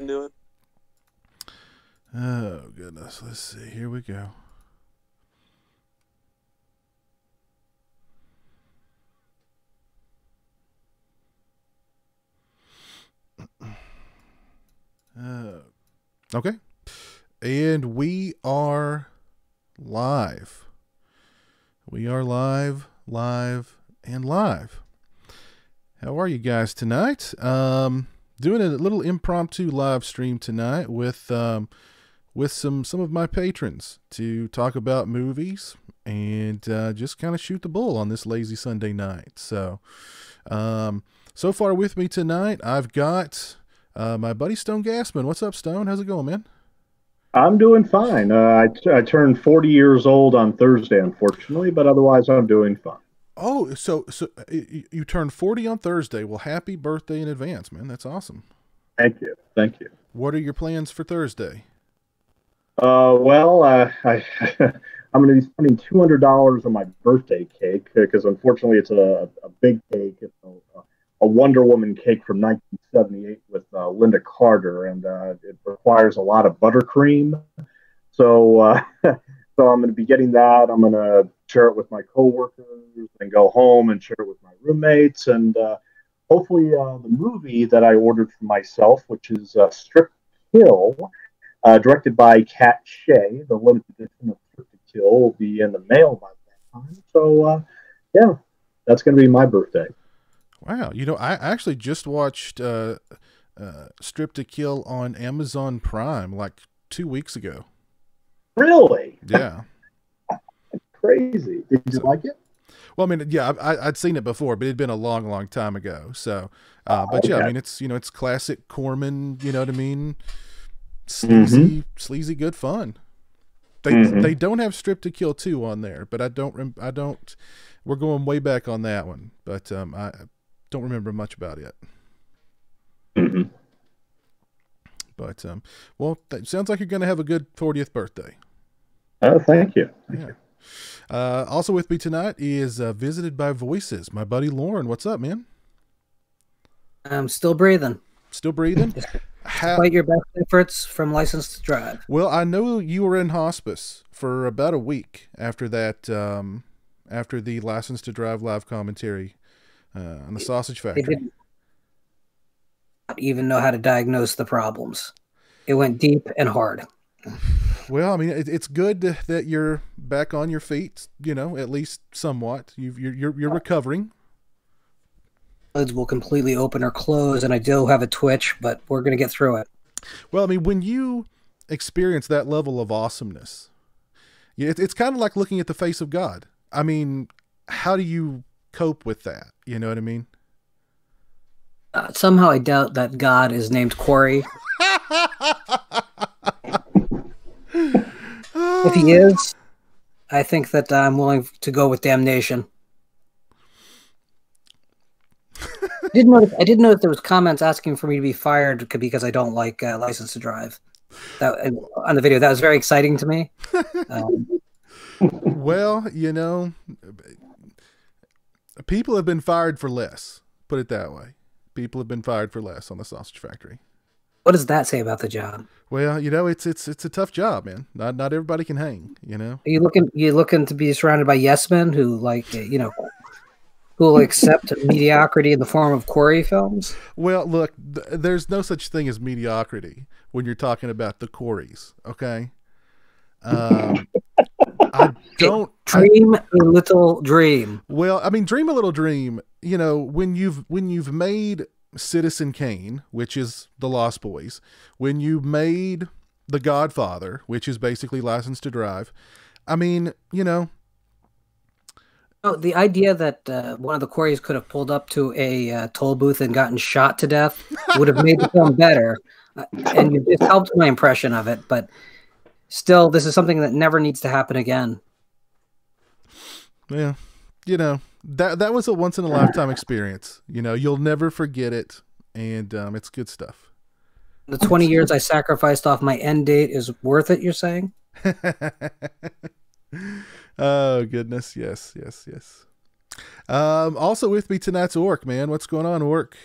been doing? Oh, goodness. Let's see. Here we go. Okay. And we are live. We are live, and live. How are you guys tonight? Doing a little impromptu live stream tonight with some of my patrons to talk about movies and just kind of shoot the bull on this lazy Sunday night. So far with me tonight, I've got my buddy Stone Gassman. What's up, Stone? How's it going, man? I'm doing fine. I turned 40 years old on Thursday, unfortunately, but otherwise I'm doing fine. Oh, so you turned 40 on Thursday. Well, happy birthday in advance, man. That's awesome. Thank you. Thank you. What are your plans for Thursday? Well, I'm going to be spending $200 on my birthday cake because unfortunately it's a big cake. It's a Wonder Woman cake from 1978 with Linda Carter, and it requires a lot of buttercream. So, so I'm going to be getting that. I'm going to share it with my coworkers and go home and share it with my roommates. And hopefully the movie that I ordered for myself, which is Strip Kill, directed by Kat Shea, the limited edition of Strip to Kill, will be in the mail by that time. So, yeah, that's going to be my birthday. Wow. I actually just watched Strip to Kill on Amazon Prime like 2 weeks ago. Really? Yeah. Crazy. Did you like it? Well, I mean, yeah, I'd seen it before, but it'd been a long, long time ago. So, but yeah, I mean, it's classic Corman, you know what I mean? Sleazy, good fun. They don't have Strip to Kill 2 on there, but I don't, we're going way back on that one, but I don't remember much about it. Mm-hmm. But, well, sounds like you're going to have a good 40th birthday. Oh, thank you. Thank you. Also with me tonight is Visited by Voices, my buddy Lauren. What's up, man? I'm still breathing. Still breathing? Despite your best efforts from License to Drive. Well, I know you were in hospice for about a week after that, after the License to Drive live commentary on the Sausage Factory. They didn't even know how to diagnose the problems. It went deep and hard. Well, I mean, it's good that you're back on your feet, at least somewhat. You're recovering. Lids will completely open or close, and I do have a twitch, but we're going to get through it. Well, I mean, when you experience that level of awesomeness, it's kind of like looking at the face of God. I mean, how do you cope with that? You know what I mean? Somehow I doubt that God is named Corey. If he is, I think that I'm willing to go with damnation. I did notice there was comments asking for me to be fired because I don't like License to Drive. That on the video, that was very exciting to me. Well, people have been fired for less. Put it that way. People have been fired for less on the Sausage Factory. What does that say about the job? Well, it's a tough job, man. Not everybody can hang. Are you looking to be surrounded by yes men who who will accept mediocrity in the form of Corey films? Well, look, there's no such thing as mediocrity when you're talking about the Coreys. Okay. I don't dream a little dream. Well, I mean, dream a little dream. When you've made Citizen Kane, which is The Lost Boys, when you made The Godfather, which is basically License to Drive, I mean, Oh, the idea that one of the Coreys could have pulled up to a toll booth and gotten shot to death would have made the film better, and it just helped my impression of it. But still, this is something that never needs to happen again. Yeah, that was a once in a lifetime experience. You'll never forget it, and it's good stuff. The 20 years I sacrificed off my end date is worth it, you're saying? Oh goodness, yes. Also with me tonight's Orc, man. What's going on, Orc?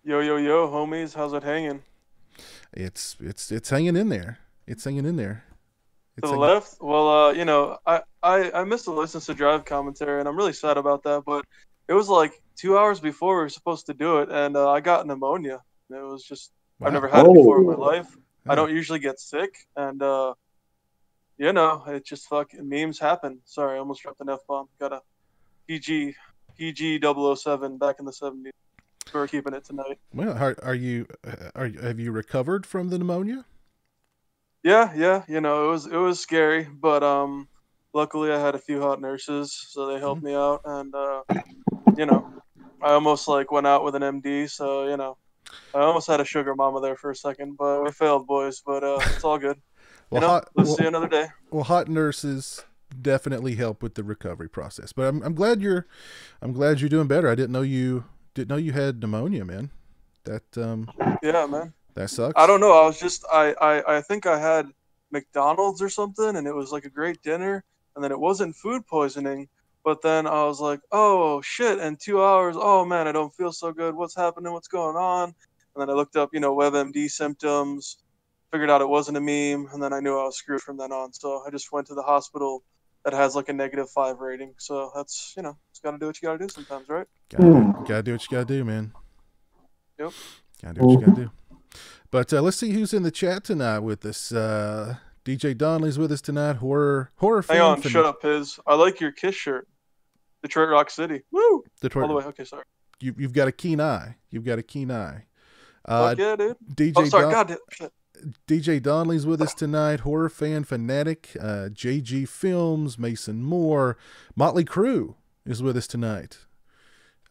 Yo, homies, how's it hanging? It's hanging in there. It's hanging in there. To the left? Well, you know, I missed the license to drive commentary, and I'm really sad about that. But it was like 2 hours before we were supposed to do it, and I got pneumonia. It was just Wow. I've never had it before in my Oh. life. Yeah. I don't usually get sick, and you know, it just fucking memes happen. Sorry, I almost dropped an F-bomb. Got a PG 007 back in the 70s. We're keeping it tonight. Well, have you recovered from the pneumonia? Yeah, you know, it was scary, but luckily I had a few hot nurses, so they helped me out, and you know, I almost like went out with an MD, so you know, I almost had a sugar mama there for a second, but we failed, boys. But it's all good. Well, you know, let's see another day. Well, hot nurses definitely help with the recovery process. But I'm glad you're doing better. I didn't know you had pneumonia, man. That yeah, man. That sucks. I don't know. I was just I think I had McDonald's or something, and it was like a great dinner, and then it wasn't food poisoning. But then I was like, oh shit! In 2 hours, oh man, I don't feel so good. What's happening? What's going on? And then I looked up, you know, WebMD symptoms, figured out it wasn't a meme, and then I knew I was screwed from then on. So I just went to the hospital that has like a -5 rating. So that's, you know, just gotta do what you gotta do sometimes, right? Gotta do what you gotta do, man. Yep. Gotta do what you gotta do. But let's see who's in the chat tonight with us. DJ Donnelly's with us tonight. Horror fan. Hang on, shut up, Piz. I like your Kiss shirt. Detroit Rock City. Woo! Detroit. All the way. Okay, sorry. You've got a keen eye. You've got a keen eye. Fuck yeah, dude. DJ God shit. DJ Donnelly's with us tonight. Horror fan fanatic. JG Films. Mason Moore. Motley Crue is with us tonight.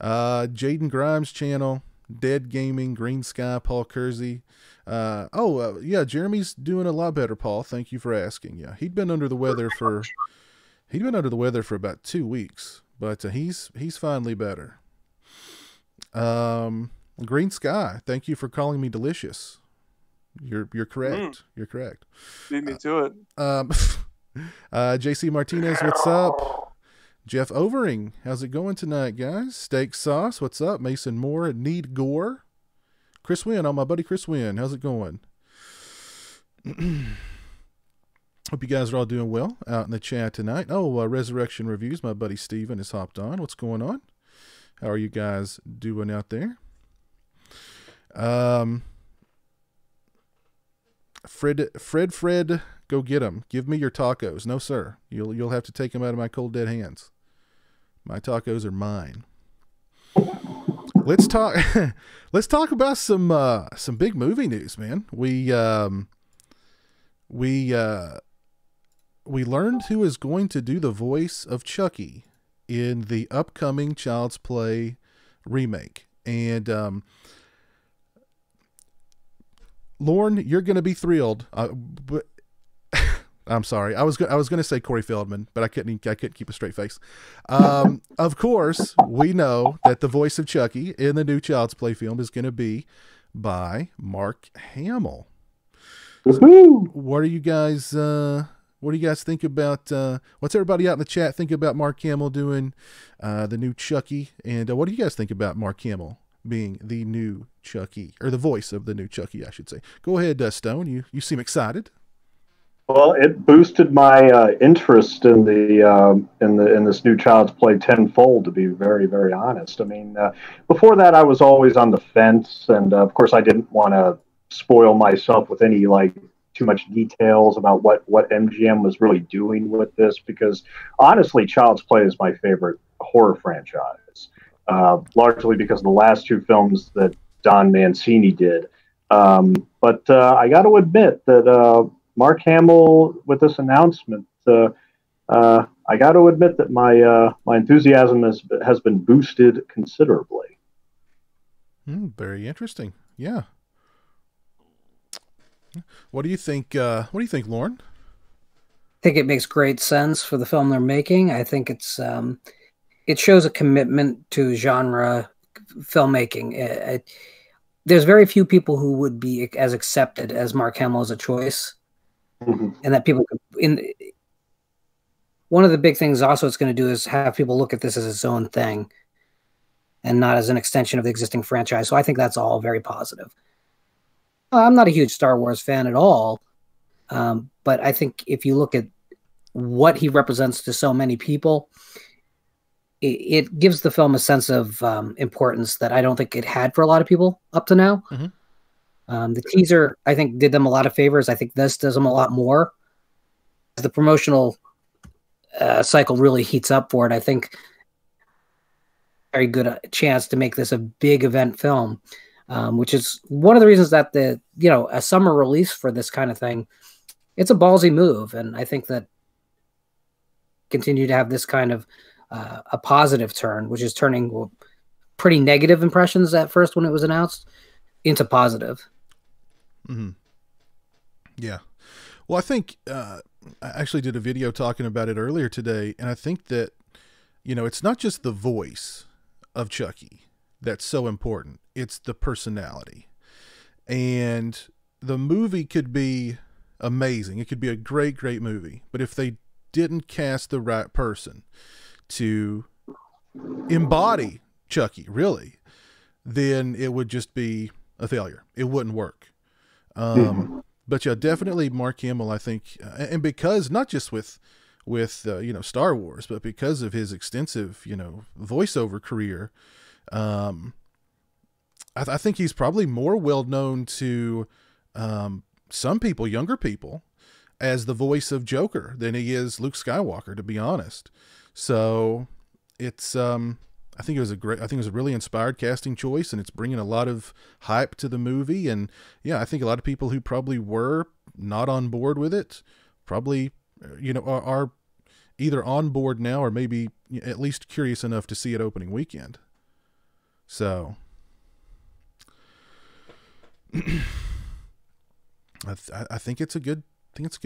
Jaden Grimes channel. Dead Gaming, Green Sky, Paul Kersey. Yeah, Jeremy's doing a lot better, Paul. Thank you for asking. Yeah, he'd been under the weather for about 2 weeks, but he's finally better. Green Sky, thank you for calling me delicious. You're correct. You're correct. Beat me to it. JC Martinez, what's up? Jeff Overing, how's it going tonight, guys? Steak Sauce, what's up? Mason Moore, Need Gore. Chris Wynn, my buddy Chris Wynn, how's it going? Hope you guys are all doing well out in the chat tonight. Resurrection Reviews, my buddy Steven has hopped on. What's going on? How are you guys doing out there? Fred, go get them. Give me your tacos. No, sir. You'll have to take them out of my cold dead hands. My tacos are mine. Let's talk. Let's talk about some big movie news, man. We learned who is going to do the voice of Chucky in the upcoming Child's Play remake, and Lorne, you're going to be thrilled. But I'm sorry. I was going to say Corey Feldman, but I couldn't keep a straight face. Of course, we know that the voice of Chucky in the new Child's Play film is going to be by Mark Hamill. So what do you guys think about? What's everybody out in the chat think about Mark Hamill doing the new Chucky? And what do you guys think about Mark Hamill being the new Chucky, or the voice of the new Chucky, I should say? Go ahead, Stone. You seem excited. Well, it boosted my interest in this new Child's Play tenfold, to be very, very honest. I mean, before that, I was always on the fence, and of course, I didn't want to spoil myself with any too much details about what MGM was really doing with this, because honestly, Child's Play is my favorite horror franchise, largely because of the last two films that Don Mancini did. But I got to admit that Mark Hamill, with this announcement, I got to admit that my enthusiasm has been boosted considerably. Very interesting. Yeah. What do you think? Lauren? I think it makes great sense for the film they're making. I think it shows a commitment to genre filmmaking. There's very few people who would be as accepted as Mark Hamill as a choice. Mm-hmm. And that people one of the big things also it's going to do is have people look at this as its own thing and not as an extension of the existing franchise. So I think that's all very positive. I'm not a huge Star Wars fan at all, but I think if you look at what he represents to so many people, it gives the film a sense of importance that I don't think it had for a lot of people up to now. The teaser, I think, did them a lot of favors. I think this does them a lot more. As the promotional cycle really heats up for it, I think very good chance to make this a big event film, which is one of the reasons that a summer release for this kind of thing, it's a ballsy move, and I think that continue to have this kind of a positive turn, which is turning pretty negative impressions at first when it was announced into positive. Yeah. Well, I think I actually did a video talking about it earlier today, and I think that, it's not just the voice of Chucky that's so important. It's the personality. And the movie could be amazing. It could be a great, great movie. But if they didn't cast the right person to embody Chucky, really, then it would just be a failure. It wouldn't work. But yeah, definitely Mark Hamill, I think, and because not just with Star Wars, but because of his extensive, voiceover career, I think he's probably more well known to some people, younger people, as the voice of Joker than he is Luke Skywalker, to be honest. So it's I think it was a really inspired casting choice, and it's bringing a lot of hype to the movie. And yeah, I think a lot of people who probably were not on board with it probably, are either on board now or maybe at least curious enough to see it opening weekend. So I think it's a good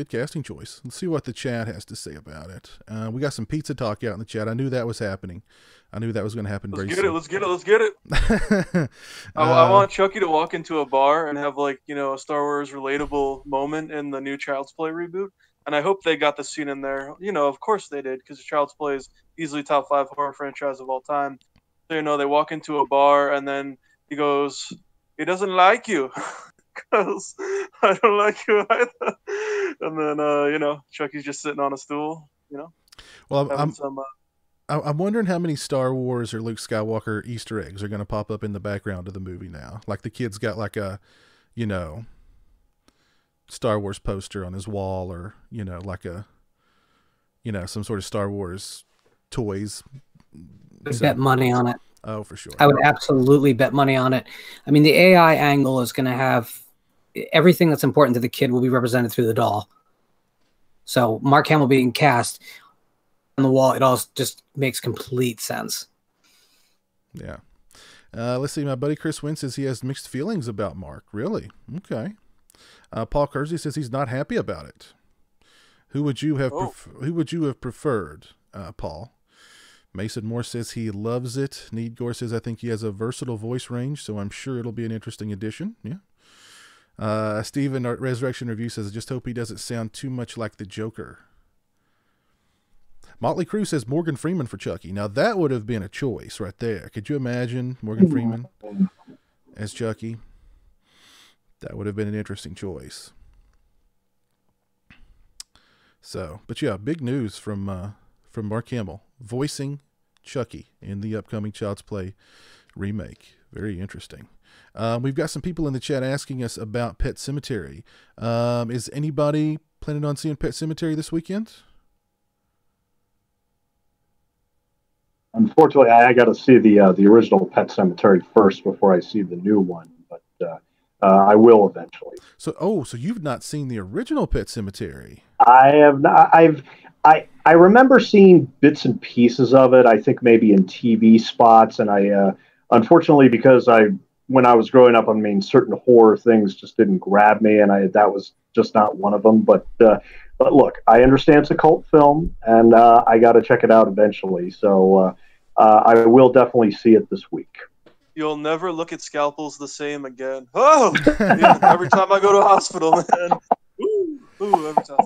casting choice. Let's see what the chat has to say about it. We got some pizza talk out in the chat. I knew that was happening. I knew that was going to happen very soon. Let's get it. I want Chucky to walk into a bar and have a Star Wars relatable moment in the new Child's Play reboot. And I hope they got the scene in there. Of course they did, because Child's Play is easily top 5 horror franchise of all time. So, they walk into a bar and then he goes, "He doesn't like you." Because I don't like you either. And then, Chucky's just sitting on a stool, Well, I'm wondering how many Star Wars or Luke Skywalker Easter eggs are going to pop up in the background of the movie now. Like the kid's got like a, Star Wars poster on his wall, or, like a, some sort of Star Wars toys. I'd bet money on it. Oh, for sure. I would absolutely bet money on it. I mean, the AI angle is going to have everything that's important to the kid will be represented through the doll. So Mark Hamill being cast on the wall, it all just makes complete sense. Yeah. Let's see. My buddy Chris Wynn says he has mixed feelings about Mark. Really? Okay. Paul Kersey says he's not happy about it. Who would you have preferred, Paul? Mason Moore says he loves it. Needgore says, I think he has a versatile voice range, so I'm sure it'll be an interesting addition. Yeah. Steven at Resurrection Review says, I just hope he doesn't sound too much like the Joker. Motley Crue says Morgan Freeman for Chucky. Now that would have been a choice right there. Could you imagine Morgan Freeman as Chucky? That would have been an interesting choice. So, but yeah, big news from Mark Hamill voicing Chucky in the upcoming Child's Play remake. Very interesting. We've got some people in the chat asking us about Pet Sematary. Is anybody planning on seeing Pet Sematary this weekend? Unfortunately, I got to see the original Pet Sematary first before I see the new one, but I will eventually. So you've not seen the original Pet Sematary? I have not. I remember seeing bits and pieces of it. I think maybe in TV spots, and I unfortunately, because when I was growing up, I mean, certain horror things just didn't grab me, and that was just not one of them. But look, I understand it's a cult film, and I got to check it out eventually. So I will definitely see it this week. You'll never look at scalpels the same again. Oh, every time I go to a hospital, man. Ooh, every time.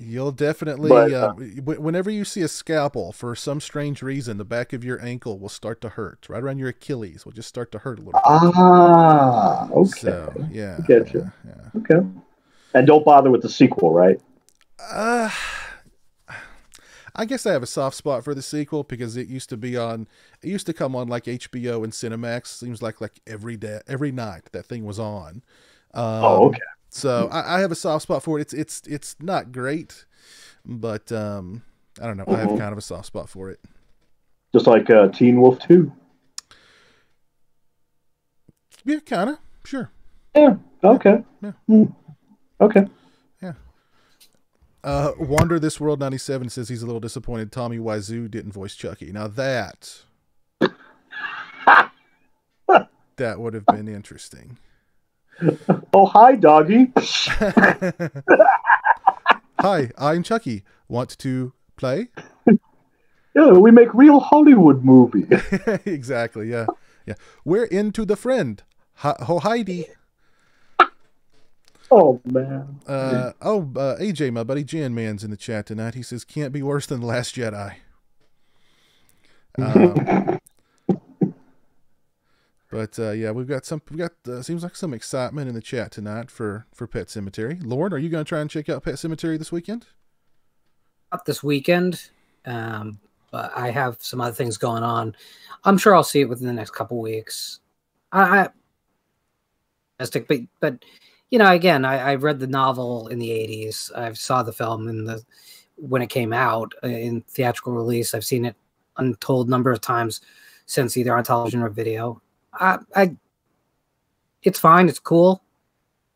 You'll definitely, But whenever you see a scalpel, for some strange reason, the back of your ankle will start to hurt. Right around your Achilles will just start to hurt a little bit. okay, So, yeah, I get you. yeah. Okay, and don't bother with the sequel, right? Uh, I guess I have a soft spot for the sequel because it used to come on like HBO and Cinemax. Seems like every day, every night that thing was on. Oh, okay. So I have a soft spot for it. It's not great, but I don't know. I have kind of a soft spot for it. Just like Teen Wolf 2. Yeah, kind of. Sure. Yeah. Okay. Yeah. Okay. Yeah. Wander This World 97 says he's a little disappointed Tommy Wiseau didn't voice Chucky. Now that would have been interesting. Oh, hi, doggy. Hi, I'm Chucky. Want to play? Yeah, we make real Hollywood movies. Exactly. Yeah. Yeah. We're into the friend. Heidi. Oh, man. AJ, my buddy Jan Man's in the chat tonight. He says, can't be worse than The Last Jedi. But yeah, we've got seems like some excitement in the chat tonight for Pet Sematary. Lauren, are you going to try and check out Pet Sematary this weekend? Not this weekend, but I have some other things going on. I'm sure I'll see it within the next couple weeks. But you know, again, I read the novel in the 80s. I saw the film when it came out in theatrical release. I've seen it untold number of times since, either on television or video. It's fine. It's cool.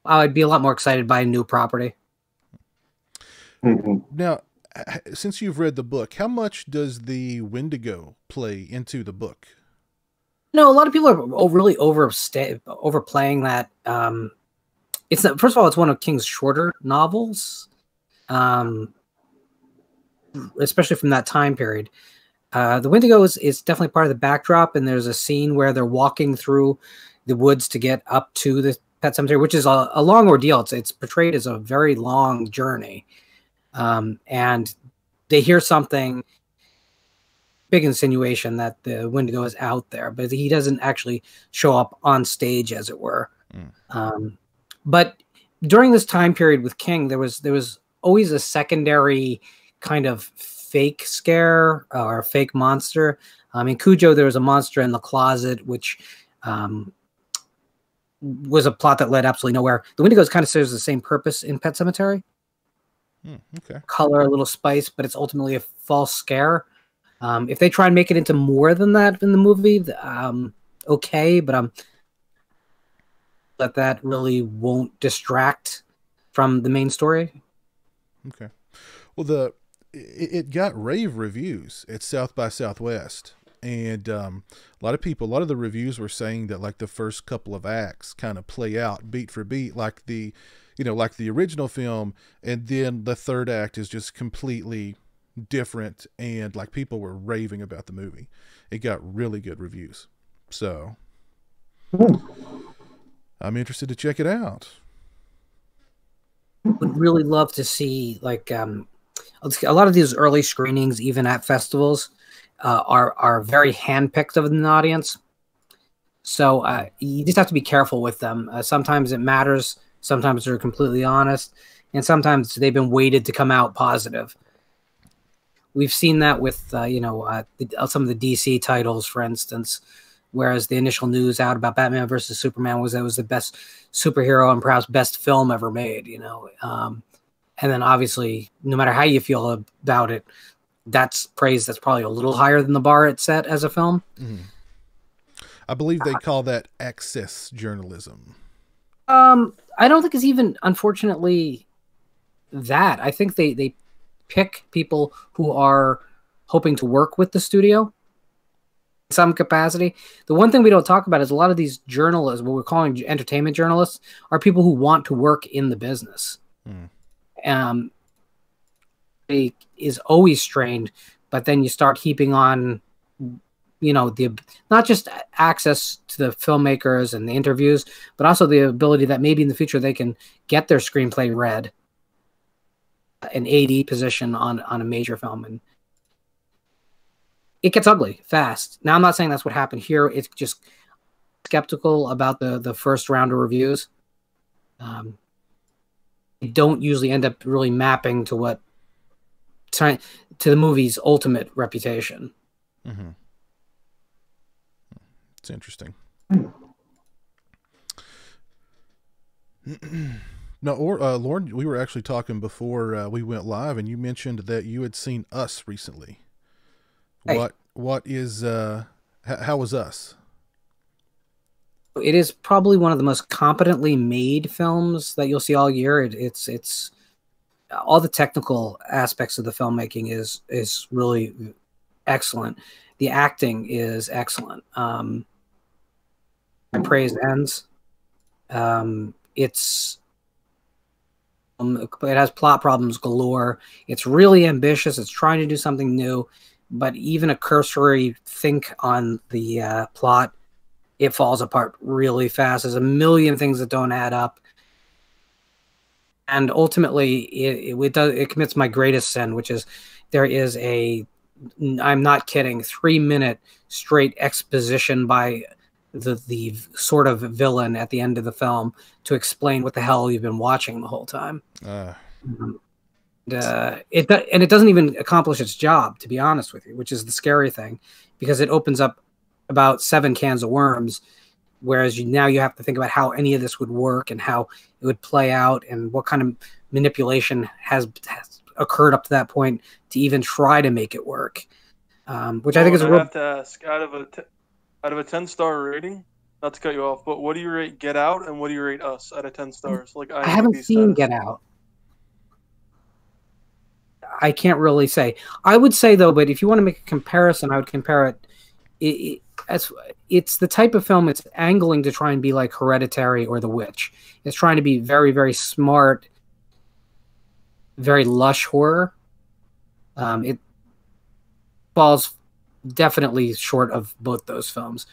I'd be a lot more excited by a new property. Now, since you've read the book, how much does the Wendigo play into the book? No, a lot of people are really overplaying that. First of all, it's one of King's shorter novels, especially from that time period. The Wendigo is definitely part of the backdrop, and there's a scene where they're walking through the woods to get up to the pet cemetery, which is a long ordeal. It's portrayed as a very long journey, and they hear something, big insinuation that the Wendigo is out there, but he doesn't actually show up on stage, as it were. But during this time period with King, there was always a secondary kind of fake scare or fake monster. In Cujo, there was a monster in the closet, which was a plot that led absolutely nowhere. The Wendigo kind of serves the same purpose in Pet Sematary. Okay. Color, a little spice, but it's ultimately a false scare. If they try and make it into more than that in the movie, okay, but that really won't distract from the main story. Okay. Well, it got rave reviews at South by Southwest, and a lot of the reviews were saying that like the first couple of acts kind of play out beat for beat like the original film, and then the third act is just completely different, and like people were raving about the movie. It got really good reviews, so I'm interested to check it out. Would really love to see like a lot of these early screenings, even at festivals, are very handpicked of an audience. So you just have to be careful with them. Sometimes it matters. Sometimes they're completely honest, and sometimes they've been weighted to come out positive. We've seen that with some of the DC titles, for instance. Whereas the initial news out about Batman versus Superman was that it was the best superhero and perhaps best film ever made, and then obviously, no matter how you feel about it, that's praise that's probably a little higher than the bar it's set as a film. I believe they call that access journalism. I don't think it's even, unfortunately, that. I think they pick people who are hoping to work with the studio in some capacity. The one thing we don't talk about is a lot of these journalists, what we're calling entertainment journalists, are people who want to work in the business. It is always strained, but then you start heaping on, the not just access to the filmmakers and the interviews, but also the ability that maybe in the future they can get their screenplay read. an AD position on a major film, and it gets ugly fast. Now, I'm not saying that's what happened here. It's just skeptical about the first round of reviews. They don't usually end up really mapping to to the movie's ultimate reputation. Mm-hmm. It's interesting. No, Lauren, we were actually talking before we went live, and you mentioned that you had seen Us recently. Hey. What is how was Us? It is probably one of the most competently made films that you'll see all year. It's all the technical aspects of the filmmaking is really excellent. The acting is excellent. My praise ends. It has plot problems galore. It's really ambitious. It's trying to do something new, but even a cursory think on the plot, it falls apart really fast. There's a million things that don't add up. And ultimately, it commits my greatest sin, which is there is I'm not kidding, 3-minute straight exposition by the sort of villain at the end of the film to explain what the hell you've been watching the whole time. It doesn't even accomplish its job, to be honest with you, which is the scary thing, because it opens up about 7 cans of worms, whereas now you have to think about how any of this would work and how it would play out and what kind of manipulation has occurred up to that point to even try to make it work. Which I think is I have to ask, out of a 10-star rating, not to cut you off, but what do you rate Get Out and what do you rate Us out of 10 stars? Like I haven't seen Get Out. I can't really say. I would say though, but if you want to make a comparison, I would compare it. It's the type of film it's angling to try and be like Hereditary or The Witch. It's trying to be very, very smart, very lush horror. It falls definitely short of both those films.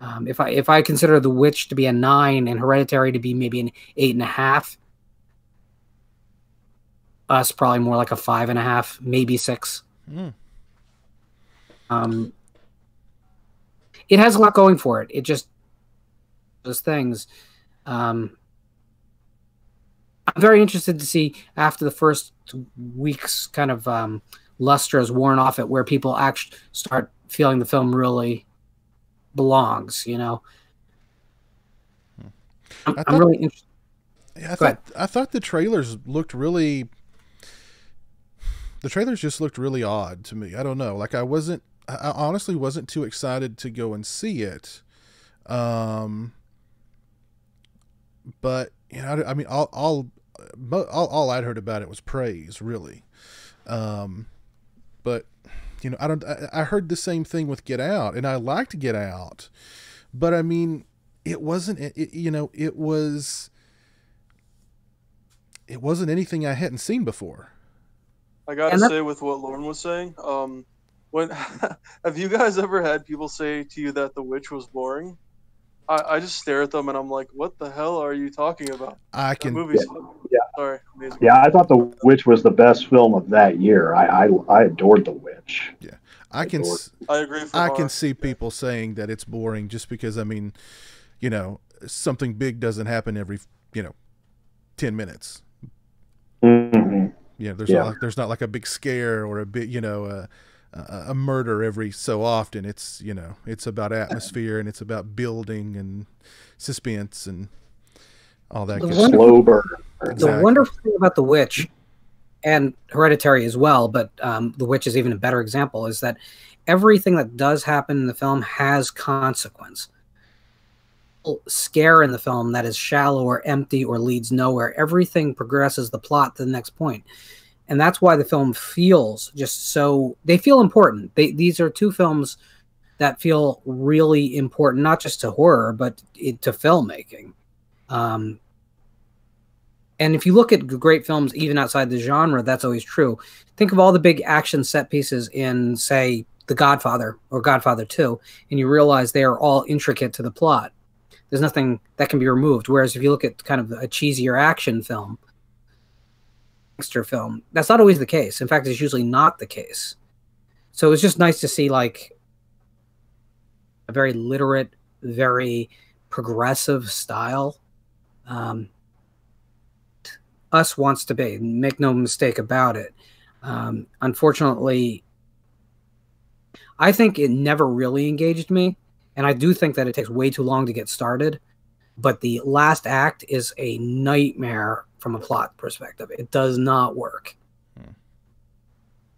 If I consider The Witch to be a 9 and Hereditary to be maybe an 8.5, Us probably more like a 5.5, maybe 6. It has a lot going for it. It just those things. I'm very interested to see after the first week's kind of luster has worn off it, where people actually start feeling the film really belongs. You know, I'm really interested. Yeah, I thought the trailers looked really. The trailers just looked really odd to me. I don't know. Like I honestly wasn't too excited to go and see it. But you know, I mean, all I'd heard about it was praise, really. But you know, I heard the same thing with Get Out, and I liked Get Out, but I mean, it wasn't. It wasn't anything I hadn't seen before. I gotta say, with what Lauren was saying, when have you guys ever had people say to you that The Witch was boring? I just stare at them and I'm like, what the hell are you talking about? Movie's sorry, amazing. Yeah, I thought The Witch was the best film of that year. I adored The Witch. Yeah, I agree. I can see people saying that it's boring just because, I mean, you know, something big doesn't happen every 10 minutes. Mm-hmm. You know, there's not like a big scare or a big, a murder every so often. It's, it's about atmosphere and it's about building and suspense and all that. Slow burn. Exactly. The wonderful thing about The Witch and Hereditary as well, but The Witch is even a better example, is that everything that does happen in the film has consequence. Scare in the film that is shallow or empty or leads nowhere. Everything progresses the plot to the next point. And that's why the film feels just so... They feel important. These are two films that feel really important, not just to horror, but to filmmaking. And if you look at great films, even outside the genre, that's always true. Think of all the big action set pieces in, say, The Godfather or Godfather 2, and you realize they are all intricate to the plot. There's nothing that can be removed. Whereas if you look at kind of a cheesier action film, gangster film. That's not always the case. In fact, it's usually not the case. So it was just nice to see like a very literate, very progressive style. Us wants to be, make no mistake about it. Unfortunately, I think it never really engaged me, and I do think that it takes way too long to get started. But the last act is a nightmare from a plot perspective. It does not work.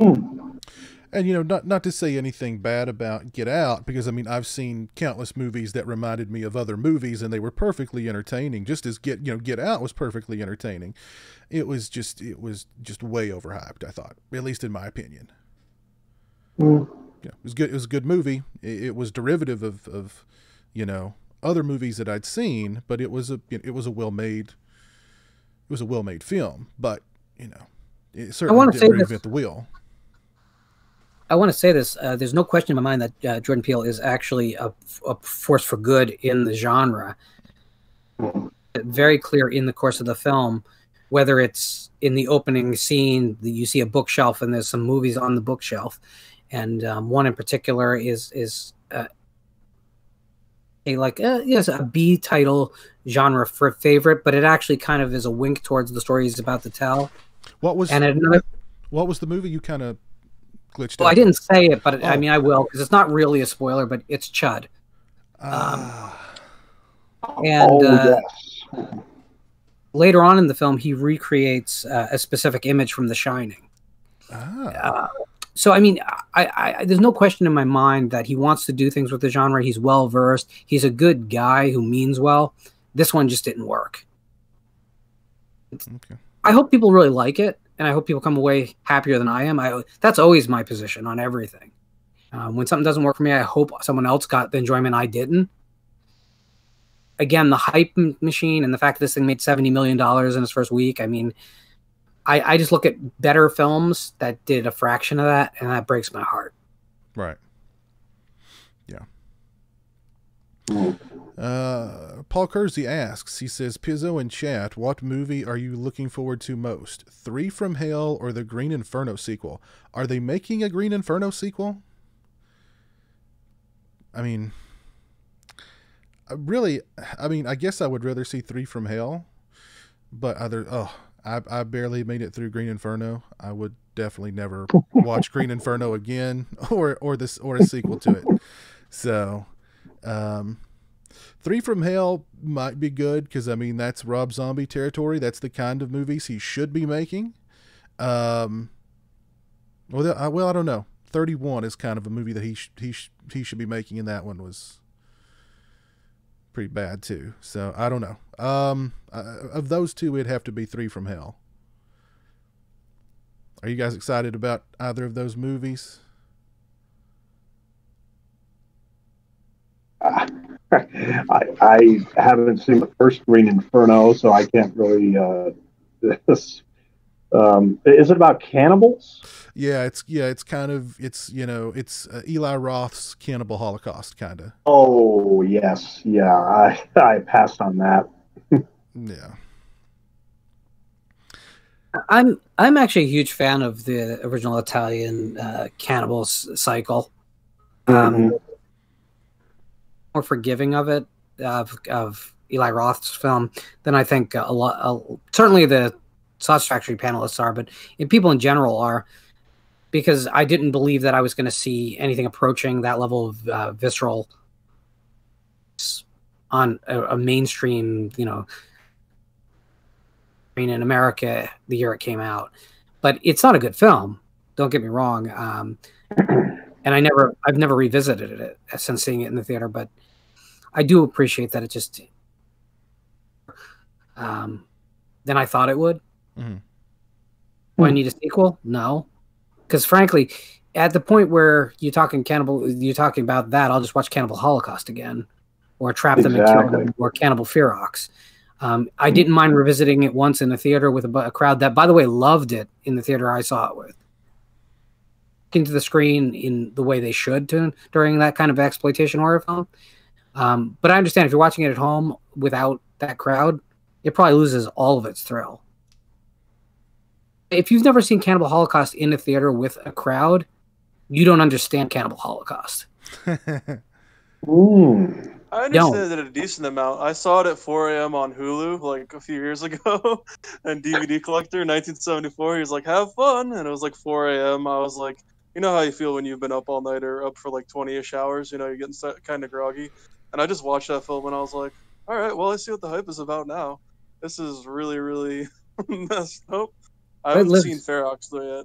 And, you know, not to say anything bad about Get Out, because, I mean, I've seen countless movies that reminded me of other movies, and they were perfectly entertaining, just as Get Out was perfectly entertaining. It was just way overhyped, I thought, at least in my opinion. Yeah, it was good. It was a good movie. It was derivative of, you know, other movies that I'd seen, but it was a well-made film, but, you know, it certainly didn't reinvent the wheel. I want to say this. There's no question in my mind that Jordan Peele is actually a force for good in the genre. Very clear in the course of the film, whether it's in the opening scene, you see a bookshelf and there's some movies on the bookshelf. And one in particular is a B title genre for favorite, but it actually kind of is a wink towards the story he's about to tell. What was the movie you kind of glitched out? I didn't say it, but I mean, I will, because it's not really a spoiler, but it's Chud. Yes. Later on in the film, he recreates a specific image from The Shining. So, I mean, there's no question in my mind that he wants to do things with the genre. He's well-versed. He's a good guy who means well. This one just didn't work. Okay. I hope people really like it, and I hope people come away happier than I am. That's always my position on everything. When something doesn't work for me, I hope someone else got the enjoyment I didn't. Again, the hype machine and the fact that this thing made $70 million in its first week, I mean, I just look at better films that did a fraction of that, and that breaks my heart. Right. Yeah. Paul Kersey asks, he says, Pizzo in chat, what movie are you looking forward to most? 3 from Hell or the Green Inferno sequel? Are they making a Green Inferno sequel? I mean, I guess I would rather see 3 from Hell, but I barely made it through Green Inferno. I would definitely never watch Green Inferno again, or a sequel to it. So, 3 from Hell might be good, because I mean that's Rob Zombie territory. That's the kind of movies he should be making. I don't know. 31 is kind of a movie that he should be making, and that one was pretty bad too. So I don't know. Of those two, it'd have to be 3 from Hell. Are you guys excited about either of those movies? I haven't seen the first Green Inferno, so I can't really. Is it about cannibals? Yeah, it's Eli Roth's Cannibal Holocaust, kind of. Oh yes, yeah. I passed on that. Yeah. I'm actually a huge fan of the original Italian cannibals cycle. More forgiving of it, of Eli Roth's film, than I think certainly the Sausage Factory panelists are, but people in general are, because I didn't believe that I was going to see anything approaching that level of visceral on a mainstream, in America the year it came out. But it's not a good film, don't get me wrong. And I've never revisited it since seeing it in the theater, but I do appreciate that it just than I thought it would. Mm-hmm. Do I need a sequel? No. Because frankly, at the point where you're talking about that, I'll just watch Cannibal Holocaust again, or Trap Them and Kill Them, or Cannibal Ferox. I didn't mind revisiting it once in the theater with a crowd that, by the way, loved it in the theater I saw it with. Into the screen in the way they should during that kind of exploitation horror film. But I understand if you're watching it at home without that crowd, it probably loses all of its thrill. if you've never seen Cannibal Holocaust in a theater with a crowd, you don't understand Cannibal Holocaust. Mm. I understand it a decent amount. I saw it at 4 a.m. on Hulu like a few years ago, and DVD collector 1974. He was like, "Have fun," and it was like 4 a.m. I was like, you know how you feel when you've been up all night or up for like 20-ish hours. You know, you're getting kind of groggy, and I just watched that film and I was like, all right, well, I see what the hype is about now. This is really, really messed up. I It haven't seen lives. Ferox though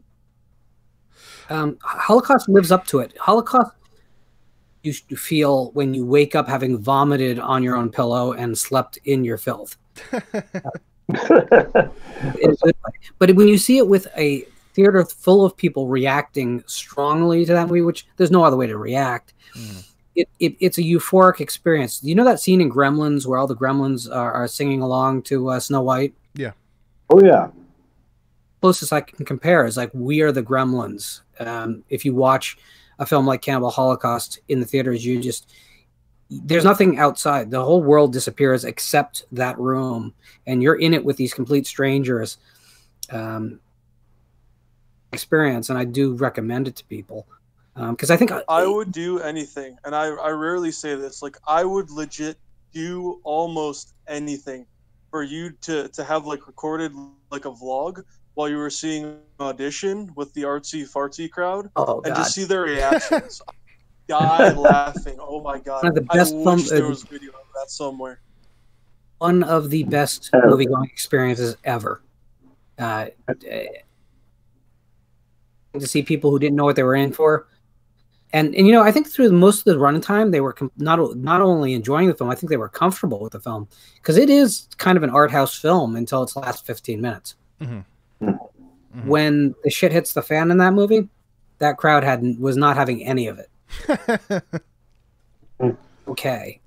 yet. Holocaust lives up to it. Holocaust, you should feel when you wake up having vomited on your own pillow and slept in your filth. In a good way. But when you see it with a theater full of people reacting strongly to that movie, which there's no other way to react, it's a euphoric experience. You know that scene in Gremlins where all the Gremlins are singing along to Snow White? Yeah. Oh yeah. Closest I can compare is like We Are the Gremlins. If you watch a film like Cannibal Holocaust in the theaters, there's nothing outside. The whole world disappears except that room, and you're in it with these complete strangers. Experience, and I do recommend it to people because I think I would do anything, and I rarely say this. Like, I would legit do almost anything for you to have like recorded like a vlog while you were seeing audition with the artsy fartsy crowd, and just see their reactions. Die laughing. Oh my god! One of the I best wish there was video of that somewhere. One of the best movie going experiences ever. To see people who didn't know what they were in for. And you know, I think through most of the running time, they were not only enjoying the film, I think they were comfortable with the film because it is kind of an art house film until its last 15 minutes. When the shit hits the fan in that movie, that crowd was not having any of it. Okay,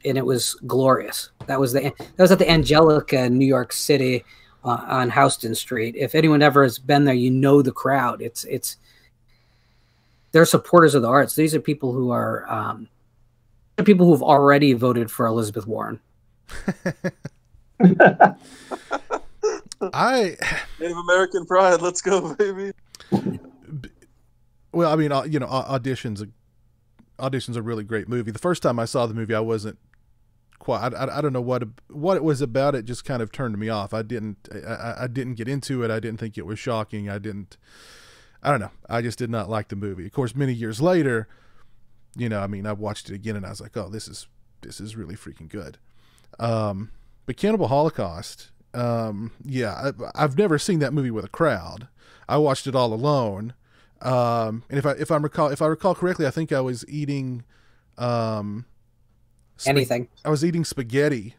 and it was glorious. That was at the Angelica, New York City, on Houston Street. If anyone ever has been there, you know the crowd. They're supporters of the arts. These are people who are people who've already voted for Elizabeth Warren. Native American pride. Let's go, baby. Well, I mean, you know, Audition's a really great movie. The first time I saw the movie, I wasn't quite. I don't know what it was about. It just kind of turned me off. I didn't get into it. I didn't think it was shocking. I don't know. I just did not like the movie. Of course, many years later, you know, I mean, I watched it again and I was like, oh, this is really freaking good. But Cannibal Holocaust, yeah, I've never seen that movie with a crowd. I watched it all alone. And if I recall correctly, I think I was eating anything. I was eating spaghetti.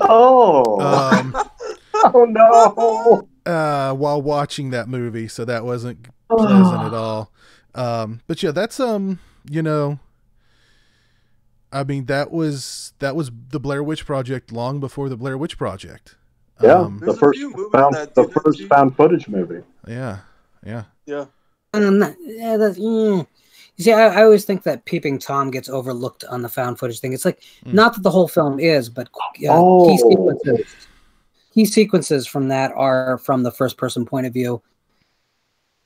Oh. Oh no. While watching that movie, so that wasn't pleasant at all. But yeah, that's you know, I mean, that was the Blair Witch Project long before the Blair Witch Project. Yeah, the first found footage movie. Yeah. You see, I always think that Peeping Tom gets overlooked on the found footage thing. It's like not that the whole film is, but key sequences from that are from the first person point of view.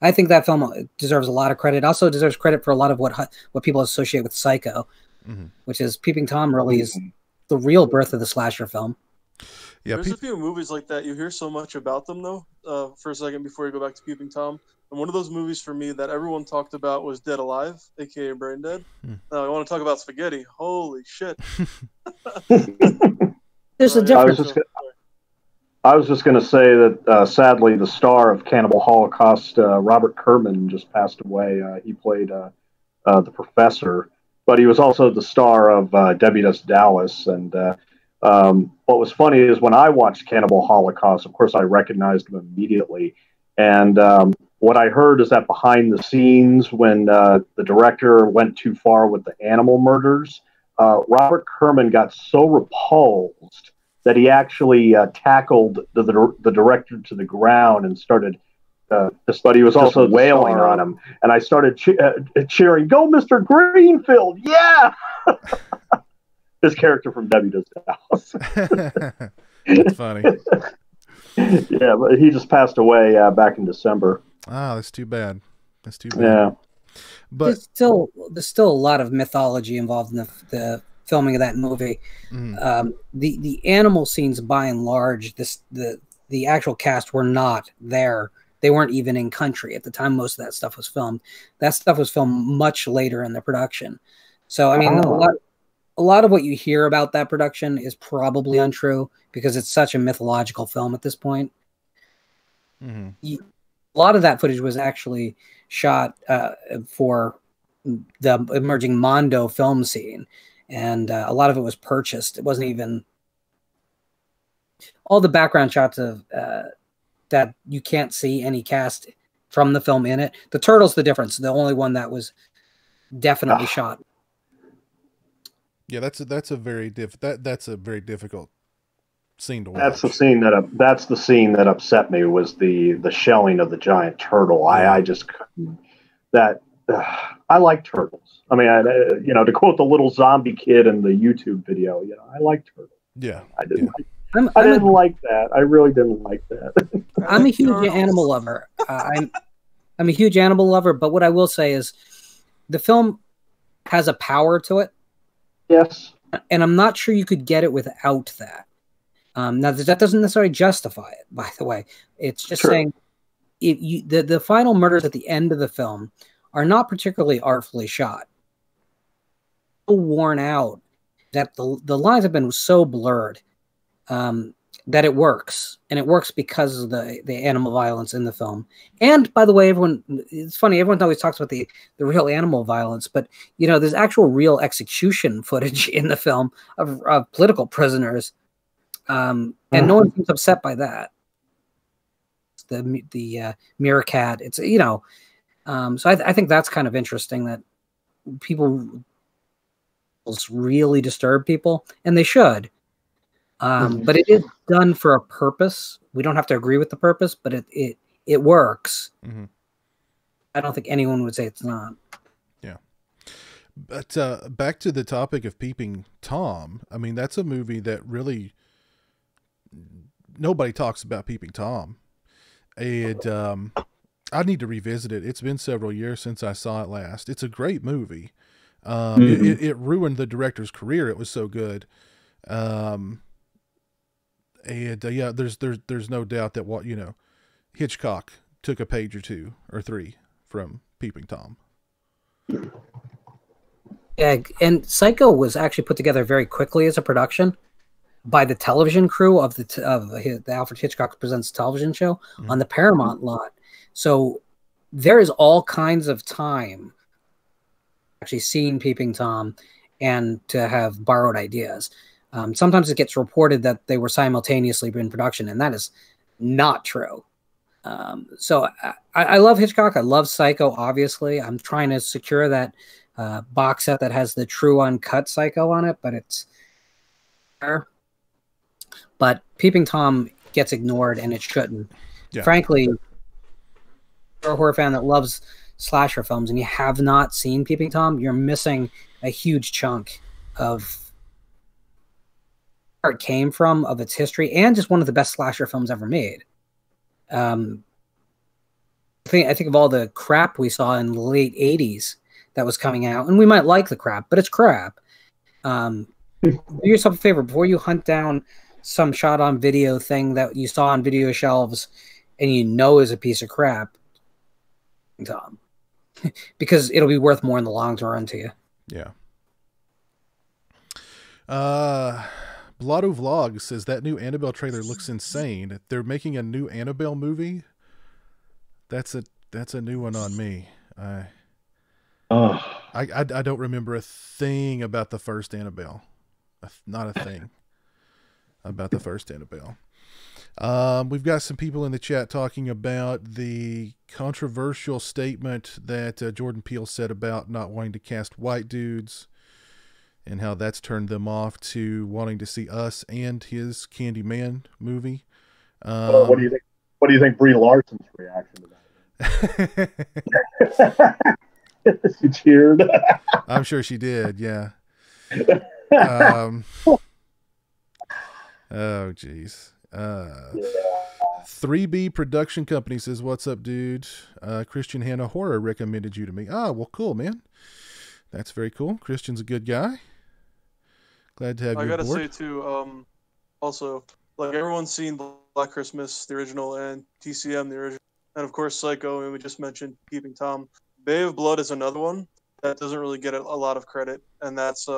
I think that film deserves a lot of credit. Also deserves credit for a lot of what people associate with Psycho, which is Peeping Tom really is the real birth of the slasher film. Yeah, there's a few movies like that. You hear so much about them though. For a second before you go back to Peeping Tom, and one of those movies for me that everyone talked about was Dead Alive, aka Brain Dead. I want to talk about spaghetti. Holy shit! There's a difference. I was just going to say that sadly, the star of Cannibal Holocaust, Robert Kerman, just passed away. He played the professor, but he was also the star of Debbie Does Dallas. And what was funny is when I watched Cannibal Holocaust, of course, I recognized him immediately. And what I heard is that behind the scenes, when the director went too far with the animal murders, Robert Kerman got so repulsed that he actually tackled the director to the ground and started, but he was also wailing on him. And I started cheering, "Go, Mr. Greenfield! Yeah!" His character from Debbie Does Dallas. That's funny. Yeah, but he just passed away back in December. Ah, that's too bad. That's too bad. Yeah. But There's still a lot of mythology involved in the filming of that movie. The animal scenes, by and large, the actual cast were not there. They weren't even in country at the time most of that stuff was filmed. That stuff was filmed much later in the production. So I mean, a lot of what you hear about that production is probably untrue because it's such a mythological film at this point. A lot of that footage was actually shot for the emerging Mondo film scene, and a lot of it was purchased. It wasn't even all the background shots of that you can't see any cast from the film in it. The turtle's the difference. The only one that was definitely shot. Yeah, that's a very difficult scene to watch. That's the scene that upset me was the shelling of the giant turtle. Yeah. I just couldn't. I like turtles. I mean, to quote the little zombie kid in the YouTube video, I like turtles. Yeah, I didn't. Yeah. I didn't like that. I really didn't like that. I'm a huge animal lover. I'm a huge animal lover, but what I will say is the film has a power to it. Yes. And I'm not sure you could get it without that. Now, that doesn't necessarily justify it, by the way. It's just saying the final murders at the end of the film are not particularly artfully shot. So worn out that the lines have been so blurred that it works. And it works because of the animal violence in the film. And by the way, it's funny, everyone always talks about the real animal violence, but there's actual real execution footage in the film of political prisoners. And no one seems upset by that. The meerkat, it's so I think that's kind of interesting that people really disturb people, and they should. But it is done for a purpose. We don't have to agree with the purpose, but it works. I don't think anyone would say it's not. Yeah. But back to the topic of Peeping Tom. I mean, that's a movie that really nobody talks about Peeping Tom. And I need to revisit it. It's been several years since I saw it last. It's a great movie. It ruined the director's career. It was so good. Yeah, there's no doubt that Hitchcock took a page or two or three from Peeping Tom. Yeah, and Psycho was actually put together very quickly as a production by the television crew of the Alfred Hitchcock Presents television show on the Paramount lot. So there is all kinds of time actually seeing Peeping Tom and to have borrowed ideas. Sometimes it gets reported that they were simultaneously in production, and that is not true. So I love Hitchcock. I love Psycho, obviously. I'm trying to secure that box set that has the true uncut Psycho on it, but it's there. But Peeping Tom gets ignored, and it shouldn't. Yeah. Frankly, you're a horror fan that loves slasher films, and you have not seen Peeping Tom, you're missing a huge chunk of where it came from, of its history, and just one of the best slasher films ever made. I think of all the crap we saw in the late 80s that was coming out, and we might like the crap, but it's crap. Do yourself a favor before you hunt down some shot on video thing that you saw on video shelves and is a piece of crap, Tom, because it'll be worth more in the long run to you. Yeah. Blotto Vlog says that new Annabelle trailer looks insane. They're making a new Annabelle movie. That's a new one on me. I don't remember a thing about the first Annabelle. Not a thing about the first Annabelle. We've got some people in the chat talking about the controversial statement that Jordan Peele said about not wanting to cast white dudes and how that's turned them off to wanting to see Us and his Candyman movie. What do you think? What do you think Brie Larson's reaction to that? She cheered. I'm sure she did. Yeah. Oh, geez. 3B Production Company says, "What's up, dude? Christian Hanna Horror recommended you to me." Ah, well, cool, man. That's very cool. Christian's a good guy. Glad to have I you gotta aboard. say too, also, like everyone's seen Black Christmas, the original, and TCM, the original, and of course Psycho, and we just mentioned Peeping Tom. Bay of Blood is another one that doesn't really get a lot of credit, and that's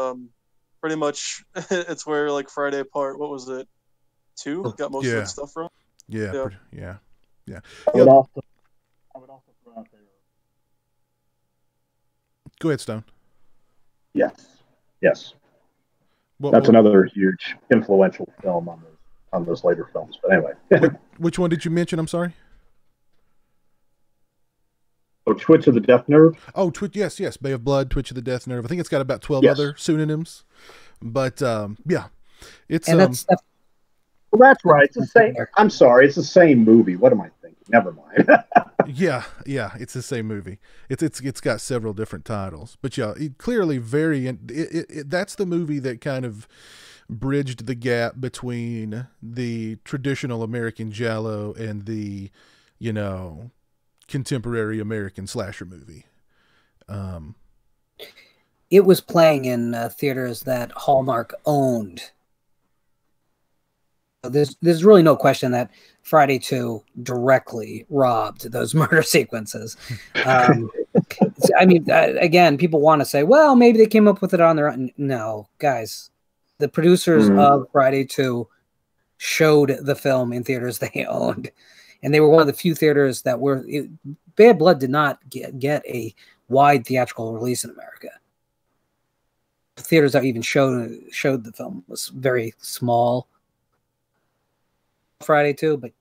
pretty much it's where like Friday Part, what was it, 2, got most of Yeah, its stuff from. yeah, Yeah. yeah, yeah. I would also throw out there. Go ahead, Stone. Yes. That's another huge influential film on those later films. But anyway, which one did you mention? I'm sorry. Oh, Twitch of the Death Nerve. Oh, yes, Bay of Blood, Twitch of the Death Nerve. I think it's got about 12 other pseudonyms, but yeah, it's And well, that's right. It's the same. I'm sorry, it's the same movie. What am I thinking? Never mind. yeah, it's the same movie. It's got several different titles, but yeah, clearly that's the movie that kind of bridged the gap between the traditional American Giallo and the, contemporary American slasher movie. It was playing in theaters that Hallmark owned. There's really no question that Friday 2 directly robbed those murder sequences. I mean, again, people want to say, well, maybe they came up with it on their own. No, guys, the producers of Friday 2 showed the film in theaters they owned. And they were one of the few theaters that were... Bad Blood did not get a wide theatrical release in America. The theaters that even showed the film was very small. Friday 2, but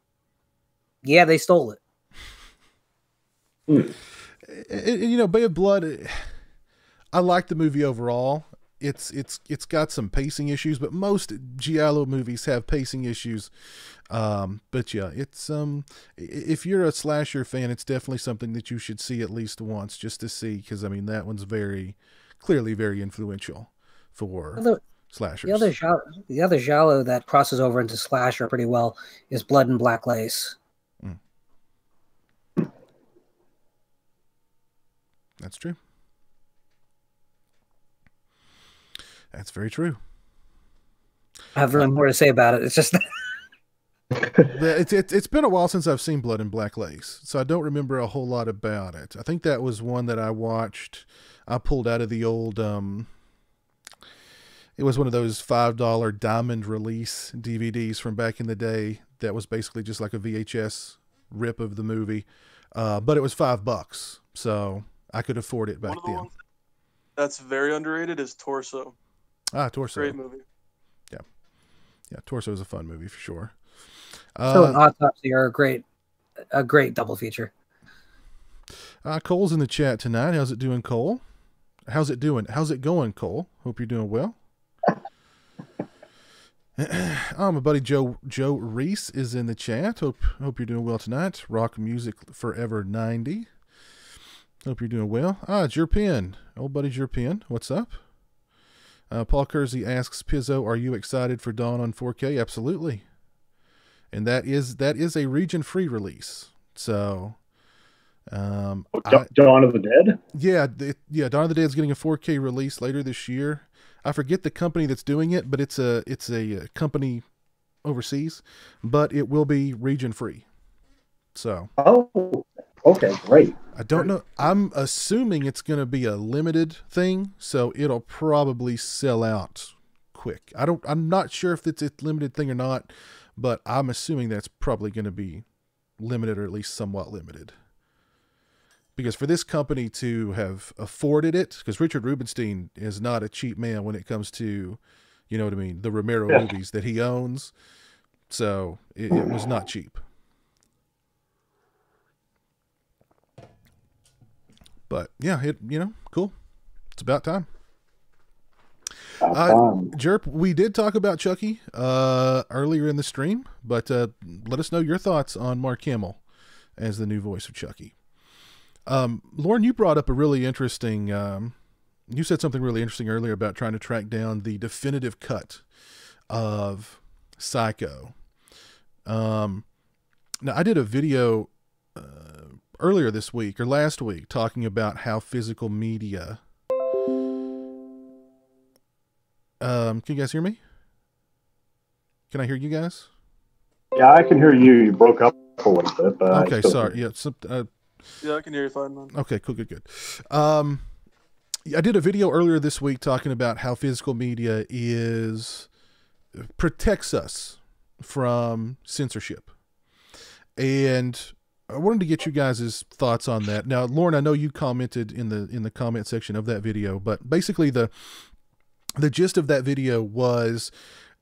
yeah, they stole it. Bay of Blood, I like the movie overall. It's got some pacing issues, but most Giallo movies have pacing issues. But yeah, it's if you're a slasher fan, it's definitely something that you should see at least once just to see, because I mean that one's clearly very influential for slashers. The other Giallo that crosses over into slasher pretty well is Blood and Black Lace. That's true. That's very true. I have really more to say about it. It's just it's been a while since I've seen Blood and Black Lace, so I don't remember a whole lot about it. I think that was one that I watched. I pulled out of the old. It was one of those $5 diamond release DVDs from back in the day. That was basically just like a VHS rip of the movie, but it was $5, so I could afford it back then. That's very underrated is Torso. Torso. Great movie. Yeah, Torso is a fun movie for sure. So Autopsy are a great double feature. Cole's in the chat tonight. How's it doing, Cole? How's it going, Cole? Hope you're doing well. My buddy Joe Reese is in the chat. Hope you're doing well tonight. Rock Music Forever 90. Hope you're doing well. Jerpin. Old buddy Jerpin. What's up? Paul Kersey asks, Pizzo, are you excited for Dawn on 4K? Absolutely. And that is a region-free release. So, Dawn of the Dead? Yeah, Dawn of the Dead is getting a 4K release later this year. I forget the company that's doing it, but it's a company overseas, but it will be region-free. So. Oh, okay, great. I don't know. I'm assuming it's going to be a limited thing, so it'll probably sell out quick. I'm not sure if it's a limited thing or not, but I'm assuming that's probably going to be limited, or at least somewhat limited. Because for this company to have afforded it, because Richard Rubenstein is not a cheap man when it comes to, you know what I mean, the Romero movies that he owns. So it was not cheap. But yeah, cool. It's about time. Jerp, we did talk about Chucky earlier in the stream, but let us know your thoughts on Mark Hamill as the new voice of Chucky. Lauren, you brought up a really interesting, you said something really interesting earlier about trying to track down the definitive cut of Psycho. Now, I did a video earlier this week or last week talking about how physical media. Can you guys hear me? Can I hear you guys? Yeah, I can hear you. You broke up a little bit. But Okay, sorry. Yeah, Yeah, I can hear you fine, man. Okay, cool, good. I did a video earlier this week talking about how physical media protects us from censorship. And I wanted to get you guys' thoughts on that. Now, Lauren, I know you commented in the comment section of that video, but basically the gist of that video was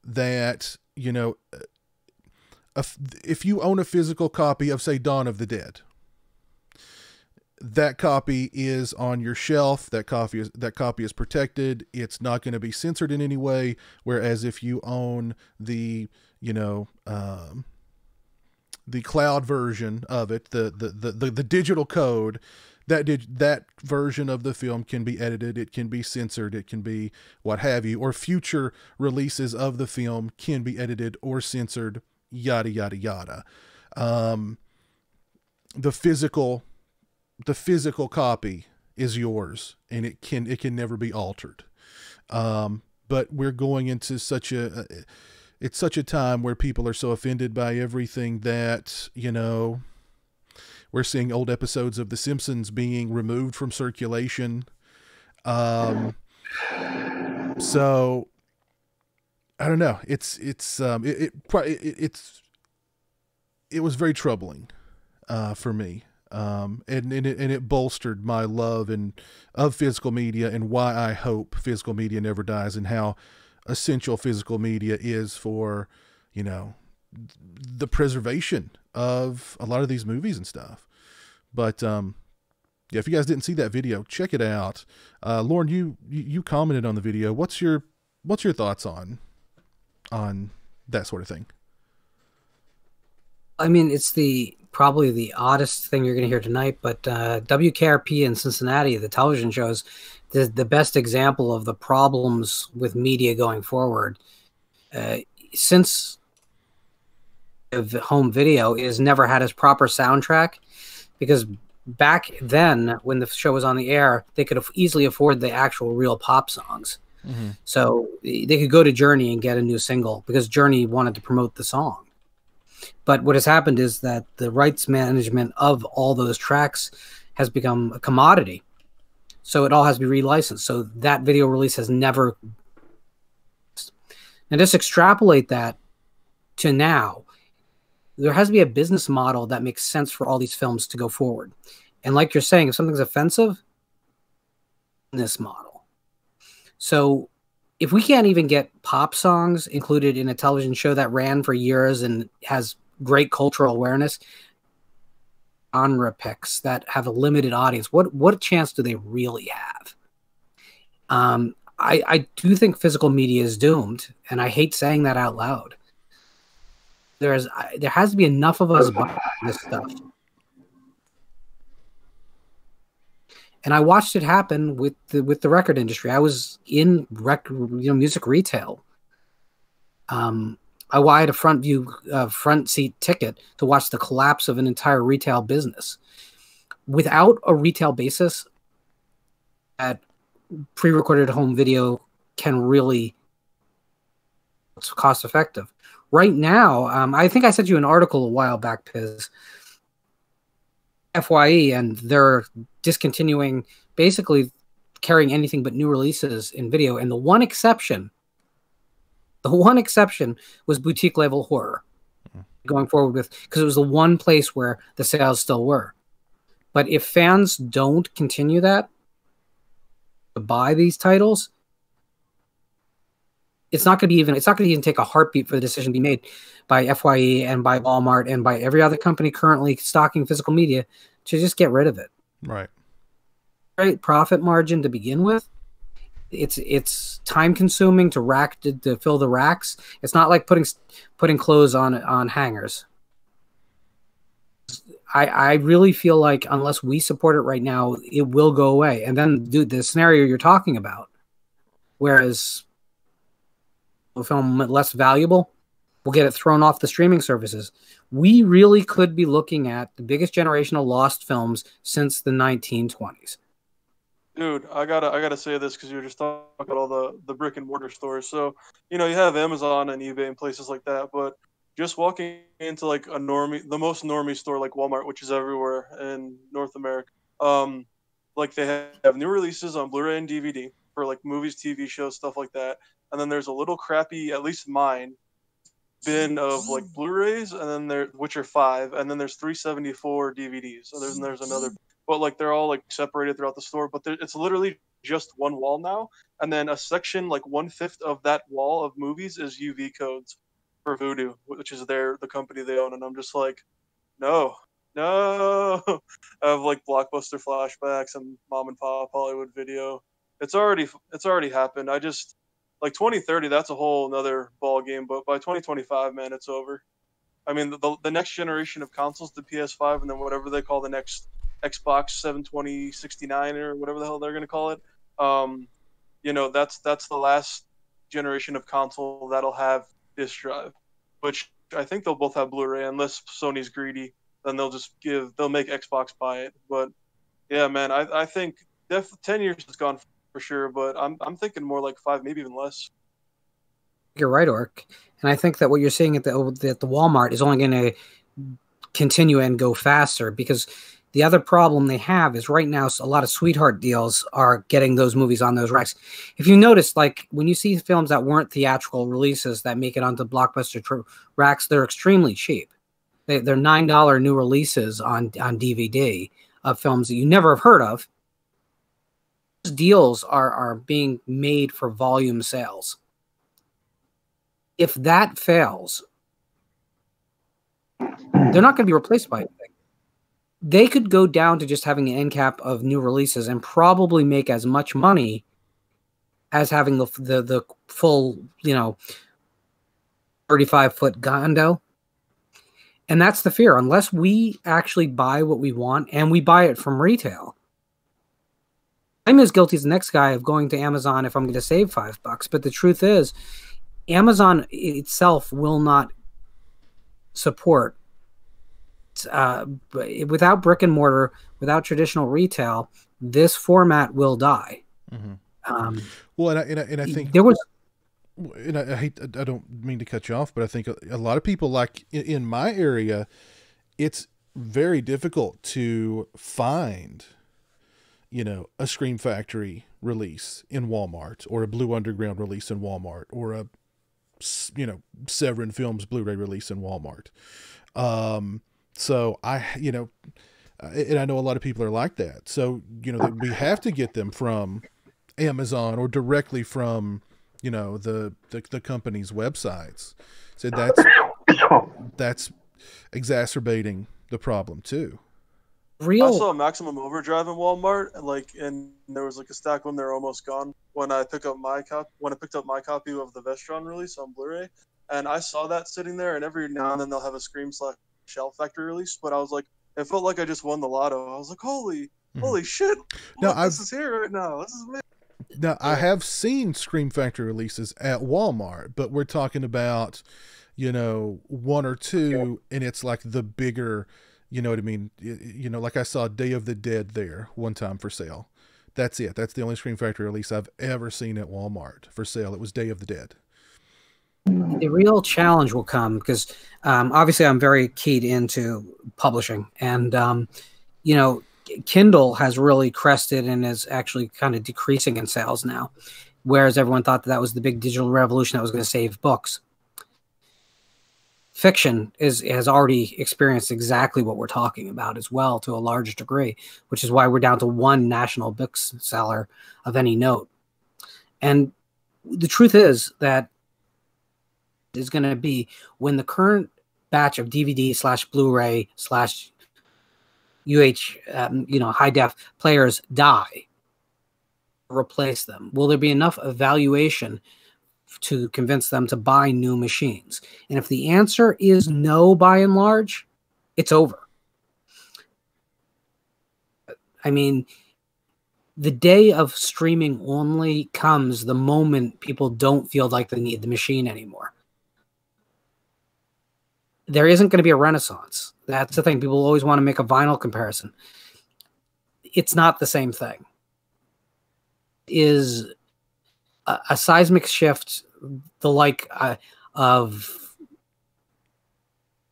that, you know, if you own a physical copy of, say, Dawn of the Dead, that copy is on your shelf. That copy is protected. It's not going to be censored in any way. Whereas if you own the, you know, the cloud version of it, the digital code, that version of the film can be edited. It can be censored. It can be what have you, or future releases of the film can be edited or censored. Yada yada yada. The physical copy is yours, and it can never be altered. But we're going into it's such a time where people are so offended by everything that, you know, we're seeing old episodes of The Simpsons being removed from circulation. So I don't know. It was very troubling for me. And it bolstered my love of physical media, and why I hope physical media never dies, and how essential physical media is for, you know, the preservation of a lot of these movies and stuff. But yeah, if you guys didn't see that video, check it out. Lauren, you commented on the video. What's your thoughts on that sort of thing? I mean, it's probably the oddest thing you're going to hear tonight, but WKRP in Cincinnati, the television shows, the best example of the problems with media going forward. Since home video is never had its proper soundtrack, because back then when the show was on the air, they could easily afford the actual real pop songs. Mm-hmm. So they could go to Journey and get a new single because Journey wanted to promote the song. But what has happened is that the rights management of all those tracks has become a commodity. So it all has to be relicensed. So that video release has never. Now just extrapolate that to now. There has to be a business model that makes sense for all these films to go forward. And like you're saying, if something's offensive, this model. So if we can't even get pop songs included in a television show that ran for years and has great cultural awareness, genre picks that have a limited audience, what chance do they really have? I do think physical media is doomed, and I hate saying that out loud. There has to be enough of us buying this stuff. And I watched it happen with the record industry. I was in music retail. I had a front seat ticket to watch the collapse of an entire retail business. Without a retail basis, that pre-recorded home video can really, it's cost effective. Right now, I think I sent you an article a while back, Piz, FYE, and they're discontinuing, basically carrying anything but new releases in video. And the one exception was boutique level horror going forward with, because it was the one place where the sales still were. But if fans don't continue that, to buy these titles, it's not going to even take a heartbeat for the decision to be made by FYE and by Walmart and by every other company currently stocking physical media to just get rid of it. Right. Great profit margin to begin with. It's time consuming to fill the racks. It's not like putting clothes on hangers. I really feel like unless we support it right now, it will go away. And then, dude, the scenario you're talking about, whereas a film less valuable, We'll get it thrown off the streaming services. We really could be looking at the biggest generation of lost films since the 1920s. Dude, I gotta say this because you were just talking about all the brick and mortar stores. So, you have Amazon and eBay and places like that, but just walking into like the most normie store like Walmart, which is everywhere in North America, like they have new releases on Blu-ray and DVD for like movies, TV shows, stuff like that. And then there's a little crappy, at least mine, bin of like Blu-rays, and then which are 5, and then there's 374 DVDs. So there's another, but like they're all like separated throughout the store. But it's literally just one wall now, and then a section like 1/5 of that wall of movies is UV codes for Voodoo, which is the company they own. And I'm just like, no, no. I have like Blockbuster flashbacks and Mom and Pop Hollywood Video. It's already happened. I just like 2030. That's a whole another ball game. But by 2025, man, it's over. I mean, the next generation of consoles, the PS5, and then whatever they call the next Xbox 720, 69, or whatever the hell they're gonna call it. That's the last generation of console that'll have disk drive, which I think they'll both have Blu-ray unless Sony's greedy. Then they'll make Xbox buy it. But yeah, man, I think 10 years is gone for sure, but I'm thinking more like 5, maybe even less. You're right, Orc. And I think that what you're seeing at the Walmart is only going to continue and go faster, because the other problem they have is right now a lot of sweetheart deals are getting those movies on those racks. If you notice, like when you see films that weren't theatrical releases that make it onto Blockbuster racks, they're extremely cheap. They're $9 new releases on DVD of films that you never have heard of. Those deals are being made for volume sales. If that fails, they're not going to be replaced by anything. They could go down to just having an end cap of new releases and probably make as much money as having the full, 35-foot Gondo. And that's the fear. Unless we actually buy what we want and we buy it from retail, I'm as guilty as the next guy of going to Amazon if I'm going to save $5. But the truth is, Amazon itself will not support, without brick and mortar, without traditional retail, this format will die. Mm-hmm. Well, and I think there was, and I don't mean to cut you off, but I think a lot of people, like in my area, it's very difficult to find, a Scream Factory release in Walmart, or a Blue Underground release in Walmart, or a Severin Films Blu-ray release in Walmart. So and I know a lot of people are like that. So, we have to get them from Amazon or directly from, the company's websites. So that's exacerbating the problem too. I saw Maximum Overdrive in Walmart, and there was like a stack of them. They're almost gone when I picked up my copy of the Vestron release on Blu-ray, and I saw that sitting there. And every now and then they'll have a Scream/Shell Factory release, but I was like, it felt like I just won the lotto. I was like, holy shit! This is here right now. This is amazing. Now, I have seen Scream Factory releases at Walmart, but we're talking about, 1 or 2, and it's like the bigger, you know what I mean? Like I saw Day of the Dead there one time for sale. That's it. That's the only Scream Factory release I've ever seen at Walmart for sale. It was Day of the Dead. The real challenge will come because obviously I'm very keyed into publishing, and Kindle has really crested and is actually kind of decreasing in sales now, whereas everyone thought that was the big digital revolution that was going to save books. Fiction has already experienced exactly what we're talking about as well, to a large degree, which is why we're down to one national bookseller of any note. And the truth is that is going to be when the current batch of DVD/Blu-ray/ high def players die, replace them. Will there be enough evaluation to convince them to buy new machines? And if the answer is no, by and large, it's over. I mean, the day of streaming only comes the moment people don't feel like they need the machine anymore. there isn't going to be a renaissance. That's the thing. People always want to make a vinyl comparison. It's not the same thing. Is a seismic shift the like of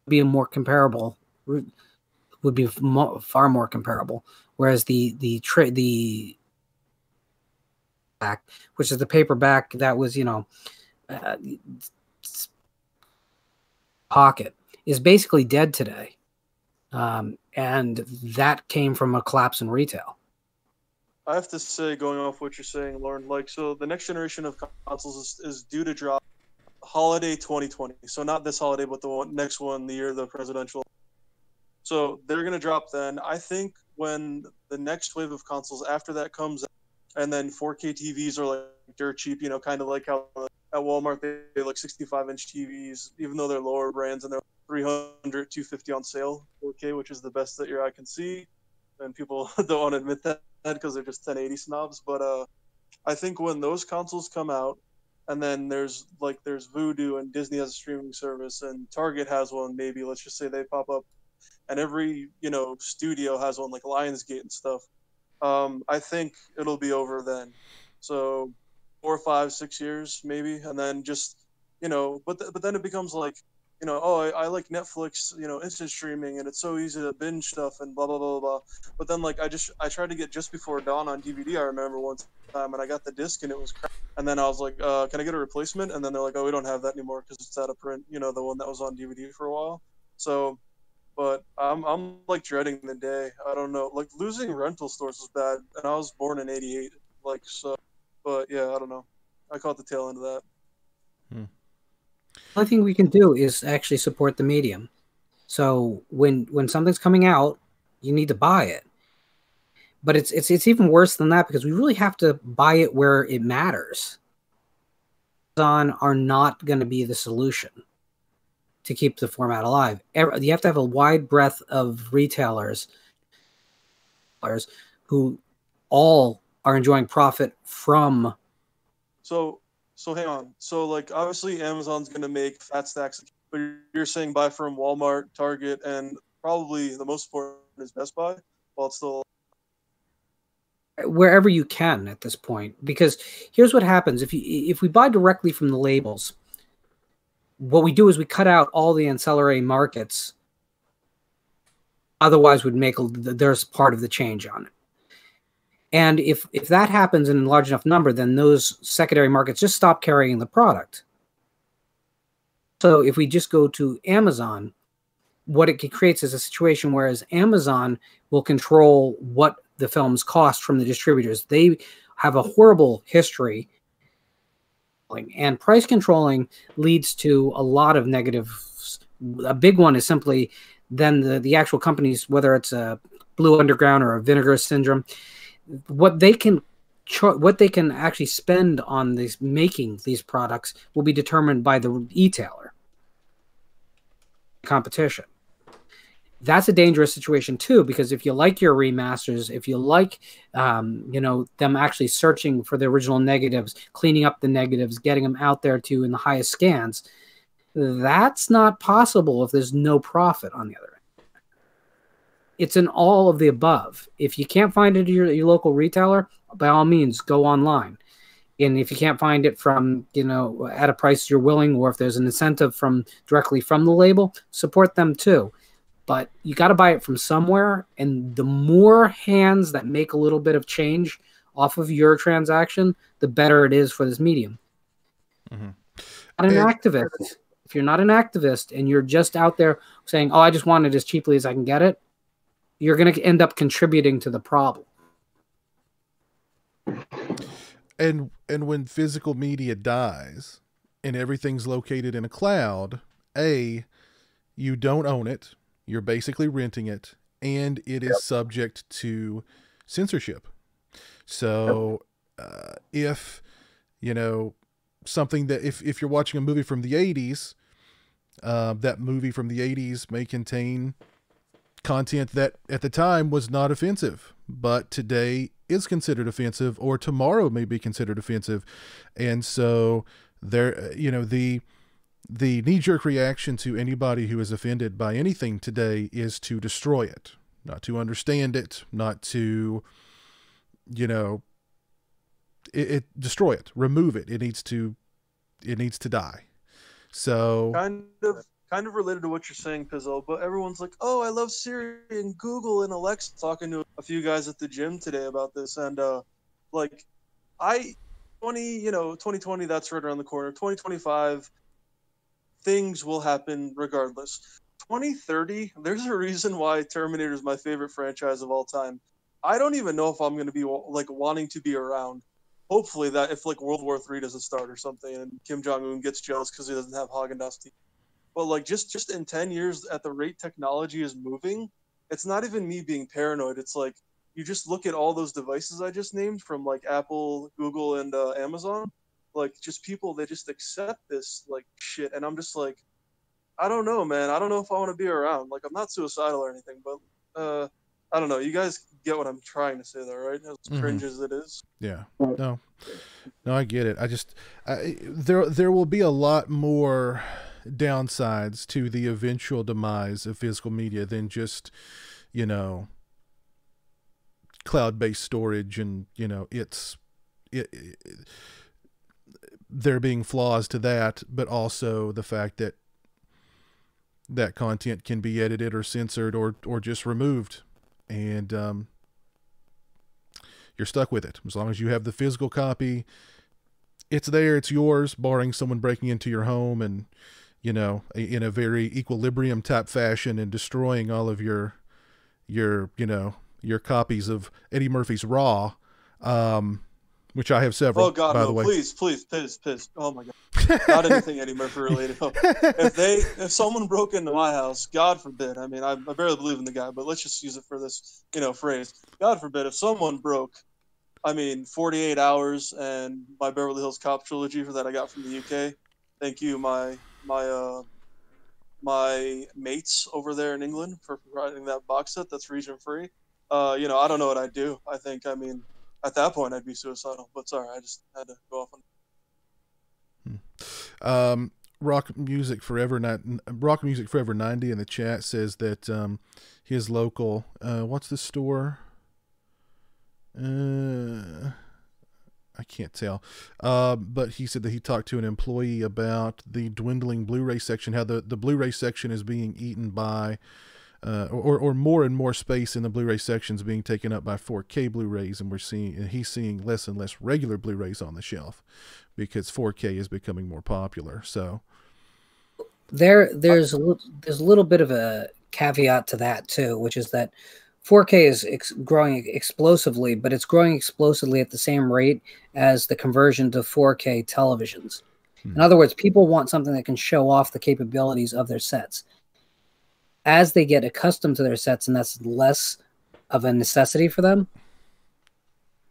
being more comparable would be far more comparable. Whereas the back, which is the paperback that was, pocket, is basically dead today. And that came from a collapse in retail. I have to say, going off what you're saying, Lauren, like, so the next generation of consoles is due to drop holiday 2020. So not this holiday, but the next one, the year of the presidential. So they're going to drop then. I think when the next wave of consoles after that comes out, and then 4K TVs are like dirt cheap, kind of like how at Walmart they like 65-inch TVs, even though they're lower brands and they're 300, 250 on sale, 4K, which is the best that your eye can see. And people don't want to admit that because they're just 1080 snobs. But I think when those consoles come out, and then there's Vudu and Disney has a streaming service and Target has one, maybe let's just say they pop up, and every studio has one like Lionsgate and stuff. I think it'll be over then. So 4, 5, 6 years maybe, and then just but then it becomes like I like Netflix, instant streaming, and it's so easy to binge stuff and blah blah blah blah. But then like I tried to get Just Before Dawn on DVD. I remember one time, and I got the disc and it was crap. And then I was like, can I get a replacement? And then they're like, oh, we don't have that anymore because it's out of print. The one that was on DVD for a while. So, but I'm like dreading the day. I don't know. Like losing rental stores was bad, and I was born in '88. Like so, but yeah, I don't know. I caught the tail end of that. The only thing we can do is actually support the medium. So when something's coming out, you need to buy it. But it's even worse than that because we really have to buy it where it matters. Amazon are not going to be the solution to keep the format alive. You have to have a wide breadth of retailers who all are enjoying profit from. So hang on. So like obviously Amazon's gonna make fat stacks, but you're saying buy from Walmart, Target, and probably the most important is Best Buy, while it's still wherever you can at this point. Because here's what happens if we buy directly from the labels. What we do is we cut out all the ancillary markets. Otherwise, would make there's part of the change on it. And if that happens in a large enough number, then those secondary markets just stop carrying the product. So if we just go to Amazon, what it creates is a situation whereas Amazon will control what the films cost from the distributors. They have a horrible history. And price controlling leads to a lot of negatives. A big one is simply then the actual companies, whether it's a Blue Underground or a Vinegar Syndrome, what they can actually spend on making these products will be determined by the retailer competition. That's a dangerous situation too, because if you like your remasters, if you like them actually searching for the original negatives, cleaning up the negatives, getting them out there in the highest scans, that's not possible if there's no profit on the other end. It's an all of the above. If you can't find it at your local retailer, by all means, go online. And if you can't find it from, at a price you're willing, or if there's an incentive directly from the label, support them too. But you got to buy it from somewhere. And the more hands that make a little bit of change off of your transaction, the better it is for this medium. Mm-hmm. Not an activist. If you're not an activist and you're just out there saying, oh, I just want it as cheaply as I can get it, you're going to end up contributing to the problem. And when physical media dies and everything's located in a cloud, you don't own it. You're basically renting it, and it is subject to censorship. So if something that if you're watching a movie from the 80s, that movie from the 80s may contain content that at the time was not offensive, but today is considered offensive, or tomorrow may be considered offensive. And so there, the knee-jerk reaction to anybody who is offended by anything today is to destroy it, not to understand it, not to, destroy it, remove it. It needs to die. So kind of related to what you're saying, Pizzo, but everyone's like, "Oh, I love Siri and Google and Alexa." Talking to a few guys at the gym today about this, and like, 2020, that's right around the corner. 2025, things will happen regardless. 2030, there's a reason why Terminator is my favorite franchise of all time. I don't even know if I'm going to be like wanting to be around. Hopefully, that if like World War III doesn't start or something, and Kim Jong Un gets jealous because he doesn't have Haagen-Dazs tea. But like just in 10 years, at the rate technology is moving, it's not even me being paranoid. It's like you just look at all those devices I just named from like Apple, Google, and Amazon. Like just people, they just accept this like shit, and I'm just like, I don't know, man. I don't know if I want to be around. Like I'm not suicidal or anything, but I don't know. You guys get what I'm trying to say there, right? As cringe as it is. Yeah. No, I get it. There will be a lot more downsides to the eventual demise of physical media than just, cloud-based storage and, there being flaws to that, but also the fact that content can be edited or censored or just removed, and you're stuck with it. As long as you have the physical copy, it's there, it's yours, barring someone breaking into your home and, in a very equilibrium type fashion and destroying all of your copies of Eddie Murphy's Raw, which I have several. Oh God, by no! the way. Please, piss! Oh my God, not anything Eddie Murphy related. If someone broke into my house, God forbid. I mean, I barely believe in the guy, but let's just use it for this, phrase. God forbid, if someone broke, 48 Hours and my Beverly Hills Cop trilogy for that I got from the UK. Thank you, my mates over there in England for providing that box set that's region free. I don't know what I'd do. At that point I'd be suicidal. But sorry, I just had to go off on. Rock Music Forever 90 in the chat says that his local what's the store? I can't tell. But he said that he talked to an employee about the dwindling Blu-ray section, how the Blu-ray section is being eaten by, or more and more space in the Blu-ray section is being taken up by 4K Blu-rays, and he's seeing less and less regular Blu-rays on the shelf because 4K is becoming more popular. So there's a little bit of a caveat to that too, which is that 4K is growing explosively, but it's growing explosively at the same rate as the conversion to 4K televisions. In other words, people want something that can show off the capabilities of their sets. As they get accustomed to their sets, and that's less of a necessity for them,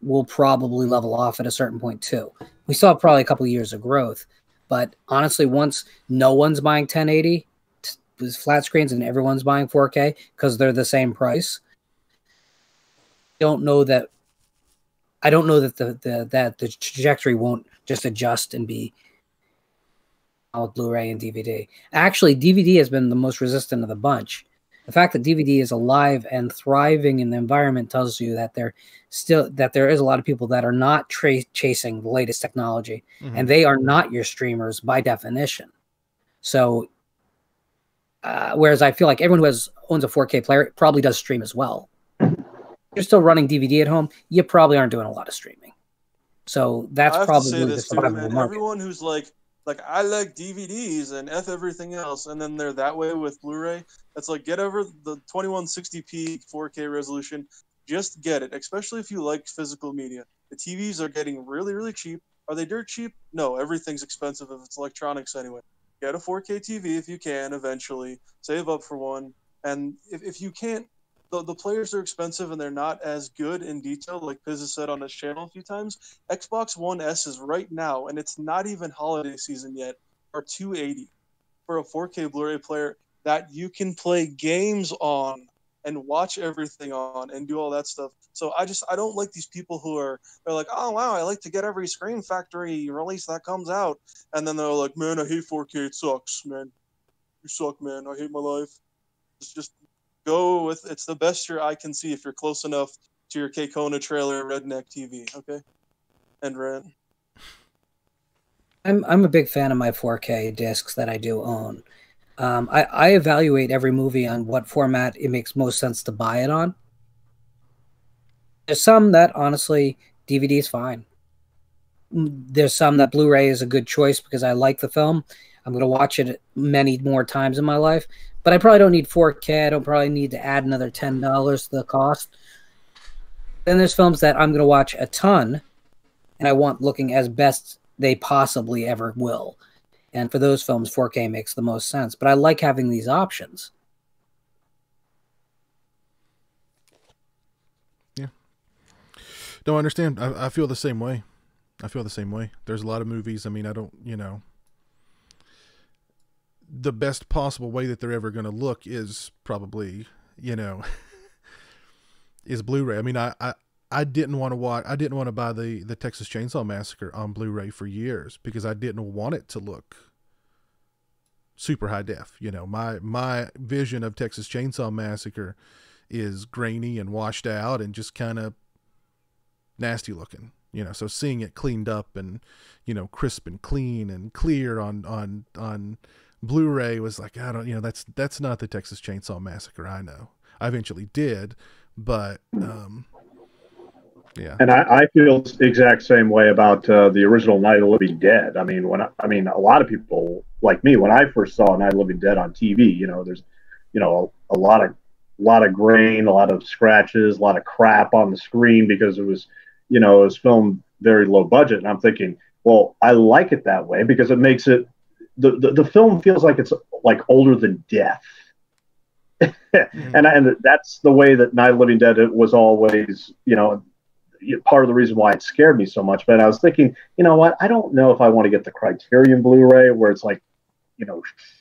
will probably level off at a certain point too. We saw probably a couple of years of growth, but honestly, once no one's buying 1080 with flat screens and everyone's buying 4K because they're the same price, I don't know that the trajectory won't just adjust and be with Blu-ray and DVD. Actually, DVD has been the most resistant of the bunch. The fact that DVD is alive and thriving in the environment tells you that there is a lot of people that are not chasing the latest technology, and they are not your streamers by definition. So, whereas I feel like everyone who owns a 4K player probably does stream as well. You're still running DVD at home, you probably aren't doing a lot of streaming. So that's probably the survival market. Everyone who's like I like DVDs and F everything else, and then they're that way with Blu-ray. It's like, get over the 2160p 4K resolution. Just get it, especially if you like physical media. The TVs are getting really, really cheap. Are they dirt cheap? No, everything's expensive if it's electronics anyway. Get a 4K TV if you can eventually. Save up for one. And if you can't, the players are expensive and they're not as good in detail, like Piz has said on his channel a few times. Xbox One S's right now, and it's not even holiday season yet, are $280 for a 4K Blu-ray player that you can play games on. and watch everything on and do all that stuff. So I don't like these people who they're like, oh wow, I like to get every Scream Factory release that comes out, and then they're like, man, I hate 4K, it sucks, man. You suck, man. I hate my life. Just go with it's the best your eye can see if you're close enough to your K-Kona trailer redneck TV, okay? And rent. I'm a big fan of my 4K discs that I do own. I evaluate every movie on what format it makes most sense to buy it on. There's some that honestly DVD is fine. There's some that Blu-ray is a good choice because I like the film. I'm going to watch it many more times in my life, but I probably don't need 4K. I don't probably need to add another $10 to the cost. Then there's films that I'm going to watch a ton, and I want looking as best they possibly ever will. And for those films, 4K makes the most sense. But I like having these options. Yeah. No, I understand. I feel the same way. I feel the same way. There's a lot of movies. I mean, I don't, the best possible way that they're ever going to look is probably, is Blu-ray. I mean, I didn't want to buy the Texas Chainsaw Massacre on Blu-ray for years because I didn't want it to look super high def. My vision of Texas Chainsaw Massacre is grainy and washed out and just kind of nasty looking. So seeing it cleaned up and, crisp and clean and clear on Blu-ray was like, I don't, that's not the Texas Chainsaw Massacre I know. I eventually did, but yeah. And I feel the exact same way about the original Night of the Living Dead. I mean, a lot of people like me, when I first saw Night of the Living Dead on TV, there's, a lot of grain, a lot of scratches, a lot of crap on the screen because it was filmed very low budget. And I'm thinking, well, I like it that way because it makes it, the film feels like it's like older than death. And that's the way that Night of the Living Dead was always, part of the reason why it scared me so much. But I was thinking, you know what? I don't know if I want to get the Criterion Blu-ray where it's like,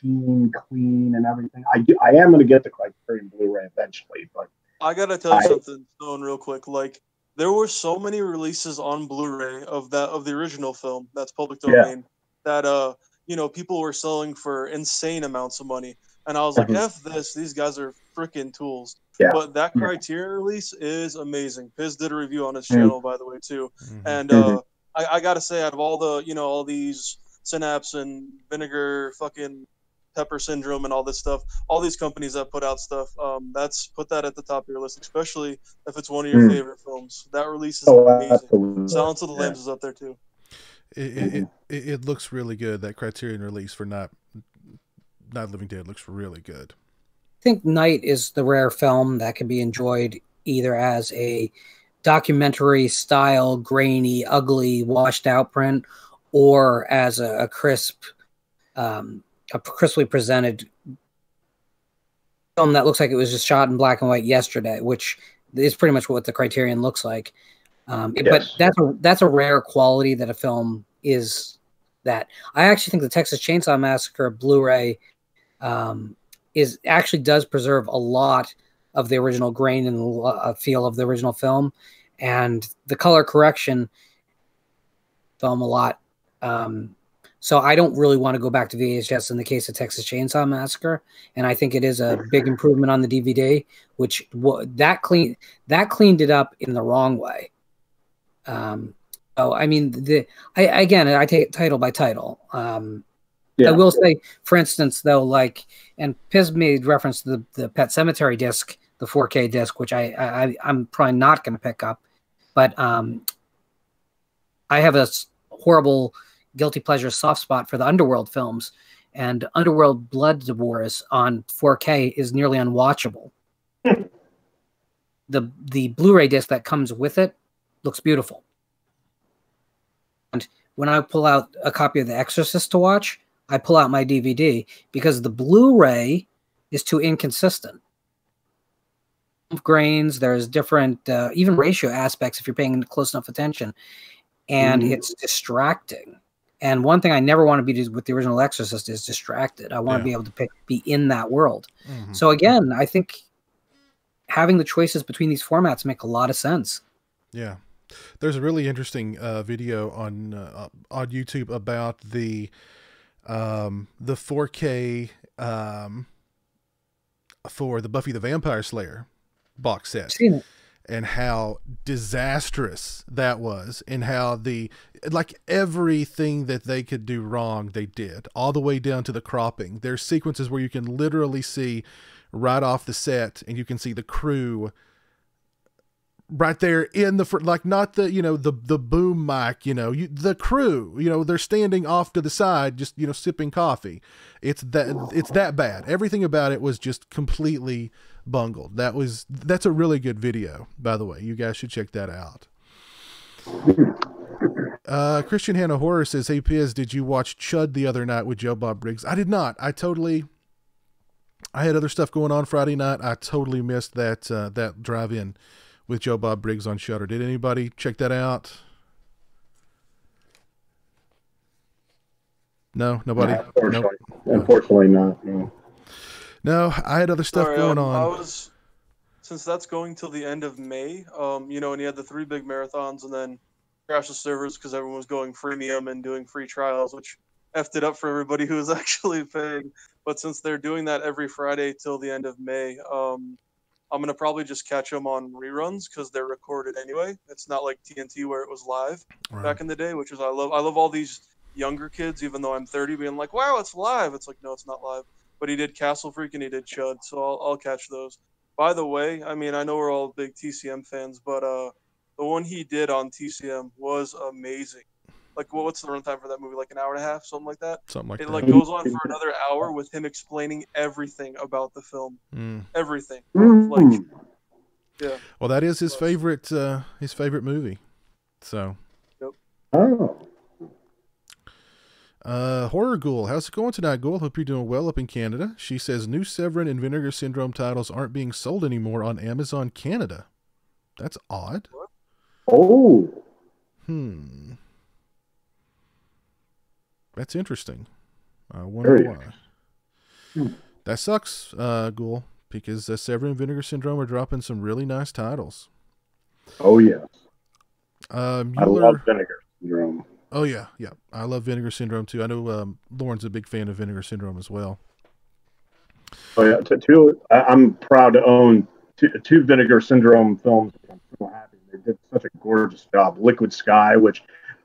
sheen, clean, and everything. I am going to get the Criterion Blu-ray eventually, but I gotta tell you something, Stone, real quick. Like, there were so many releases on Blu-ray of the original film that's public domain that people were selling for insane amounts of money, and I was like, "F this! These guys are freaking tools." Yeah. But that Criterion release is amazing. Piz did a review on his channel, by the way, too. And I gotta say, out of all the all these Synapse and Vinegar, fucking Pepper Syndrome, and all this stuff, all these companies that put out stuff, put that at the top of your list, especially if it's one of your favorite films. That release is amazing. Absolutely. Silence of the Lambs is up there too. It looks really good. That Criterion release for Not Living Dead looks really good. I think Night is the rare film that can be enjoyed either as a documentary style, grainy, ugly, washed out print, or as a crisply presented film that looks like it was just shot in black and white yesterday, which is pretty much what the Criterion looks like. But that's a rare quality that a film is. That I actually think the Texas Chainsaw Massacre Blu-ray actually does preserve a lot of the original grain and feel of the original film, and the color correction film a lot. So I don't really want to go back to VHS in the case of Texas Chainsaw Massacre, and I think it is a big improvement on the DVD, which that cleaned it up in the wrong way. I mean, I take it title by title. I will say, for instance, though, and Piz made reference to the Pet Sematary disc, the 4K disc, which I'm probably not going to pick up, but I have a horrible guilty pleasure soft spot for the Underworld films, and Underworld Blood Wars on 4K is nearly unwatchable. The Blu-ray disc that comes with it looks beautiful. And when I pull out a copy of The Exorcist to watch, I pull out my DVD because the Blu-ray is too inconsistent. Grains, there's different, even ratio aspects if you're paying close enough attention, and it's distracting. And one thing I never want to be with the original Exorcist is distracted. I want to be able to be in that world. So again, I think having the choices between these formats make a lot of sense. Yeah. There's a really interesting video on YouTube about the 4K for the Buffy the Vampire Slayer box set, Seen it. and how disastrous that was, and how like everything that they could do wrong, they did, all the way down to the cropping. There's sequences where you can literally see right off the set, and you can see the crew right there in the like, not the, you know, the boom mic, you know, the crew, you know, they're standing off to the side, just, you know, sipping coffee. It's that bad. Everything about it was just completely bungled. That's a really good video, by the way. You guys should check that out. Christian Hannah Horror says, "Hey Piz, did you watch Chud the other night with Joe Bob Briggs?" I did not. I had other stuff going on Friday night. I totally missed that drive-in with Joe Bob Briggs on Shudder. Did anybody check that out? No, nobody. Unfortunately not. No. No, I had other stuff going on. Since that's going till the end of May, you know, and you had the 3 big marathons, and then crashed the servers because everyone was going freemium and doing free trials, which effed it up for everybody who was actually paying. But since they're doing that every Friday till the end of May, I'm going to probably just catch them on reruns because they're recorded anyway. It's not like TNT where it was live back in the day, which is I love all these younger kids, even though I'm 30, being like, wow, it's live. It's like, no, it's not live. But he did Castle Freak and he did Chud, so I'll catch those. By the way, I mean, I know we're all big TCM fans, but the one he did on TCM was amazing. Like, what's the runtime for that movie? Like an hour and a half, something like that. Something like it that. like goes on for another hour with him explaining everything about the film, everything. Like, yeah. Well, that is his favorite movie. So. Yep. Oh. Horror Ghoul, how's it going tonight, Ghoul? Hope you're doing well up in Canada. She says new Severin and Vinegar Syndrome titles aren't being sold anymore on Amazon Canada. That's odd. What? Oh. That's interesting. I wonder why. That sucks, Ghoul, because Severin and Vinegar Syndrome are dropping some really nice titles. Oh, yeah. I love Vinegar Syndrome. Oh, yeah. I love Vinegar Syndrome, too. I know Lauren's a big fan of Vinegar Syndrome as well. Oh, yeah. I'm proud to own two Vinegar Syndrome films. I'm so happy. They did such a gorgeous job. Liquid Sky, which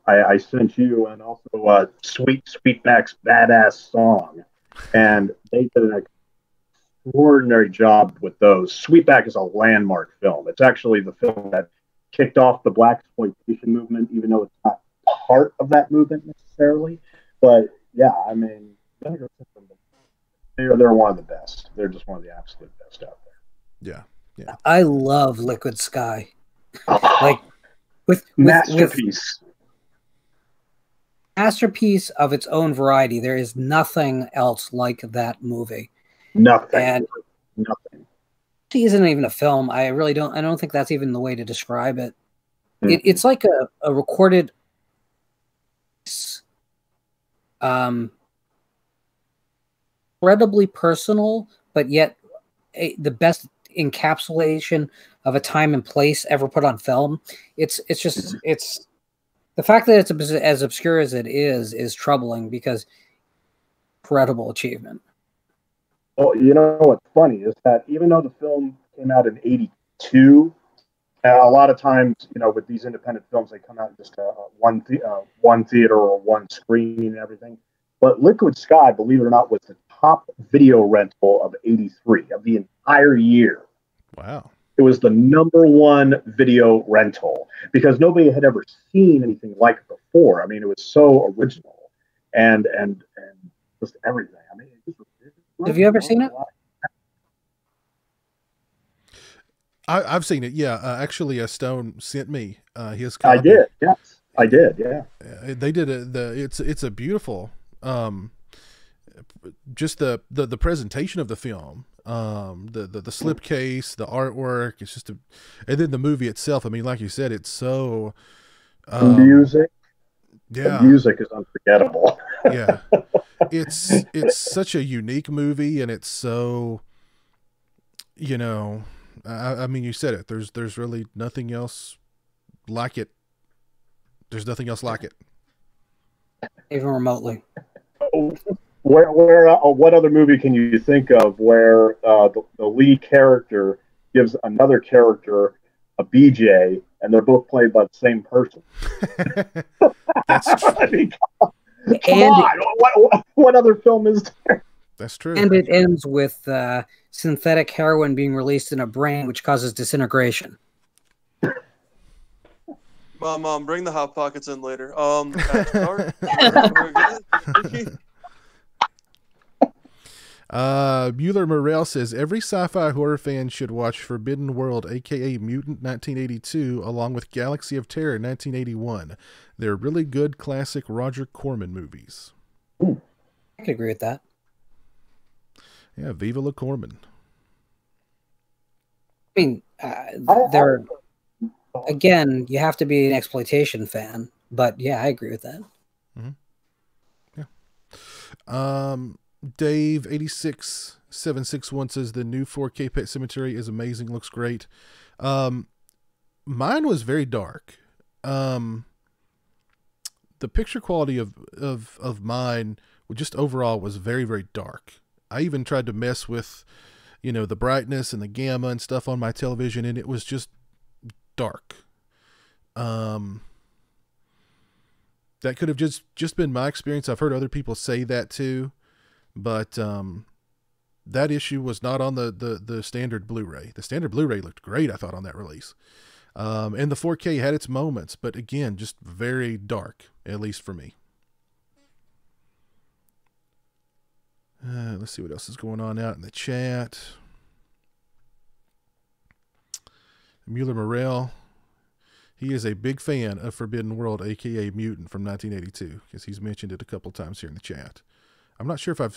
I sent you, and also Sweetback's Badass Song. And they did an extraordinary job with those. Sweetback is a landmark film. It's actually the film that kicked off the blaxploitation movement, even though it's not part of that movement necessarily. But yeah, I mean, they're one of the best. They're just one of the absolute best out there. Yeah. I love Liquid Sky. Like with masterpiece. Masterpiece of its own variety. There is nothing else like that movie. Nothing. And nothing. It isn't even a film. I don't think that's even the way to describe it. It's like a recorded incredibly personal, but yet the best encapsulation of a time and place ever put on film. It's the fact that it's as obscure as it is troubling, because incredible achievement. Well, you know what's funny is that even though the film came out in '82, a lot of times, you know, with these independent films, they come out in just one theater or one screen and everything. But Liquid Sky, believe it or not, was the top video rental of '83 of the entire year. Wow. It was the #1 video rental because nobody had ever seen anything like it before. I mean, it was so original and just everything. I mean, have you ever seen it? I've seen it. Yeah, actually, Stone sent me his copy. I did. Yes, I did. Yeah, they did it. It's a beautiful. Just the presentation of the film, the slipcase, the artwork. It's just and then the movie itself. I mean, like you said, it's so. The music. Yeah, the music is unforgettable. Yeah, it's such a unique movie, and it's so, you know, I mean, you said it. There's really nothing else like it. There's nothing else like it. Even remotely. What other movie can you think of where the lead character gives another character a BJ and they're both played by the same person? That's true. I mean, come on. What other film is there? That's true. And it ends with synthetic heroin being released in a brain, which causes disintegration. Mom, bring the Hot Pockets in later. Mueller Morel says every sci-fi horror fan should watch Forbidden World, aka Mutant 1982, along with Galaxy of Terror 1981. They're really good classic Roger Corman movies. I could agree with that. Yeah, Viva La Corman. I mean, they're again, you have to be an exploitation fan, but yeah, I agree with that. Mm-hmm. Yeah. Dave 86761 says the new 4K Pet Sematary is amazing, looks great. Mine was very dark. The picture quality of mine just overall was very, very dark. I even tried to mess with, the brightness and the gamma and stuff on my television, and it was just dark. That could have just been my experience. I've heard other people say that too. But that issue was not on the standard Blu-ray. The standard Blu-ray looked great, I thought, on that release. And the 4K had its moments, but again, just very dark, at least for me. Let's see what else is going on out in the chat. Mueller Morel, he is a big fan of Forbidden World, aka Mutant from 1982, because he's mentioned it a couple times here in the chat. I'm sure I've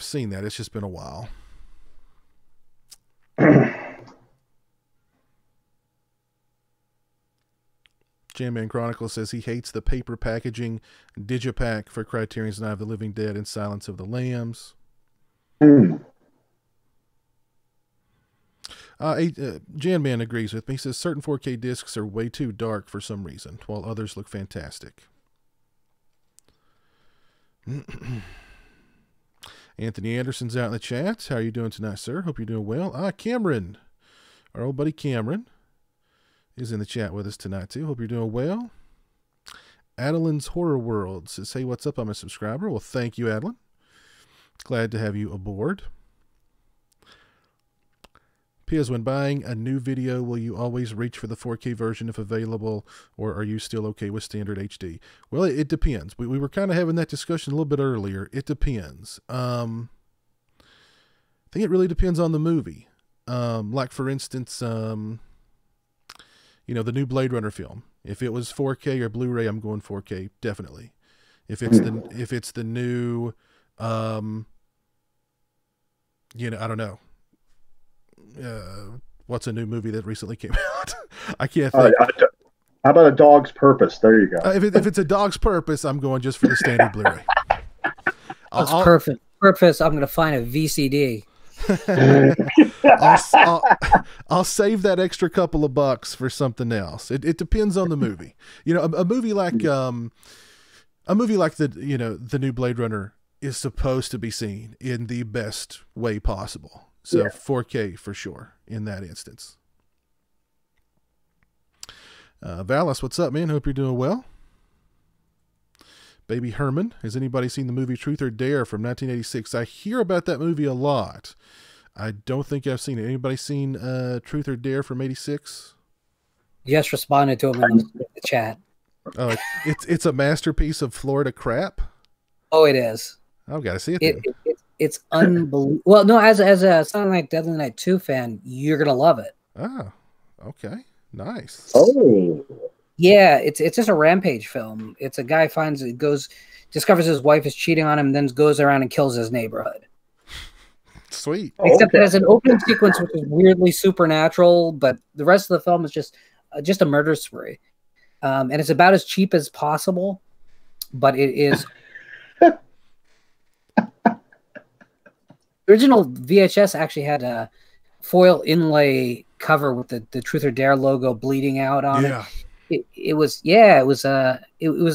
seen that. It's just been a while. Jamman Chronicle says he hates the paper packaging digipack for Criterion's Night of the Living Dead and Silence of the Lambs. Janman agrees with me. He says certain 4K discs are way too dark for some reason, while others look fantastic. Anthony Anderson's out in the chat. How are you doing tonight, sir? Hope you're doing well. Cameron, our old buddy Cameron, is in the chat with us tonight too. Hope you're doing well. Adeline's Horror World says, hey, what's up? I'm a subscriber. Well, thank you, Adeline. Glad to have you aboard. Piers, when buying a new video, will you always reach for the 4K version if available, or are you still okay with standard HD? Well, it depends. We were kind of having that discussion a little bit earlier. It depends. I think it really depends on the movie. Like, for instance, the new Blade Runner film. If it was 4K or Blu-ray, I'm going 4K, definitely. If it's the new, I don't know. What's a new movie that recently came out? I can't think. How about A Dog's Purpose? There you go. If it's A Dog's Purpose, I'm going just for the standard Blu-ray. That's perfect. Purpose. I'm going to find a VCD. I'll save that extra couple of bucks for something else. It depends on the movie. A movie like the new Blade Runner is supposed to be seen in the best way possible. So yeah. 4K for sure in that instance. Valis, what's up, man? Hope you're doing well. Baby Herman, has anybody seen the movie Truth or Dare from 1986? I hear about that movie a lot. I don't think I've seen it. Anybody seen Truth or Dare from 86? Yes, responded to him in the chat. Oh, it's a masterpiece of Florida crap? Oh, it is. I've got to see it. It's unbelievable. Well, no, as a Silent Night, Deadly Night 2 fan, you're gonna love it. Oh, okay, nice. Oh, yeah, it's just a rampage film. It's a guy discovers his wife is cheating on him, then goes around and kills his neighborhood. Sweet. Except it has an opening sequence which is weirdly supernatural, but the rest of the film is just a murder spree, and it's about as cheap as possible, but it is. Original VHS actually had a foil inlay cover with the Truth or Dare logo bleeding out on Yeah. it was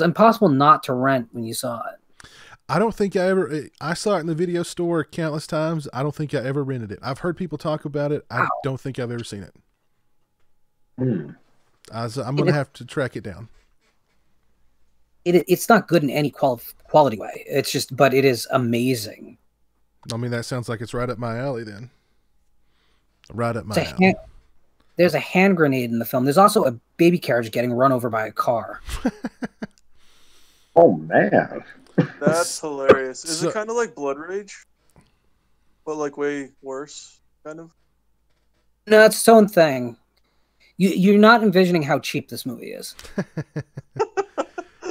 impossible not to rent when you saw it. I don't think I saw it in the video store countless times. I don't think I ever rented it. I've heard people talk about it. I don't think I've ever seen it. I'm going to have to track it down. It's not good in any quality way. It's just, but it is amazing. I mean, that sounds like it's right up my alley then. Right up my alley. There's a hand grenade in the film. There's also a baby carriage getting run over by a car. Oh, man. That's hilarious. Is it kind of like Blood Rage? But like way worse, kind of? No, it's its own thing. You're not envisioning how cheap this movie is.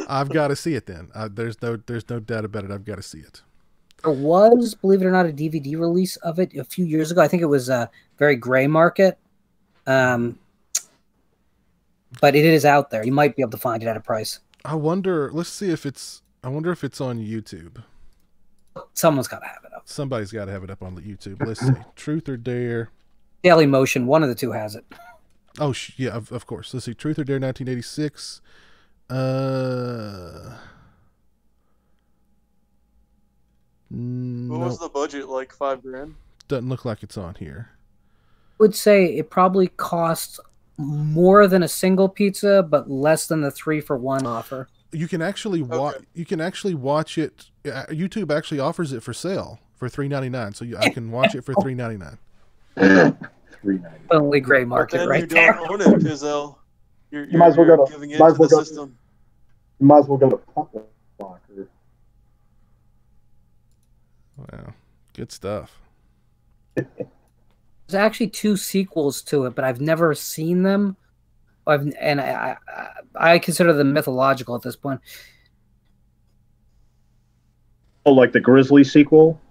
I've got to see it then. There's no doubt about it. I've got to see it. There was, believe it or not, a DVD release of it a few years ago. I think it was a very gray market. But it is out there. You might be able to find it at a price. I wonder if it's on YouTube. Someone's got to have it up. Somebody's got to have it up on the YouTube. Let's see. Truth or Dare. Daily Motion, one of the two has it. Oh, yeah, of course. Let's see. Truth or Dare 1986. What was the budget? Like $5,000? Doesn't look like it's on here. I would say it probably costs more than a single pizza, but less than the 3-for-1 offer. You can actually watch. Okay. You can actually watch it. YouTube actually offers it for sale for $3.99. So I can watch it for $3.99. Only gray market right there. You don't own it, Pizzelle. You might as well go to. Giving it to the system. You might as well go to Punk Locker. Wow, good stuff. There's actually 2 sequels to it, but I've never seen them. I consider them mythological at this point. Oh, like the Grizzly sequel?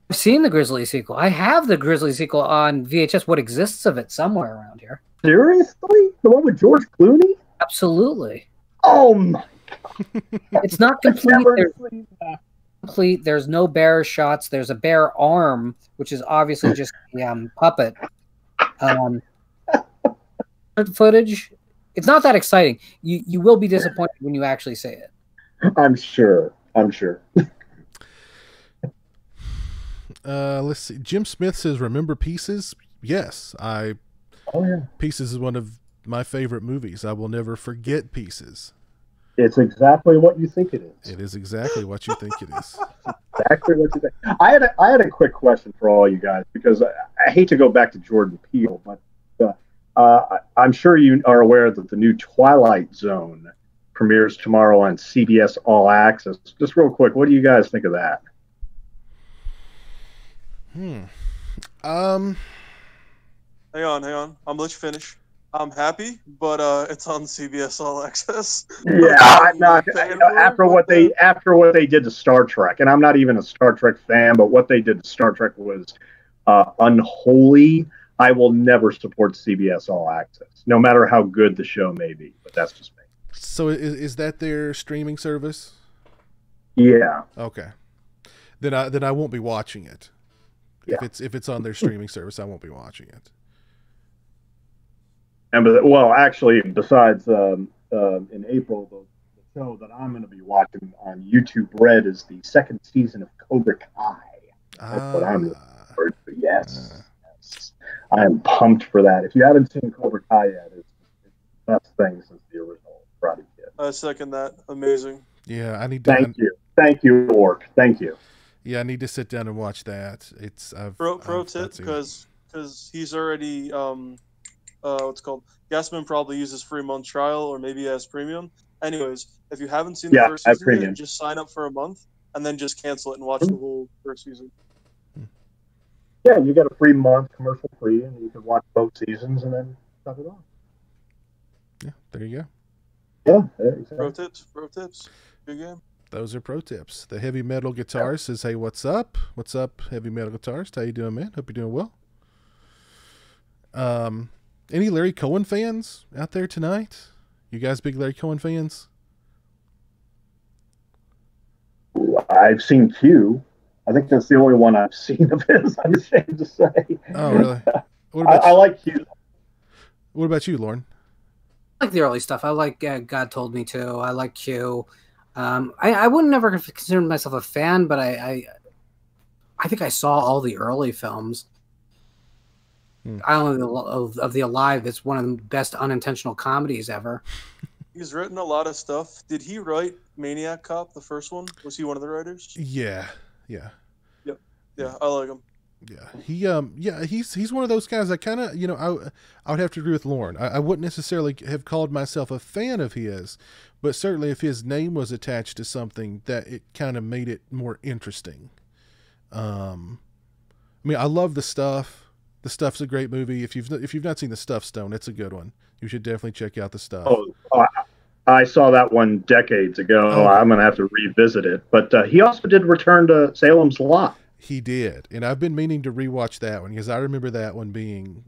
I've seen the Grizzly sequel. I have the Grizzly sequel on VHS. What exists of it somewhere around here? Seriously? The one with George Clooney? Absolutely. Oh my God. It's not complete. There's no bear shots. There's a bear arm, which is obviously just a puppet. Footage. It's not that exciting. You will be disappointed when you actually see it. I'm sure. Let's see. Jim Smith says, "Remember Pieces?" Yes, Pieces is one of my favorite movies. I will never forget Pieces. It's exactly what you think it is. It is exactly what you think it is. Exactly what you think. I had a quick question for all you guys, because I hate to go back to Jordan Peele, but I'm sure you are aware that the new Twilight Zone premieres tomorrow on CBS All Access. Just real quick, what do you guys think of that? Hang on. I'm gonna let you finish. I'm happy, but it's on CBS All Access. Yeah, I'm not. After what they did to Star Trek, and I'm not even a Star Trek fan, but what they did to Star Trek was unholy. I will never support CBS All Access, no matter how good the show may be. But that's just me. So is that their streaming service? Yeah. Okay. Then I won't be watching it. Yeah. If it's on their streaming service, I won't be watching it. And well, actually, besides in April, the show that I'm going to be watching on YouTube Red is the second season of Cobra Kai. That's what I'm looking for. Yes. I am pumped for that. If you haven't seen Cobra Kai yet, it's the best thing since the original Karate Kid. I second that. Amazing. Yeah, I need to. Thank you, Orc. Thank you. Yeah, I need to sit down and watch that. It's pro tip, because he's already what's it called? Gasman probably uses free month trial, or maybe he has premium. Anyways, if you haven't seen the first season yet, just sign up for a month and then just cancel it and watch the whole first season. Yeah, you get a free month, commercial free, and you can watch both seasons and then shut it off. Yeah, there you go. Yeah, exactly. Pro tips. Good game. Those are pro tips. The Heavy Metal Guitarist says, "Hey, what's up? What's up, Heavy Metal Guitarist? How you doing, man? Hope you're doing well." Any Larry Cohen fans out there tonight? You guys big Larry Cohen fans? I've seen Q. I think that's the only one I've seen of his. I'm ashamed to say. Oh, really? What I about like Hugh. what about you, Lauren? I like the early stuff. I like God Told Me To. I like Q. I wouldn't never consider myself a fan, but I think I saw all the early films. Island of the Alive is one of the best unintentional comedies ever. He's written a lot of stuff. Did he write Maniac Cop, the first one? Was he one of the writers? Yeah, yeah, Yep. Yeah, I like him. yeah. He's one of those guys. I kind of, I would have to agree with Lauren. I wouldn't necessarily have called myself a fan of his, but certainly if his name was attached to something, that it kind of made it more interesting. I mean, I love The Stuff. The Stuff's a great movie. If you've not seen The Stuff, Stone, it's a good one. You should definitely check out The Stuff. I saw that one decades ago. Oh, I'm going to have to revisit it. But he also did Return to Salem's Lot. he did, and I've been meaning to rewatch that one because I remember that one being,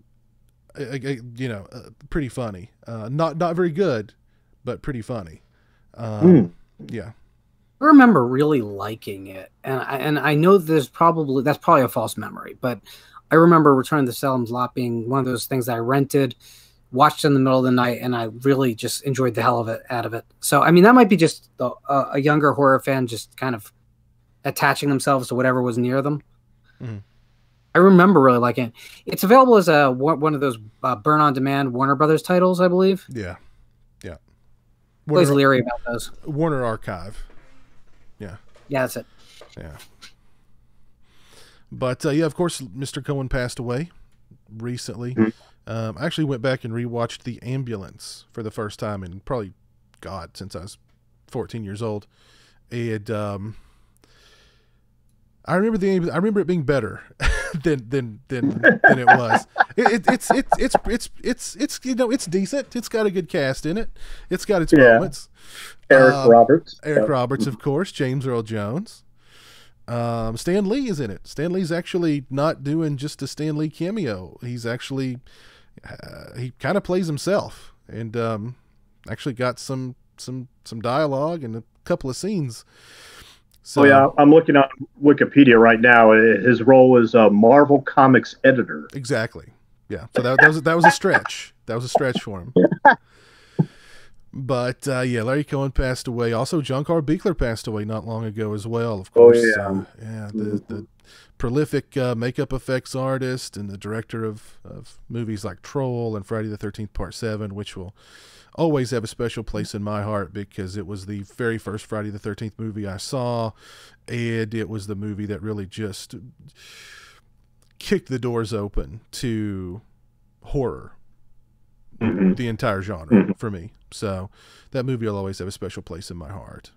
pretty funny. Not very good, but pretty funny. Yeah. I remember really liking it, and I know that's probably a false memory, but I remember Return to Salem's Lot being one of those things that I rented, watched in the middle of the night, and I really just enjoyed the hell of it out of it. So I mean, that might be just a younger horror fan just kind of attaching themselves to whatever was near them. Mm-hmm. I remember really liking it. It's available as one of those burn on demand Warner Brothers titles, I believe. Yeah. Always leery about those. Warner Archive. Yeah, that's it. Yeah. But yeah, of course, Mr. Cohen passed away recently. I actually went back and rewatched The Ambulance for the first time in probably, God, since I was 14 years old. And I remember it being better than it was. It's decent. It's got a good cast in it. It's got its moments. Eric Roberts. Eric Roberts, of course. James Earl Jones. Stan Lee is in it. Stan Lee's actually not doing just a Stan Lee cameo. He's actually he kind of plays himself, and actually got some dialogue and a couple of scenes. So, yeah, I'm looking on Wikipedia right now. His role is a Marvel Comics editor. Exactly. Yeah. So that was a stretch. That was a stretch for him. But yeah, Larry Cohen passed away. Also, John Carl Buechler passed away not long ago as well. Of course, the prolific makeup effects artist and the director of movies like Troll and Friday the 13th Part 7, which will always have a special place in my heart because it was the very first Friday the 13th movie I saw, and it was the movie that really just kicked the doors open to horror. The entire genre for me. So that movie will always have a special place in my heart.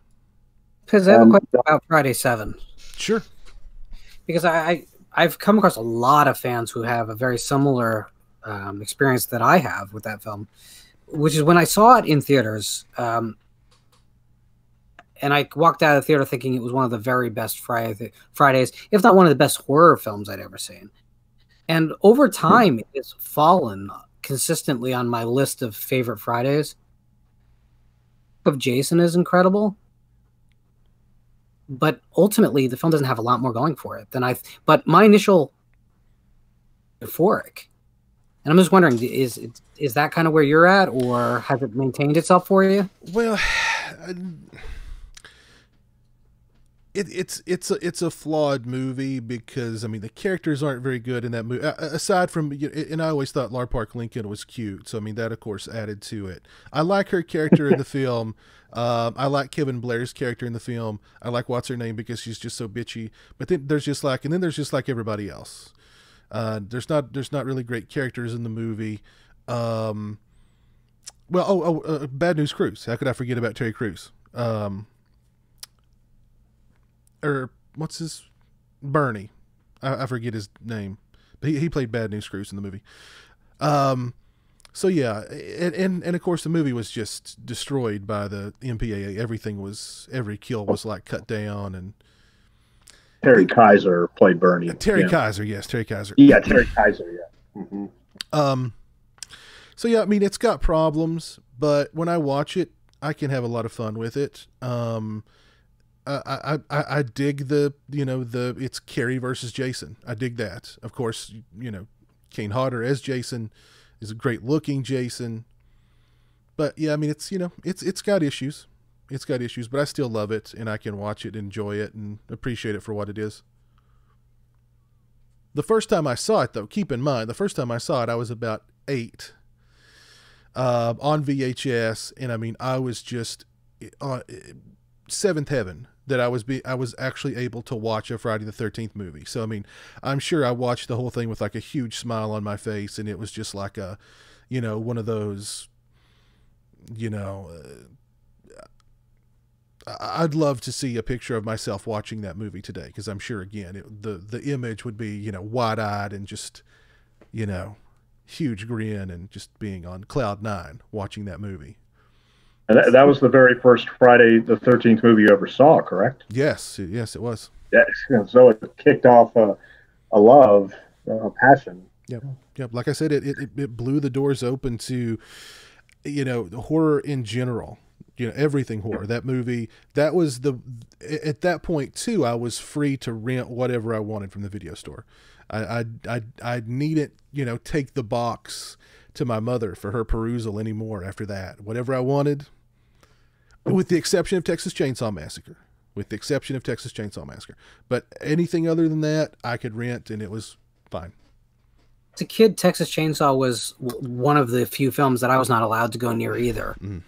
Because I have a question about Friday 7. Sure. Because I've come across a lot of fans who have a very similar experience that I have with that film, which is when I saw it in theaters, and I walked out of the theater thinking it was one of the very best Fridays, if not one of the best horror films I'd ever seen. And over time, it has fallen consistently on my list of favorite Fridays. Of Jason is incredible, but ultimately the film doesn't have a lot more going for it than but my initial euphoric, and I'm just wondering, is that kind of where you're at, or has it maintained itself for you? Well, it's a flawed movie because I mean the characters aren't very good in that movie. Aside from, and I always thought Lar Park Lincoln was cute, so I mean that of course added to it. I like her character in the film. I like Kevin Blair's character in the film. I like what's her name because she's just so bitchy. But then there's just like everybody else. There's not really great characters in the movie. Bad News Cruise. How could I forget about Terry Crews? Or what's his Bernie? I forget his name, but he played Bad News Cruise in the movie. So yeah, and of course the movie was just destroyed by the MPAA. Every kill was like cut down, and Terry Kaiser played Bernie. Terry Kaiser, yes, Terry Kaiser. Yeah, Terry Kaiser. Yeah. Mm-hmm. So yeah, I mean it's got problems, but when I watch it, I can have a lot of fun with it. I dig the, it's Carrie versus Jason. I dig that. Of course, Kane Hodder as Jason is a great looking Jason. But yeah, I mean, it's got issues. It's got issues, but I still love it, and I can watch it, enjoy it, and appreciate it for what it is. The first time I saw it, though, keep in mind, the first time I saw it, I was about 8 on VHS, and I mean, I was just seventh heaven that I was actually able to watch a Friday the 13th movie. So I mean, I'm sure I watched the whole thing with like a huge smile on my face, and it was just like a, one of those, I'd love to see a picture of myself watching that movie today, because I'm sure again the image would be wide-eyed and just huge grin and just being on cloud 9 watching that movie. And that was the very first Friday the 13th movie you ever saw, correct? Yes, it was. Yes. So it kicked off a love, a passion. Yep. Like I said, it blew the doors open to the horror in general. Everything horror. That movie, that was at that point too, I was free to rent whatever I wanted from the video store. I needn't, take the box to my mother for her perusal anymore after that. Whatever I wanted, with the exception of Texas Chainsaw Massacre. But anything other than that, I could rent, and it was fine. As a kid, Texas Chainsaw was one of the few films that I was not allowed to go near either. Mm.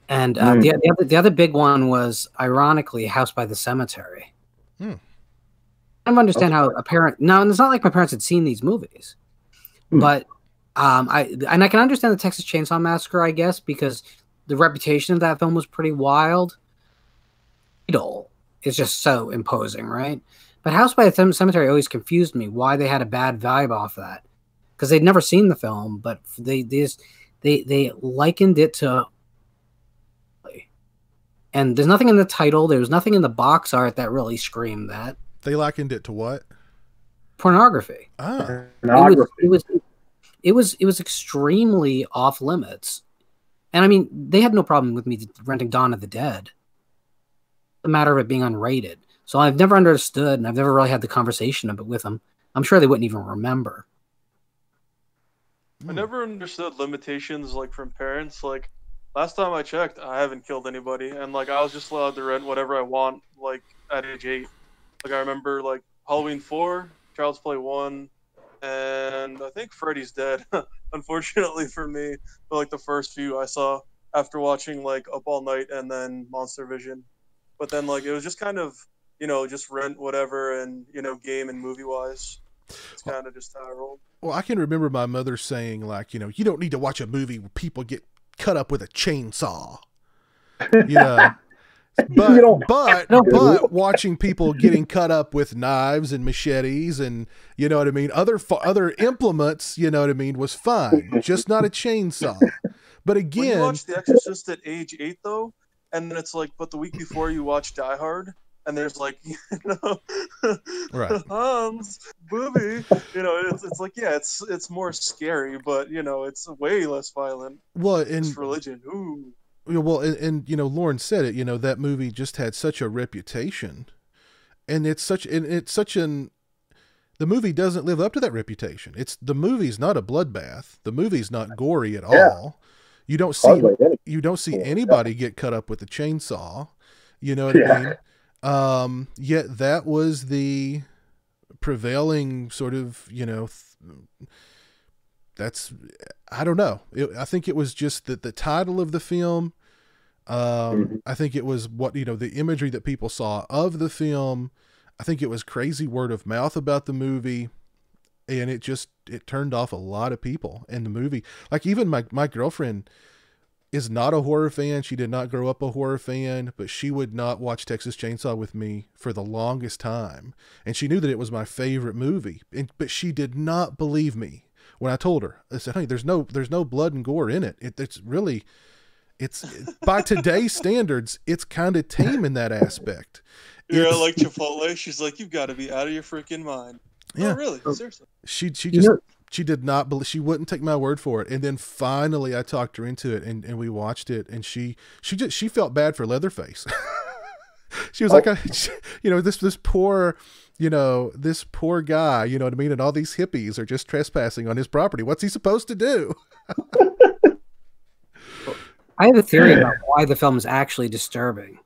And the other big one was, ironically, House by the Cemetery. Hmm. I don't understand how a parent. No, and it's not like my parents had seen these movies, but I can understand the Texas Chainsaw Massacre, I guess, because the reputation of that film was pretty wild. It's just so imposing, right? But House by the Cemetery always confused me why they had a bad vibe off that, because they'd never seen the film, but they likened it to. And there's nothing in the title. There was nothing in the box art that really screamed that. They likened it to what? Pornography. Ah. It was extremely off limits. And I mean, they had no problem with me renting Dawn of the Dead. The matter of it being unrated. So I've never understood, and I've never really had the conversation of it with them. I'm sure they wouldn't even remember. I never understood limitations like from parents. Like, last time I checked, I haven't killed anybody, and like I was just allowed to rent whatever I want, like at age 8. Like I remember like Halloween 4, Child's Play 1, and I think Freddy's Dead. Unfortunately for me, but like the first few I saw after watching like Up All Night and then Monster Vision. But then like it was just kind of just rent whatever and game and movie wise. It's kind of just how I rolled. Well, I can remember my mother saying like, you don't need to watch a movie where people get cut up with a chainsaw. But watching people getting cut up with knives and machetes and other implements, was fine. Just not a chainsaw. But again, when you watch The Exorcist at age 8 though, and then it's like, but the week before you watch Die Hard, and there's like, right, Hans, booby, it's like, yeah, it's more scary, but it's way less violent. Well, and it's religion. Ooh. Well, and Lauren said it. That movie just had such a reputation, and the movie doesn't live up to that reputation. The movie's not a bloodbath. The movie's not gory at all. You don't see anybody get cut up with a chainsaw. You know what I mean? Yet that was the prevailing sort of, I don't know. I think it was just that the title of the film. I think it was the imagery that people saw of the film. I think it was crazy word of mouth about the movie, and it turned off a lot of people. And the movie, like even my girlfriend is not a horror fan. She did not grow up a horror fan, but she would not watch Texas Chainsaw with me for the longest time. And she knew that it was my favorite movie, but she did not believe me when I told her. I said, "Honey, there's no blood and gore in it. It's by today's standards, it's kind of tame in that aspect." Yeah, like Chipotle. She's like, "You've got to be out of your freaking mind." Yeah, oh, really? Seriously? She did not believe. She wouldn't take my word for it. And then finally, I talked her into it, and we watched it, and she felt bad for Leatherface. She was like, this poor, this poor guy, you know what I mean? And all these hippies are just trespassing on his property. What's he supposed to do? I have a theory about why the film is actually disturbing.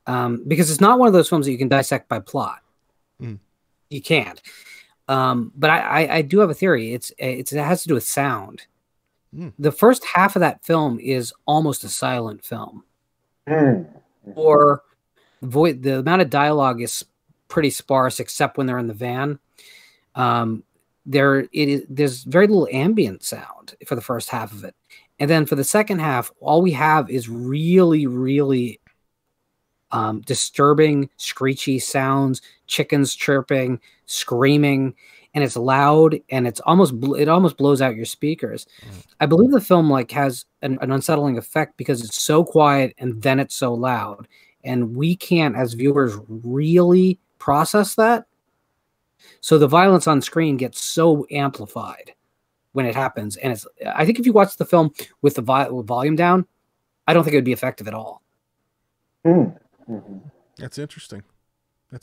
Because it's not one of those films that you can dissect by plot. Mm. You can't. But I do have a theory. It has to do with sound. Mm. The first half of that film is almost a silent film. Mm. Or the amount of dialogue is pretty sparse, except when they're in the van. There's very little ambient sound for the first half of it. And then for the second half, all we have is really, really disturbing, screechy sounds, chickens chirping, screaming, and it's loud, and it almost blows out your speakers. I believe the film has an unsettling effect because it's so quiet and then it's so loud, and we can't, as viewers, really process that. So the violence on screen gets so amplified when it happens, and I think if you watch the film with the volume down, I don't think it would be effective at all. Mm-hmm. That's interesting.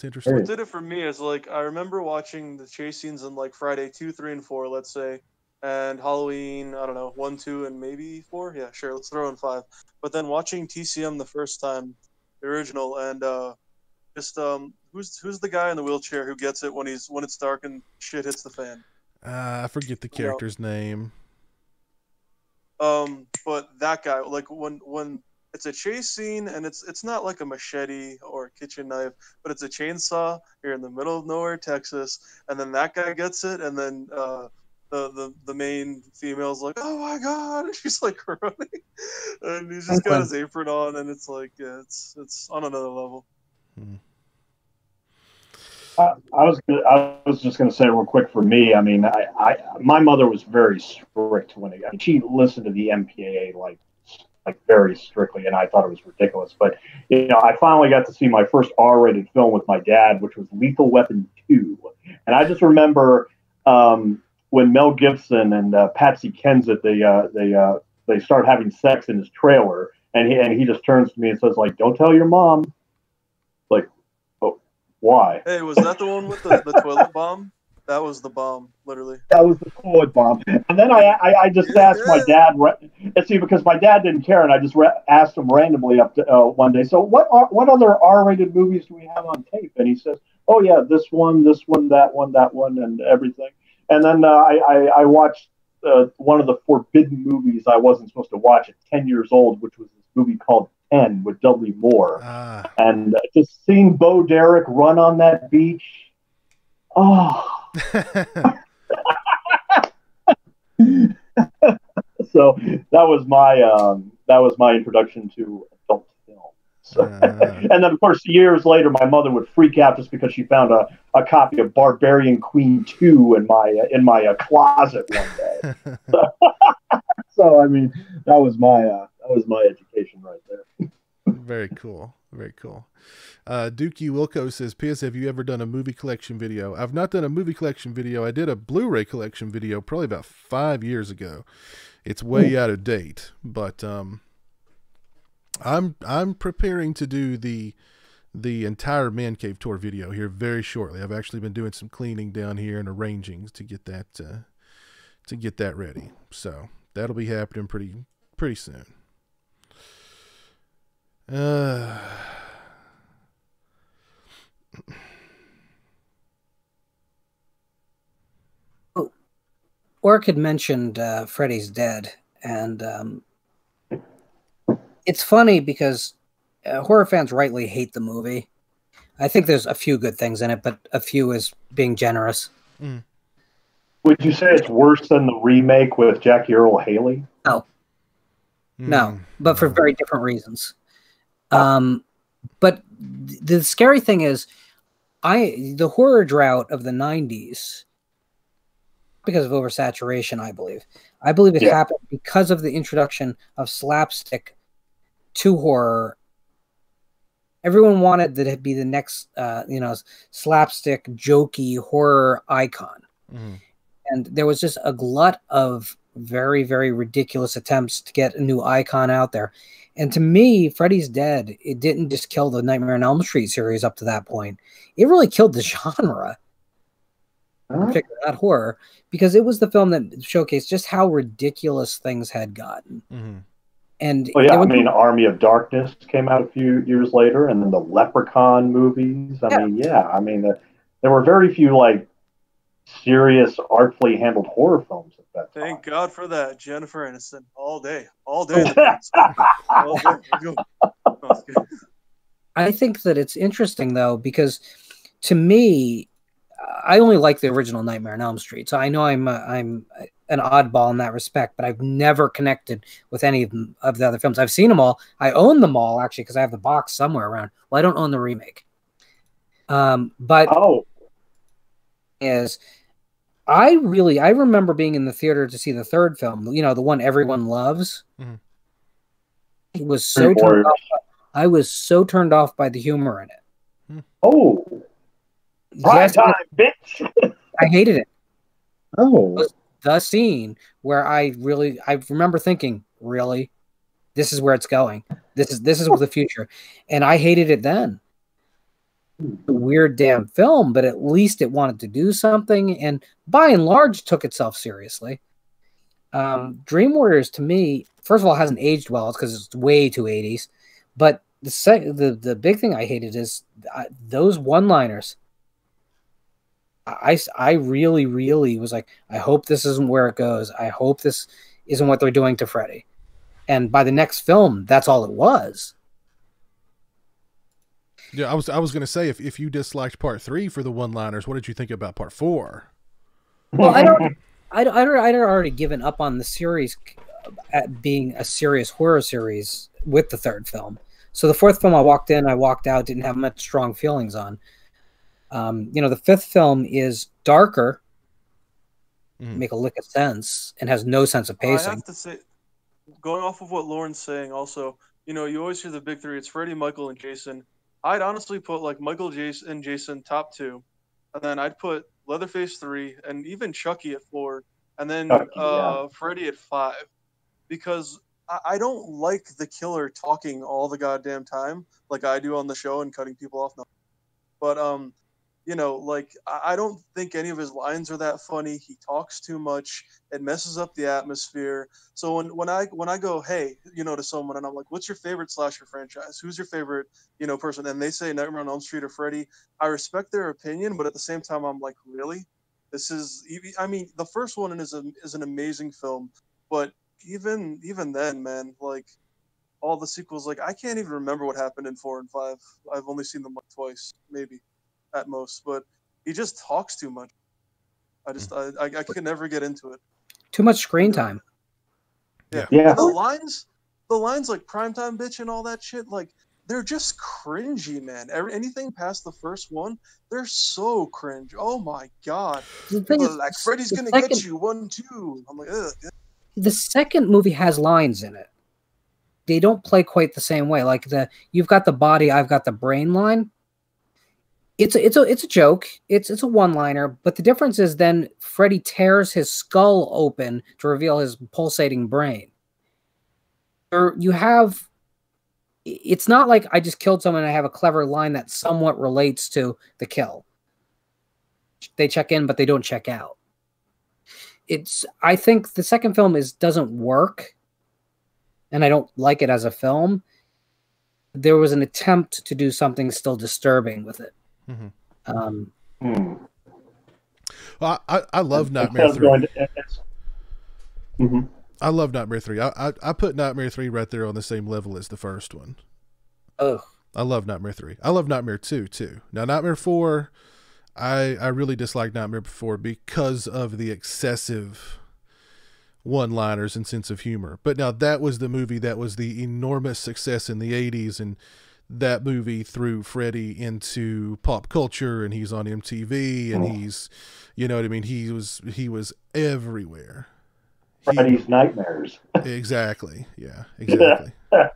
Interesting. What did it for me is I remember watching the chase scenes in Friday 2, 3, and 4, let's say, and Halloween, I don't know, 1, 2, and maybe 4. Yeah, sure, let's throw in 5. But then watching TCM the first time, the original, and who's the guy in the wheelchair who gets it when it's dark and shit hits the fan? I forget the character's name. But that guy, when it's a chase scene and it's not like a machete or a kitchen knife, but it's a chainsaw. You're in the middle of nowhere, Texas, and then that guy gets it, and then the main female's like, "Oh my god!" And she's running, and he's just got his apron on, and it's it's on another level. I was just gonna say real quick for me. I mean, my mother was very strict she listened to the MPAA like very strictly, and I thought it was ridiculous. But I finally got to see my first R-rated film with my dad, which was Lethal Weapon 2, and I just remember when Mel Gibson and Patsy Kensit they start having sex in his trailer, and he just turns to me and says "Don't tell your mom." Why? Hey, was that the one with the toilet bomb? That was the bomb, literally. That was the toilet bomb. And then I just asked my dad, because my dad didn't care, and I just asked him randomly one day, so what other R-rated movies do we have on tape? And he says, oh yeah, this one, that one, and everything. And then I watched one of the forbidden movies I wasn't supposed to watch at 10 years old, which was this movie called 10 with Dudley Moore. And just seeing Bo Derek run on that beach. Oh. So that was my introduction to adult film. So, and then of course years later my mother would freak out just because she found a copy of Barbarian Queen 2 in my closet one day. So I mean that was my education right there. Very cool. Dookie Wilco says, Piers, have you ever done a movie collection video? I've not done a movie collection video. I did a Blu-ray collection video probably about 5 years ago. It's way out of date, but I'm preparing to do the entire Man Cave Tour video here very shortly. I've actually been doing some cleaning down here and arranging to get that ready. So that'll be happening pretty soon. Orc had mentioned Freddy's Dead, and it's funny because horror fans rightly hate the movie. I think there's a few good things in it, but a few is being generous. Would you say it's worse than the remake with Jackie Earle Haley? No, but for very different reasons. But the scary thing is, the horror drought of the 90s, because of oversaturation, I believe it happened because of the introduction of slapstick to horror. Everyone wanted to be the next, slapstick, jokey horror icon. And there was just a glut of very, very ridiculous attempts to get a new icon out there. And to me, Freddy's Dead, it didn't just kill the Nightmare on Elm Street series up to that point. It really killed the genre, in particular, not horror, because it was the film that showcased just how ridiculous things had gotten. Mm-hmm. And well, yeah, I mean, Army of Darkness came out a few years later, and then the Leprechaun movies. I mean, there were very few like serious, artfully handled horror films at that time. Thank God for that. Jennifer Aniston all day. All day. All day. I think that it's interesting, though, because to me, I only like the original Nightmare on Elm Street. So I know I'm an oddball in that respect, but I've never connected with any of the other films. I've seen them all. I own them all, actually, because I have the box somewhere around. Well, I don't own the remake. I remember being in the theater to see the third film, the one everyone loves. Mm-hmm. It was so turned off. I was so turned off by the humor in it. Oh, prime time, bitch! I hated it. Oh, the scene where I remember thinking, really, this is where it's going. This is the future, and I hated it then. A weird damn film, but at least it wanted to do something, and by and large took itself seriously. Dream Warriors, to me, first of all, hasn't aged well. It's because it's way too 80s. But the big thing I hated is those one-liners. I really, really was like, I hope this isn't where it goes. I hope this isn't what they're doing to Freddy. And by the next film, that's all it was. Yeah, I was going to say, if you disliked part 3 for the one-liners, what did you think about part 4? Well, I'd already given up on the series at being a serious horror series with the third film. So the fourth film, I walked in, I walked out, didn't have much strong feelings on. The fifth film is darker, make a lick of sense, and has no sense of pacing. I have to say, going off of what Lauren's saying, also, you always hear the big three. It's Freddy, Michael, and Jason. I'd honestly put like Michael, Jason, and Jason top 2, and then I'd put Leatherface 3, and even Chucky at 4, and then Freddy at 5, because I don't like the killer talking all the goddamn time like I do on the show and cutting people off. But I don't think any of his lines are that funny. He talks too much. It messes up the atmosphere. So when I go, hey, to someone, and I'm like, what's your favorite slasher franchise? Who's your favorite, person? And they say Nightmare on Elm Street or Freddy. I respect their opinion, but at the same time, I'm like, really? The first one is an amazing film, but even then, man, like all the sequels, like I can't even remember what happened in 4 and 5. I've only seen them like twice, maybe at most, but he just talks too much. I can never get into it. Too much screen time. Yeah. And the lines like primetime bitch and all that shit, like they're just cringy, man. Anything past the first one, they're so cringe. Oh my god! Like Freddy's gonna get you 1, 2. I'm like, ugh. The second movie has lines in it. They don't play quite the same way. Like you've got the body, I've got the brain line. It's a joke. It's a one-liner, but the difference is then Freddy tears his skull open to reveal his pulsating brain. It's not like I just killed someone and I have a clever line that somewhat relates to the kill. They check in, but they don't check out. I think the second film doesn't work, and I don't like it as a film. There was an attempt to do something still disturbing with it. Mm-hmm. Well, I love Nightmare 3. I love Nightmare 3. I put Nightmare 3 right there on the same level as the first one. Oh, I love Nightmare 3. I love Nightmare 2 too. Now Nightmare 4, I really dislike Nightmare 4 because of the excessive one-liners and sense of humor. But now that was the movie that was the enormous success in the 80s, and that movie threw Freddy into pop culture, and he's on MTV, and he's, you know what I mean? He was everywhere. Freddy's Nightmares. Exactly. Yeah, exactly. I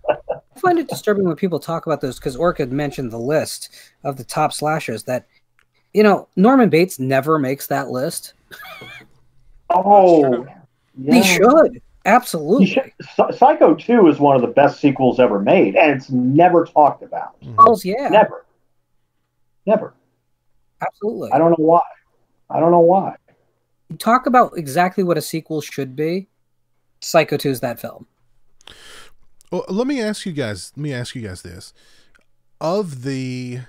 find it disturbing when people talk about those, because Orc had mentioned the list of the top slashers that, Oh, They should. Absolutely. Psycho 2 is one of the best sequels ever made, and it's never talked about. Oh, yeah. Never. Never. Absolutely. I don't know why. I don't know why. You talk about exactly what a sequel should be. Psycho 2 is that film. Well, let me ask you guys this. Of the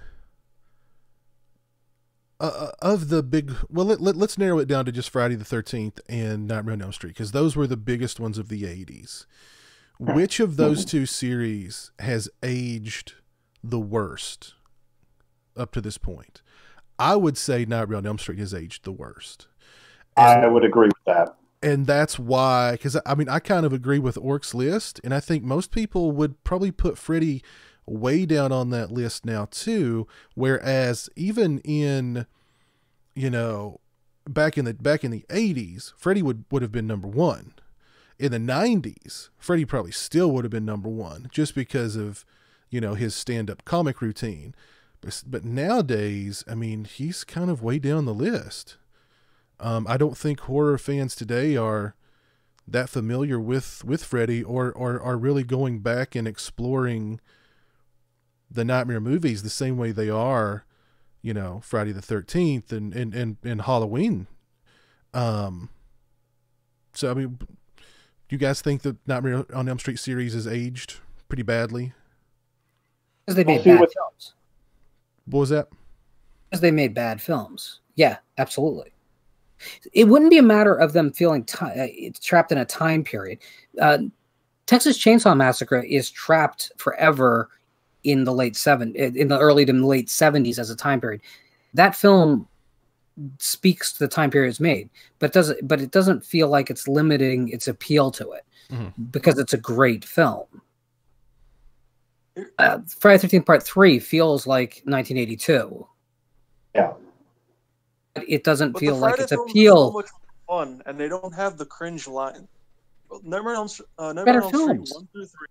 big, well, let's narrow it down to just Friday the 13th and Nightmare on Elm Street, because those were the biggest ones of the 80s. Which of those two series has aged the worst up to this point? I would say Nightmare on Elm Street has aged the worst. I would agree with that. And that's why, because I mean, I kind of agree with Orc's list, and I think most people would probably put Freddy way down on that list now too. Whereas even in, you know, back in the 80s, Freddy would have been number one. In the 90s, Freddy probably still would have been number one just because of, you know, his stand-up comic routine. But nowadays, I mean, he's kind of way down the list. I don't think horror fans today are that familiar with Freddy or are really going back and exploring the Nightmare movies the same way they are, you know, Friday the 13th and Halloween. So, I mean, do you guys think the Nightmare on Elm Street series has aged pretty badly? Because they made bad films. What was that? Because they made bad films. Yeah, absolutely. It wouldn't be a matter of them feeling trapped in a time period. Texas Chainsaw Massacre is trapped forever in the early to late 70s as a time period. That film speaks to the time period it's made, but it doesn't feel like it's limiting its appeal to it because it's a great film. Friday the 13th Part 3 feels like 1982. Yeah. But it doesn't feel like its films appeal. are so much fun, and they don't have the cringe line. Nightmare on Elm Street 1 through 3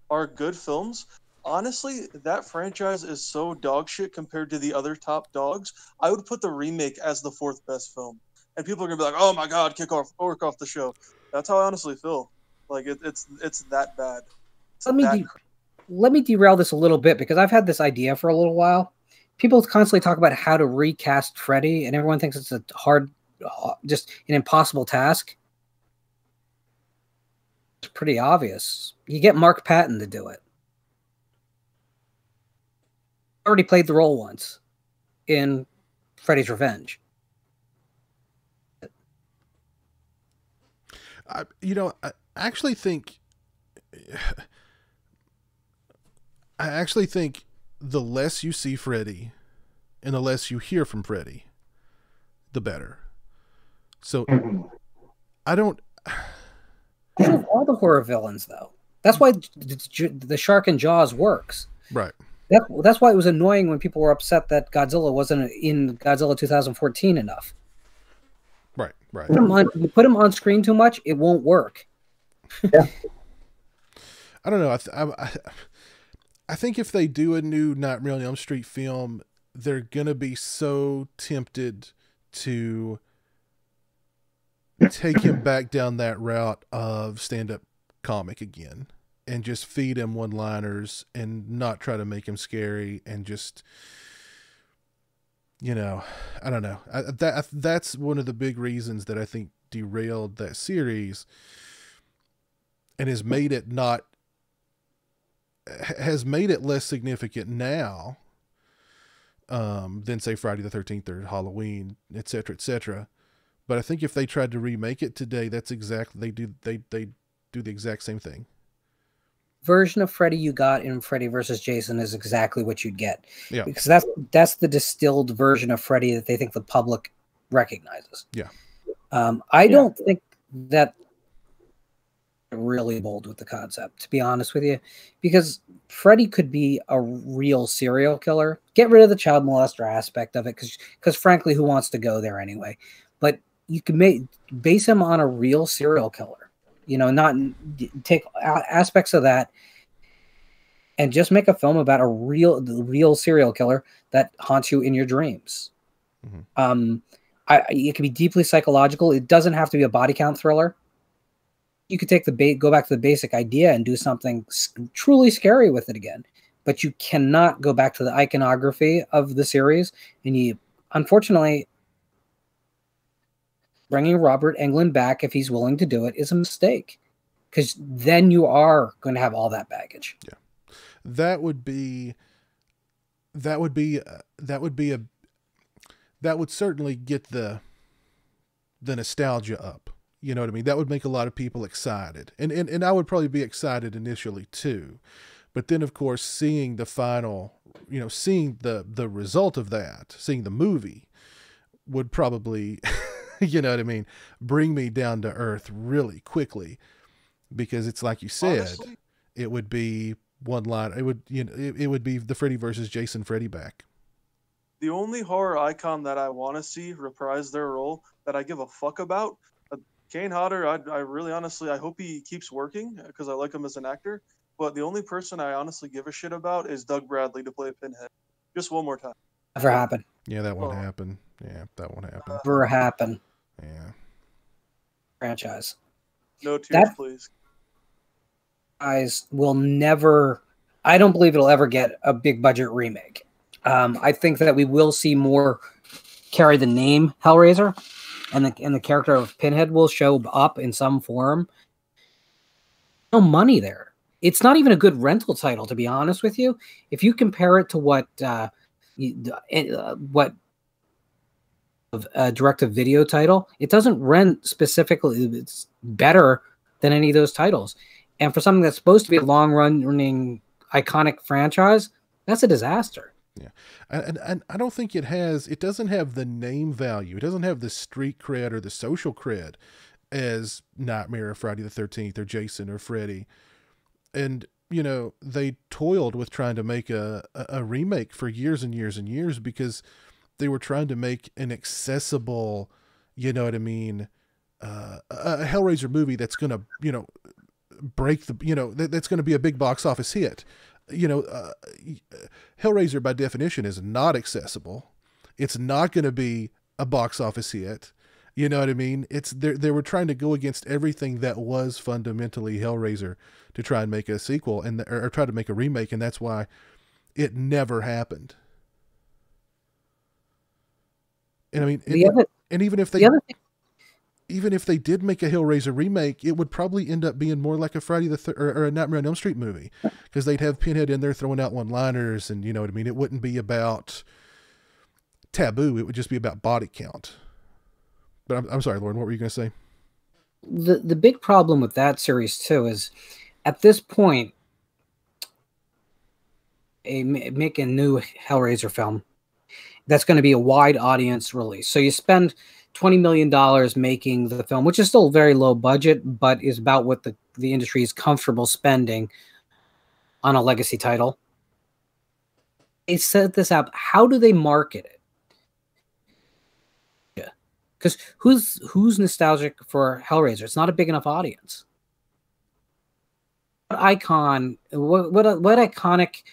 are good films. Honestly, that franchise is so dog shit compared to the other top dogs. I would put the remake as the fourth best film, and people are gonna be like, "Oh my god, kick Orc off the show." That's how I honestly feel. Like it's that bad. Let me derail this a little bit because I've had this idea for a little while. People constantly talk about how to recast Freddy, and everyone thinks it's a hard, just an impossible task. It's pretty obvious. You get Mark Patton to do it. Already played the role once in Freddy's Revenge. I actually think the less you see Freddy and the less you hear from Freddy, the better. So I don't. All the horror villains, though. That's why the Shark and Jaws works. Right. That's why it was annoying when people were upset that Godzilla wasn't in Godzilla 2014 enough. Right. You put him on screen too much, it won't work. Yeah. I don't know. I think if they do a new Nightmare on Elm Street film, they're gonna be so tempted to take him back down that route of stand-up comic again and just feed him one-liners and not try to make him scary and just, you know, I don't know. That's one of the big reasons that I think derailed that series and has made it less significant now than say Friday the 13th or Halloween, etc., etc. But I think if they tried to remake it today, they do the exact same thing. Version of Freddy you got in Freddy versus Jason is exactly what you'd get. Yeah. Because that's the distilled version of Freddy that they think the public recognizes. Yeah. I don't think that really bold with the concept, to be honest with you, because Freddy could be a real serial killer. Get rid of the child molester aspect of it, because frankly, who wants to go there anyway? But you can base him on a real serial killer, not take aspects of that and just make a film about a real serial killer that haunts you in your dreams. Mm-hmm. It can be deeply psychological. It doesn't have to be a body count thriller. You could take go back to the basic idea and do something truly scary with it again. But you cannot go back to the iconography of the series. And you, unfortunately, bringing Robert Englund back, if he's willing to do it, is a mistake. Because then you are going to have all that baggage. Yeah. That would certainly get the nostalgia up. You know what I mean? That would make a lot of people excited. And I would probably be excited initially too. But then of course, seeing the final, seeing the result of that, seeing the movie would probably, you know what I mean, bring me down to earth really quickly, because it's like you said, honestly, it would be one line. It would, it would be the Freddy versus Jason Freddy back. The only horror icon that I want to see reprise their role that I give a fuck about, Kane Hodder, I really honestly, I hope he keeps working because I like him as an actor. But the only person I honestly give a shit about is Doug Bradley to play Pinhead. Just one more time. Never happen. Yeah, that won't happen. Yeah, that won't happen. Never happen. Yeah. Franchise. No tears, please. Guys will never. I don't believe it'll ever get a big budget remake. I think that we will see more carry the name Hellraiser, and the character of Pinhead will show up in some form. No money there. It's not even a good rental title, to be honest with you. If you compare it to what a direct-to-video title, it doesn't rent specifically. It's better than any of those titles. And for something that's supposed to be a long-running iconic franchise, that's a disaster. Yeah. And I don't think it doesn't have the name value. It doesn't have the street cred or the social cred as Nightmare or Friday the 13th or Jason or Freddy. And, they toiled with trying to make a remake for years and years and years because they were trying to make an accessible, you know what I mean, a Hellraiser movie that's going to, break the, that's going to be a big box office hit. Hellraiser by definition is not accessible. It's not going to be a box office hit. You know what I mean? They were trying to go against everything that was fundamentally Hellraiser to try and make a sequel or try to make a remake. And that's why it never happened. And I mean, even if they did make a Hellraiser remake, it would probably end up being more like a Friday or a Nightmare on Elm Street movie, because they'd have Pinhead in there throwing out one-liners, and you know what I mean. It wouldn't be about taboo; it would just be about body count. But I'm sorry, Lauren, what were you going to say? The big problem with that series too is, at this point, make a new Hellraiser film that's going to be a wide audience release. So you spend $20 million making the film, which is still very low budget, but is about what the industry is comfortable spending on a legacy title. They set this up. How do they market it? Yeah. Because who's nostalgic for Hellraiser? It's not a big enough audience. What iconic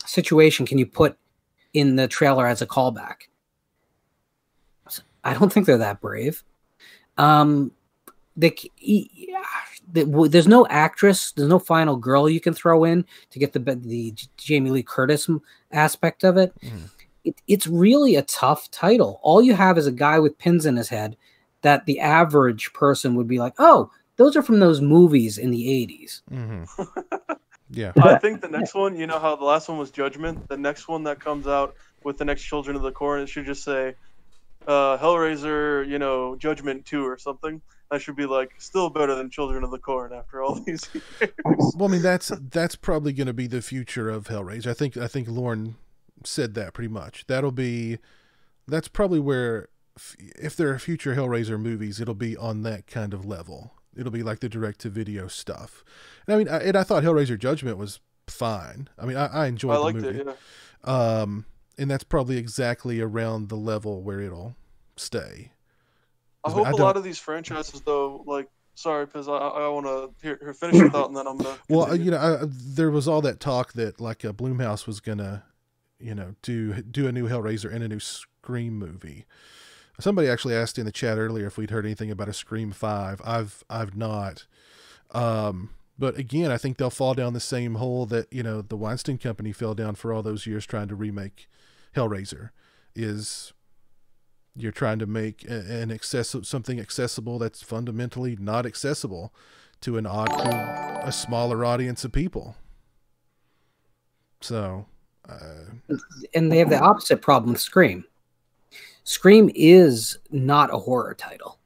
situation can you put in the trailer as a callback? I don't think they're that brave. There's no actress, there's no final girl you can throw in to get the Jamie Lee Curtis aspect of it. It's really a tough title. All you have is a guy with pins in his head that the average person would be like, oh, those are from those movies in the 80s. Mm-hmm. Yeah. I think the next one, you know how the last one was Judgment? The next one that comes out with the next Children of the Corn, it should just say Hellraiser, Judgment 2 or something. That should be like still better than Children of the Corn after all these years. Well, I mean, that's probably going to be the future of Hellraiser. I think Lauren said that pretty much. That's probably where, if there are future Hellraiser movies, it'll be on that kind of level. It'll be like the direct-to-video stuff. And I mean, I thought Hellraiser Judgment was fine. I mean, I enjoyed the movie. I liked it, yeah. And that's probably exactly around the level where it'll stay. I hope a lot of these franchises, though, like, sorry, because I want to finish your thought, and then I'm going to continue. Well, there was all that talk that, like, Blumhouse was going to, do a new Hellraiser and a new Scream movie. Somebody actually asked in the chat earlier if we'd heard anything about a Scream 5. I've not. But again, I think they'll fall down the same hole that, the Weinstein Company fell down for all those years trying to remake Hellraiser. Is you're trying to make something accessible that's fundamentally not accessible to a smaller audience of people. So, and they have the opposite problem with Scream. Scream is not a horror title.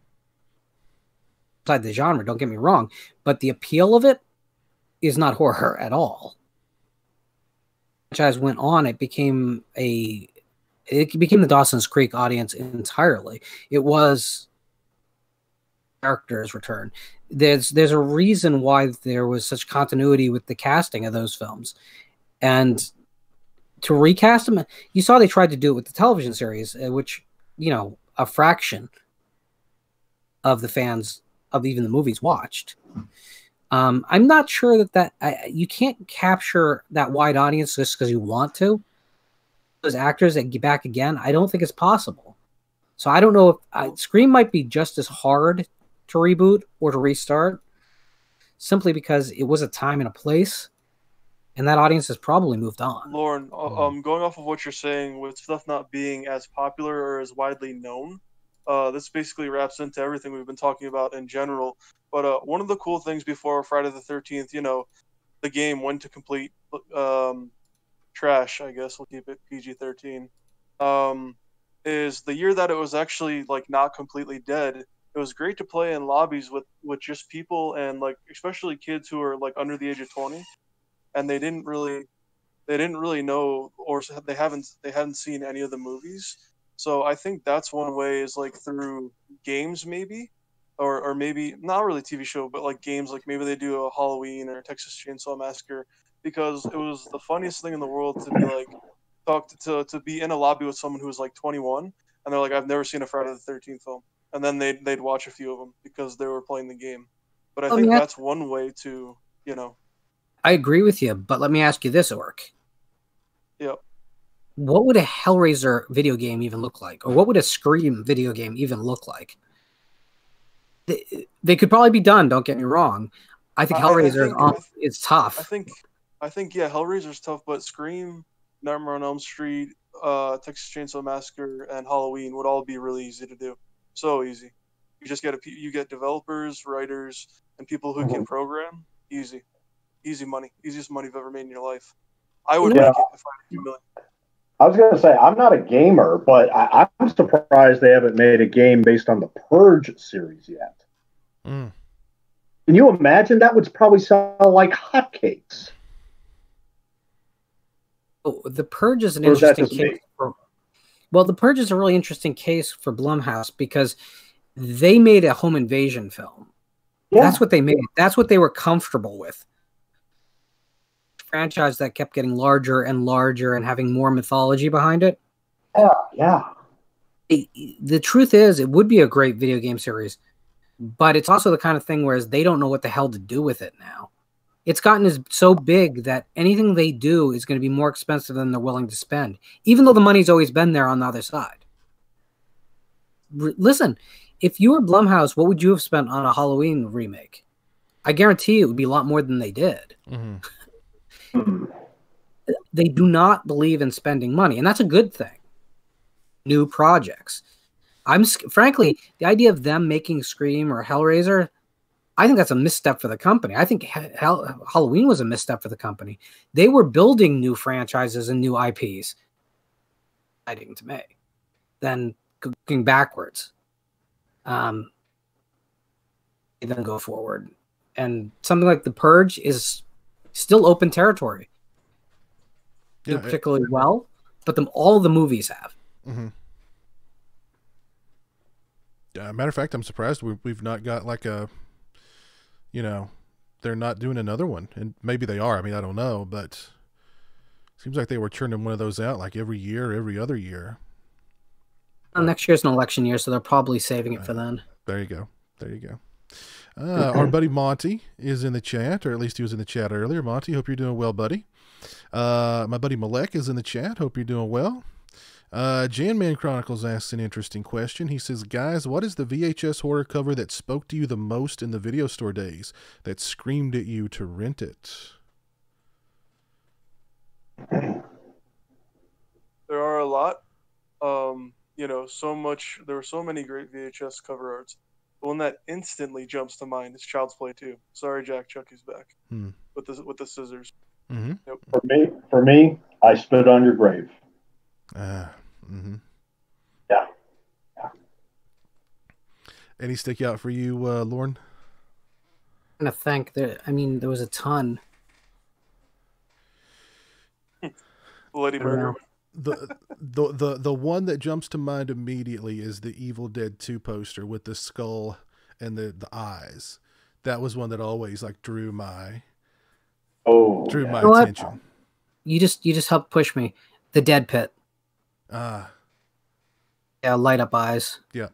Inside the genre, don't get me wrong, but the appeal of it is not horror at all. The franchise went on, it became the Dawson's Creek audience entirely. It was characters return. There's a reason why there was such continuity with the casting of those films. And to recast them, you saw they tried to do it with the television series, which, a fraction of the fans of even the movies watched. I'm not sure that you can't capture that wide audience just because you want to. Those actors that get back again, I don't think it's possible. So I don't know if Scream might be just as hard to reboot or to restart, simply because it was a time and a place, and that audience has probably moved on. Lauren, going off of what you're saying, with stuff not being as popular or as widely known, this basically wraps into everything we've been talking about in general. But one of the cool things before Friday the 13th, the game went to complete trash, I guess we'll keep it PG-13, is the year that it was actually not completely dead. It was great to play in lobbies with just people, and especially kids who are under the age of 20, and they didn't really know, or they hadn't seen any of the movies. So I think that's one way, is through games, maybe, or maybe not really TV show, but games, maybe they do a Halloween or a Texas Chainsaw Massacre, because it was the funniest thing in the world to be to be in a lobby with someone who was 21, and they're like, I've never seen a Friday the 13th film, and then they'd watch a few of them because they were playing the game. But I think that's one way to, I agree with you, but let me ask you this, Orc. Yep. What would a Hellraiser video game even look like? Or what would a Scream video game even look like? They could probably be done, don't get me wrong. I think Hellraiser is tough. I think Hellraiser's tough, but Scream, Nightmare on Elm Street, Texas Chainsaw Massacre, and Halloween would all be really easy to do. So easy. You just get developers, writers, and people who can program. Easy money. Easiest money you've ever made in your life. I would make it if I had $2 million. I was going to say, I'm not a gamer, but I'm surprised they haven't made a game based on the Purge series yet. Can you imagine? That would probably sell like hotcakes. Oh, the Purge is an interesting case. The Purge is a really interesting case for Blumhouse, because they made a home invasion film. Yeah. That's what they made. That's what they were comfortable with. Franchise that kept getting larger and larger and having more mythology behind it. Yeah. The truth is, it would be a great video game series, but it's also the kind of thing where they don't know what the hell to do with it now. It's gotten so big that anything they do is going to be more expensive than they're willing to spend, even though the money's always been there on the other side. Listen, if you were Blumhouse, what would you have spent on a Halloween remake? I guarantee it would be a lot more than they did. Mm-hmm. They do not believe in spending money, and that's a good thing. New projects. Frankly, the idea of them making Scream or Hellraiser, I think that's a misstep for the company. I think Halloween was a misstep for the company. They were building new franchises and new IPs. Exciting to me. Then going backwards. Then go forward. And something like The Purge is still open territory. Yeah, particularly well, but all the movies have. Mm-hmm. Matter of fact, I'm surprised we've not got they're not doing another one, and maybe they are. I mean, I don't know, but it seems like they were churning one of those out every year, every other year. Well, next year's an election year, so they're probably saving it for then. There you go. Our buddy Monty is in the chat, or at least he was in the chat earlier. Monty, hope you're doing well, buddy. My buddy Malek is in the chat. Hope you're doing well. Janman Chronicles asks an interesting question. He says, guys, what is the VHS horror cover that spoke to you the most in the video store days, that screamed at you to rent it? There are a lot. There were so many great VHS cover arts. The one that instantly jumps to mind is Child's Play 2. Sorry, Jack, Chucky's back. With the scissors. Mm-hmm. Yep. For me, I Spit on Your Grave. Mm-hmm. Yeah. Any stick out for you, Lauren? I'm trying to think. There was a ton. Bloody Murder. The one that jumps to mind immediately is the Evil Dead 2 poster with the skull and the eyes. That was one that always drew my attention. You just helped push me. The Dead Pit. Yeah, light up eyes. Yep.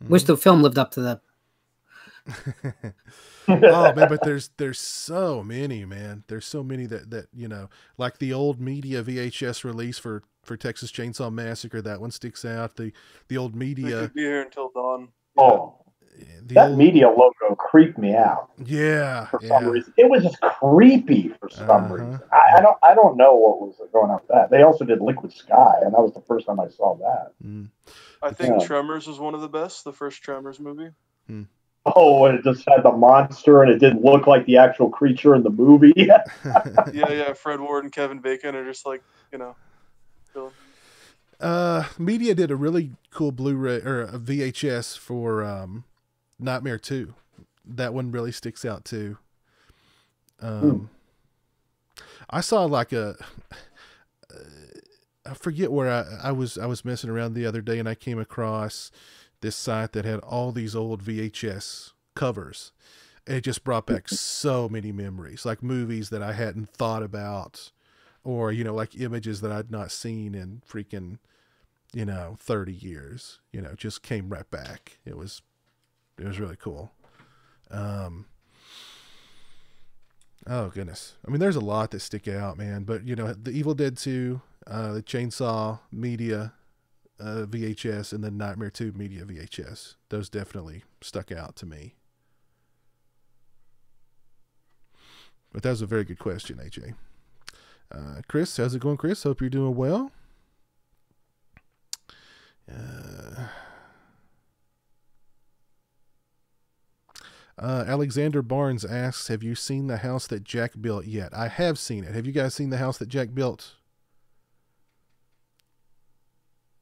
Wish the film lived up to that. Oh man, but there's so many, man. There's so many that like the old media VHS release for Texas Chainsaw Massacre. That one sticks out. The old media. We could be here until dawn. Oh, that media logo creeped me out. Yeah, for some reason, it was just creepy for some reason. I don't know what was going on with that. They also did Liquid Sky, and that was the first time I saw that. I think Tremors was one of the best. The first Tremors movie. Oh, and it just had the monster, and it didn't look like the actual creature in the movie. yeah. Fred Ward and Kevin Bacon are just chilling. Media did a really cool Blu-ray or a VHS for Nightmare 2. That one really sticks out too. I saw I forget where I was messing around the other day, and I came across this site that had all these old VHS covers. And it just brought back so many memories, like movies that I hadn't thought about, or, like images that I'd not seen in freaking, 30 years, just came right back. It was really cool. Oh goodness. I mean, there's a lot that stick out, man, but the Evil Dead 2, the Chainsaw Media, VHS, and then Nightmare 2 Media VHS. Those definitely stuck out to me. But that was a very good question, AJ. Chris, how's it going, Chris? Hope you're doing well. Alexander Barnes asks, have you seen the house that Jack built yet? I have seen it. Have you guys seen the house that Jack built?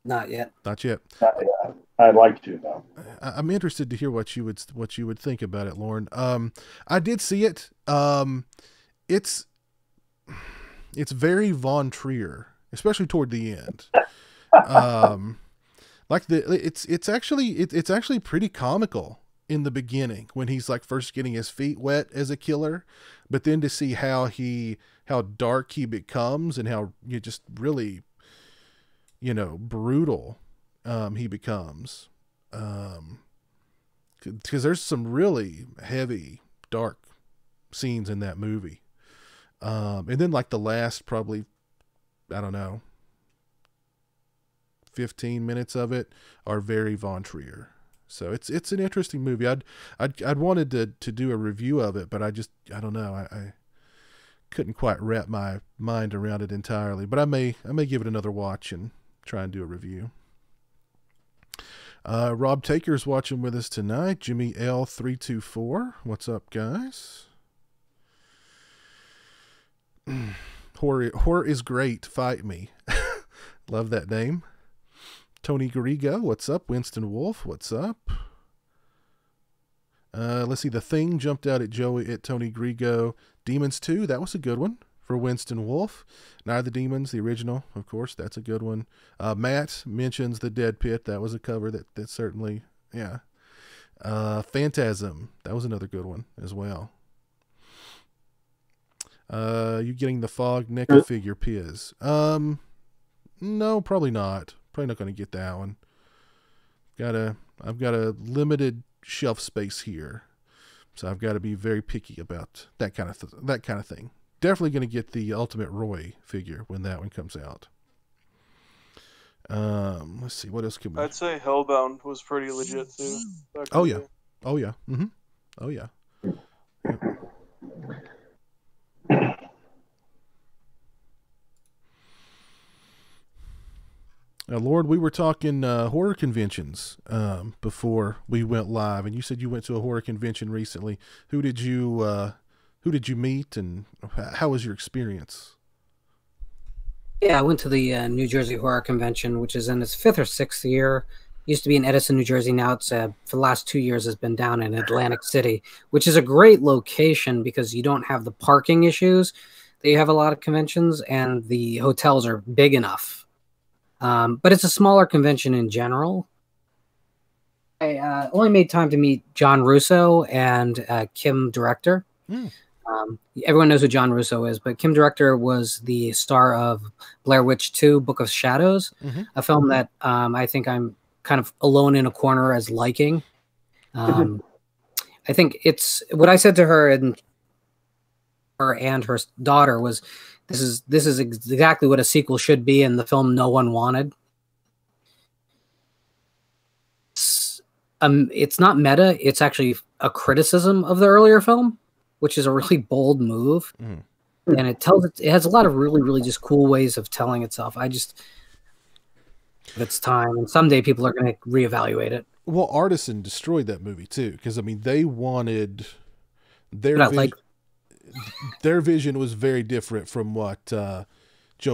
Not yet. Not yet. I'd like to, though. I'm interested to hear what you would think about it, Lauren. I did see it. It's very Von Trier, especially toward the end. It's actually pretty comical in the beginning when he's first getting his feet wet as a killer, but then to see how dark he becomes and how you just really brutal he becomes, because there's some really heavy, dark scenes in that movie, and then the last probably, I don't know, 15 minutes of it are very Von Trier. So it's an interesting movie. I'd wanted to do a review of it, but I don't know. I couldn't quite wrap my mind around it entirely, but I may give it another watch and try and do a review. Rob Taker's watching with us tonight. Jimmy L324. What's up, guys? Horror is great. Fight me. Love that name. Tony Garrigo. What's up? Winston Wolf. What's up? Let's see. The Thing jumped out at Tony Garrigo. Demons 2. That was a good one for Winston Wolf. Night of the Demons, the original, of course. That's a good one. Matt mentions The Dead Pit. That was a cover that certainly, yeah. Phantasm. That was another good one as well. You getting the Fog NECA figure, Piz? No, probably not. Probably not going to get that one. I've got a limited shelf space here, so I've got to be very picky about that kind of thing. Definitely going to get the Ultimate Roy figure when that one comes out. Let's see, what else can we? I'd say Hellbound was pretty legit too. Back in Oh the yeah, day. oh yeah, oh yeah. Yep. Now, Lord, we were talking horror conventions before we went live, and you said you went to a horror convention recently. Who did you meet, and how was your experience? Yeah, I went to the New Jersey Horror Convention, which is in its fifth or sixth year. Used to be in Edison, New Jersey. Now it's for the last 2 years has been down in Atlantic City, which is a great location because you don't have the parking issues that you have a lot of conventions, and the hotels are big enough. But it's a smaller convention in general. I only made time to meet John Russo and Kim Director. Mm. Everyone knows who John Russo is, but Kim Director was the star of Blair Witch 2, Book of Shadows, a film that I think I'm kind of alone in a corner as liking. I think it's what I said to her and her daughter was, this is exactly what a sequel should be, and the film no one wanted. It's not meta. It's actually a criticism of the earlier film, which is a really bold move. And it has a lot of really, really just cool ways of telling itself. It's time, and someday people are going to reevaluate it. Well, Artisan destroyed that movie too, because I mean they wanted their vision was very different from what Joe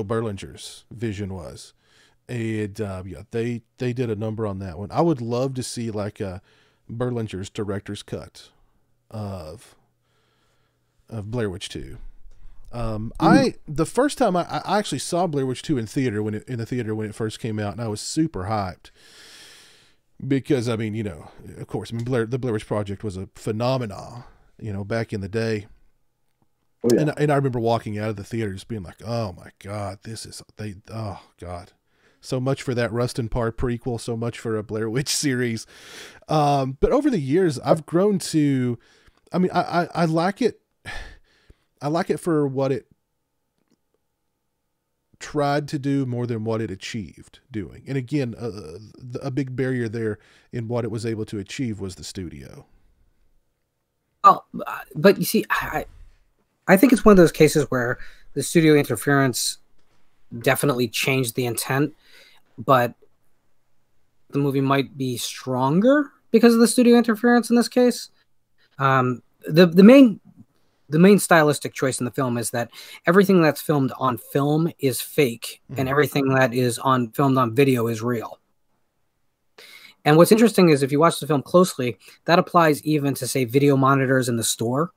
Berlinger's vision was, and they did a number on that one. I would love to see like a Berlinger's director's cut of Blair Witch 2. The first time I actually saw Blair Witch 2 in the theater when it first came out, and I was super hyped because I mean, of course, I mean the Blair Witch Project was a phenomenon, back in the day. Oh, yeah. And I remember walking out of the theater just being like, oh my God, oh God. So much for that Rustin Parr prequel, so much for a Blair Witch series. But over the years I've grown to, I mean, I like it. I like it for what it tried to do more than what it achieved doing. And again, a big barrier there in what it was able to achieve was the studio. Oh, but you see, I think it's one of those cases where the studio interference definitely changed the intent, but the movie might be stronger because of the studio interference in this case. The main stylistic choice in the film is that everything that's filmed on film is fake, and everything that is filmed on video is real. And what's interesting is if you watch the film closely, that applies even to, say, video monitors in the store.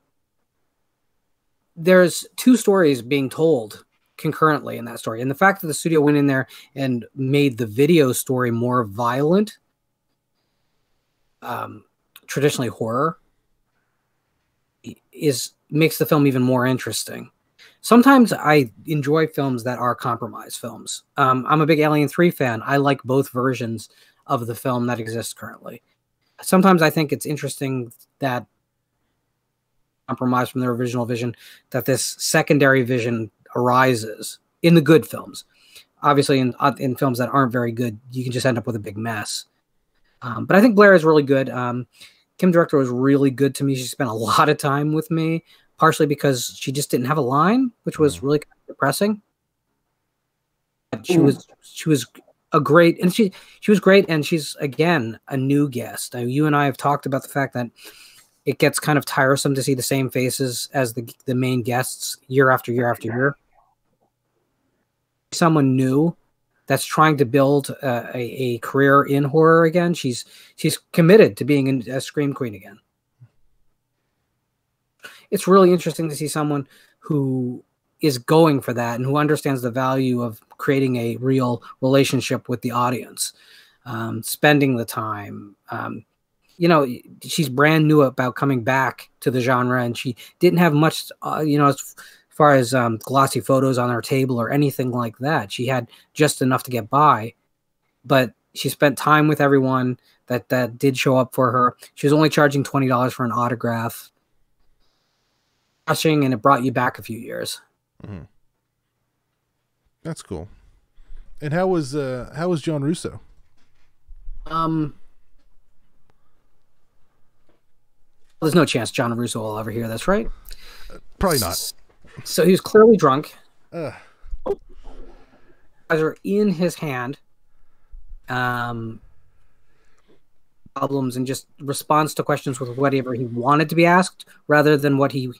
There's two stories being told concurrently in that story. And the fact that the studio went in there and made the video story more violent, traditionally horror, makes the film even more interesting. Sometimes I enjoy films that are compromise films. I'm a big Alien 3 fan. I like both versions of the film that exists currently. Sometimes I think it's interesting that compromise from the original vision, that this secondary vision arises in the good films. Obviously, in films that aren't very good, you can just end up with a big mess. But I think Blair is really good. Kim Director was really good to me. She spent a lot of time with me, partially because she just didn't have a line, which was really kind of depressing. But she was a great, and she was great, and she's again a new guest. You and I have talked about the fact that it gets kind of tiresome to see the same faces as the main guests year after year after year. Someone new that's trying to build a career in horror again. She's committed to being a scream queen again. It's really interesting to see someone who is going for that and who understands the value of creating a real relationship with the audience, spending the time. She's brand new about coming back to the genre, and she didn't have much, as far as glossy photos on her table or anything like that. She had just enough to get by, but she spent time with everyone that did show up for her. She was only charging $20 for an autograph. And it brought you back a few years. Mm-hmm. That's cool. And how was John Russo? There's no chance John Russo will ever hear this, right? Probably not. So he was clearly drunk. Ugh. Guys are in his hand. Problems and just responds to questions with whatever he wanted to be asked rather than what he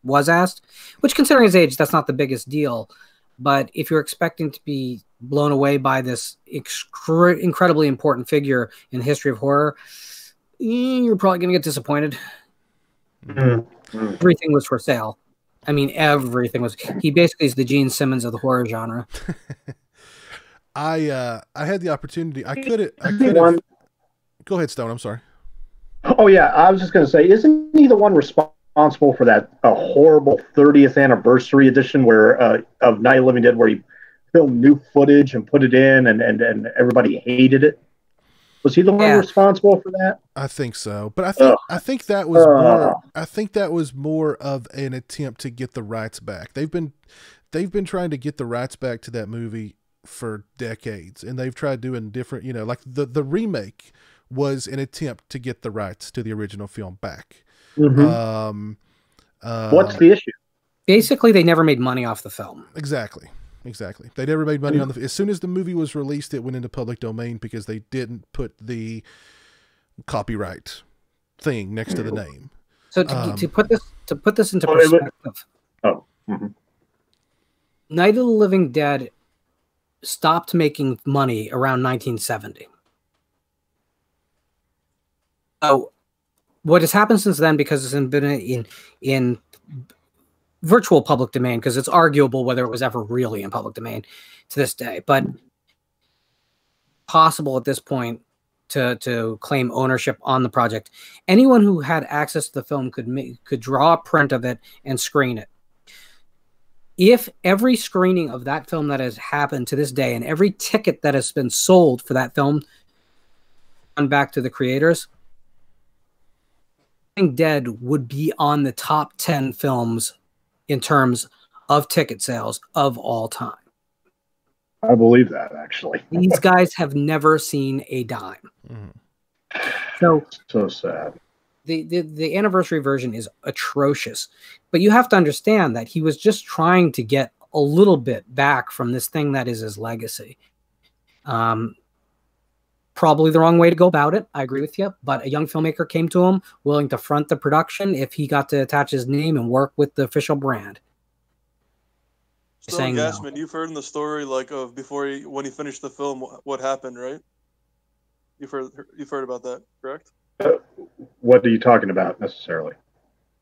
was asked, which, considering his age, that's not the biggest deal. But if you're expecting to be blown away by this incredibly important figure in the history of horror, you're probably going to get disappointed. Everything was for sale. I mean, everything was. He basically is the Gene Simmons of the horror genre. I had the opportunity. I could have. Go ahead, Stone. I'm sorry. Oh yeah, I was just going to say, isn't he the one responsible for that horrible 30th anniversary edition where of Night of the Living Dead, where he filmed new footage and put it in, and everybody hated it? Was he the one responsible for that? I think so, but I think that was more. I think that was more of an attempt to get the rights back. They've been trying to get the rights back to that movie for decades, and they've tried doing different. Like the remake was an attempt to get the rights to the original film back. Mm-hmm. What's the issue? Basically, they never made money off the film. Exactly. They never made money on as soon as the movie was released, it went into public domain because they didn't put the copyright thing next to the name. So to put this into perspective, Night of the Living Dead stopped making money around 1970. So what has happened since then, because it's been in virtual public domain, because it's arguable whether it was ever really in public domain to this day, but possible at this point to claim ownership on the project. Anyone who had access to the film could draw a print of it and screen it. If every screening of that film that has happened to this day and every ticket that has been sold for that film gone back to the creators, Dead would be on the top 10 films in terms of ticket sales of all time. I believe that, actually. These guys have never seen a dime. So sad. The anniversary version is atrocious, but you have to understand that he was just trying to get a little bit back from this thing that is his legacy. Probably the wrong way to go about it. I agree with you. But a young filmmaker came to him willing to front the production if he got to attach his name and work with the official brand. So, Gasman, you've heard in the story of when he finished the film, what happened, right? You've heard about that, correct? What are you talking about necessarily?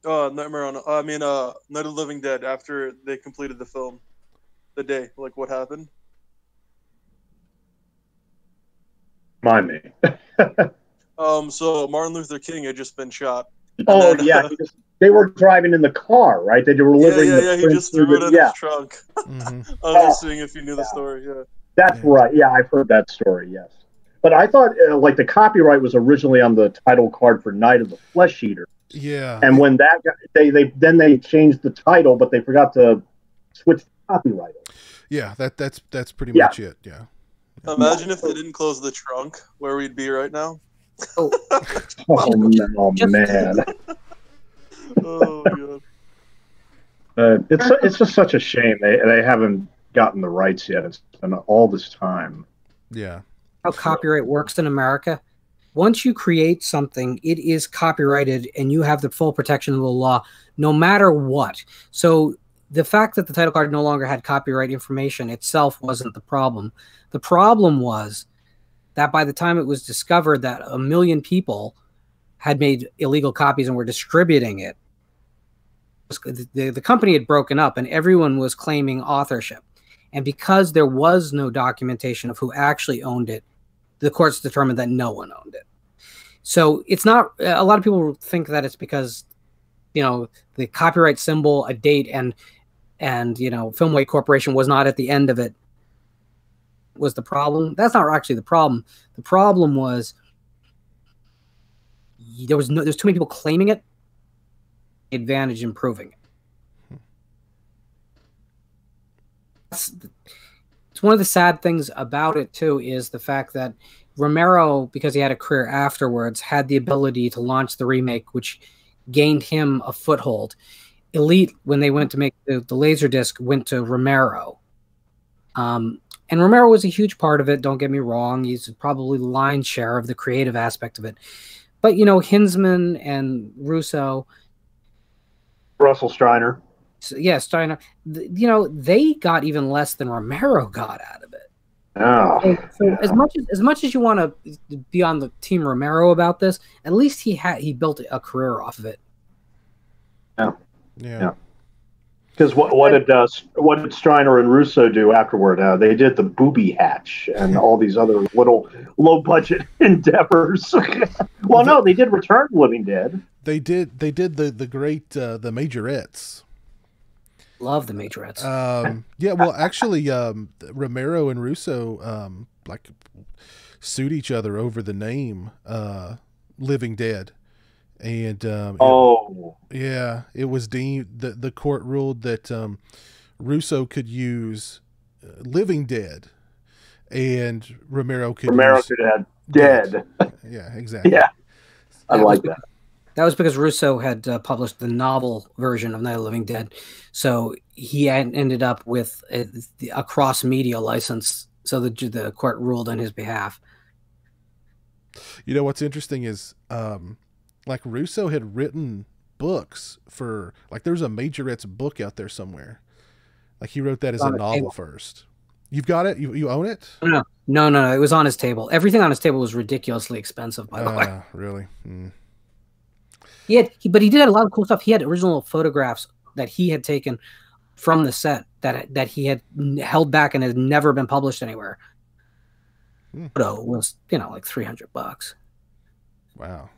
Nightmare on. I mean, Night of the Living Dead. After they completed the film, the day, what happened? Mind me. So Martin Luther King had just been shot. Oh, then, yeah. They were driving in the car, right? They were delivering Yeah, he just threw it in his trunk. Mm-hmm. I was just seeing if you knew the story, yeah. That's right. Yeah, I've heard that story, yes. But I thought, the copyright was originally on the title card for Night of the Flesh Eater. Yeah. And when that got, they changed the title, but they forgot to switch the copyright. Yeah, that's pretty much it, yeah. Imagine if they didn't close the trunk, where we'd be right now. Oh man. Oh god. It's just such a shame they haven't gotten the rights yet. It's been all this time. Yeah. How copyright works in America. Once you create something, it is copyrighted and you have the full protection of the law, no matter what. So the fact that the title card no longer had copyright information itself wasn't the problem. The problem was that by the time it was discovered that 1 million people had made illegal copies and were distributing it, the company had broken up and everyone was claiming authorship. And because there was no documentation of who actually owned it, the courts determined that no one owned it. So it's not, a lot of people think that it's because, the copyright symbol, a date, and Filmway Corporation was not at the end of it was the problem. That's not actually the problem. The problem was there's too many people claiming it, advantage in proving it. it's one of the sad things about it too is the fact that Romero, because he had a career afterwards, had the ability to launch the remake, which gained him a foothold. Elite, when they went to make the Laserdisc, went to Romero. And Romero was a huge part of it, don't get me wrong. He's probably the lion's share of the creative aspect of it. But, you know, Hinsman and Russo, Russell Streiner. yeah, Steiner, you know, they got even less than Romero got out of it. Oh, So yeah. as much as you want to be on the team Romero about this, at least he built a career off of it. Yeah. Because what did Streiner and Russo do afterward? They did the Booby Hatch and all these other little low budget endeavors. Well, no, they did Return of the Living Dead. They did the great the Majorettes. Love the Majorettes. Yeah, well, actually, Romero and Russo like sued each other over the name Living Dead. And it was deemed that the court ruled that Russo could use Living Dead, and Romero could have Dead. Yeah, exactly. Yeah, I like that. That was because Russo had published the novel version of Night of the Living Dead, so he had ended up with a cross-media license. So the court ruled on his behalf. You know what's interesting is, like Russo had written books for, like, there's a Majorettes book out there somewhere. Like he wrote that as a novel first. You've got it? You own it? No. It was on his table. Everything on his table was ridiculously expensive, by the way. Really? Mm. But he did a lot of cool stuff. He had original photographs that he had taken from the set that he had held back and had never been published anywhere. Photo was, like $300. Wow.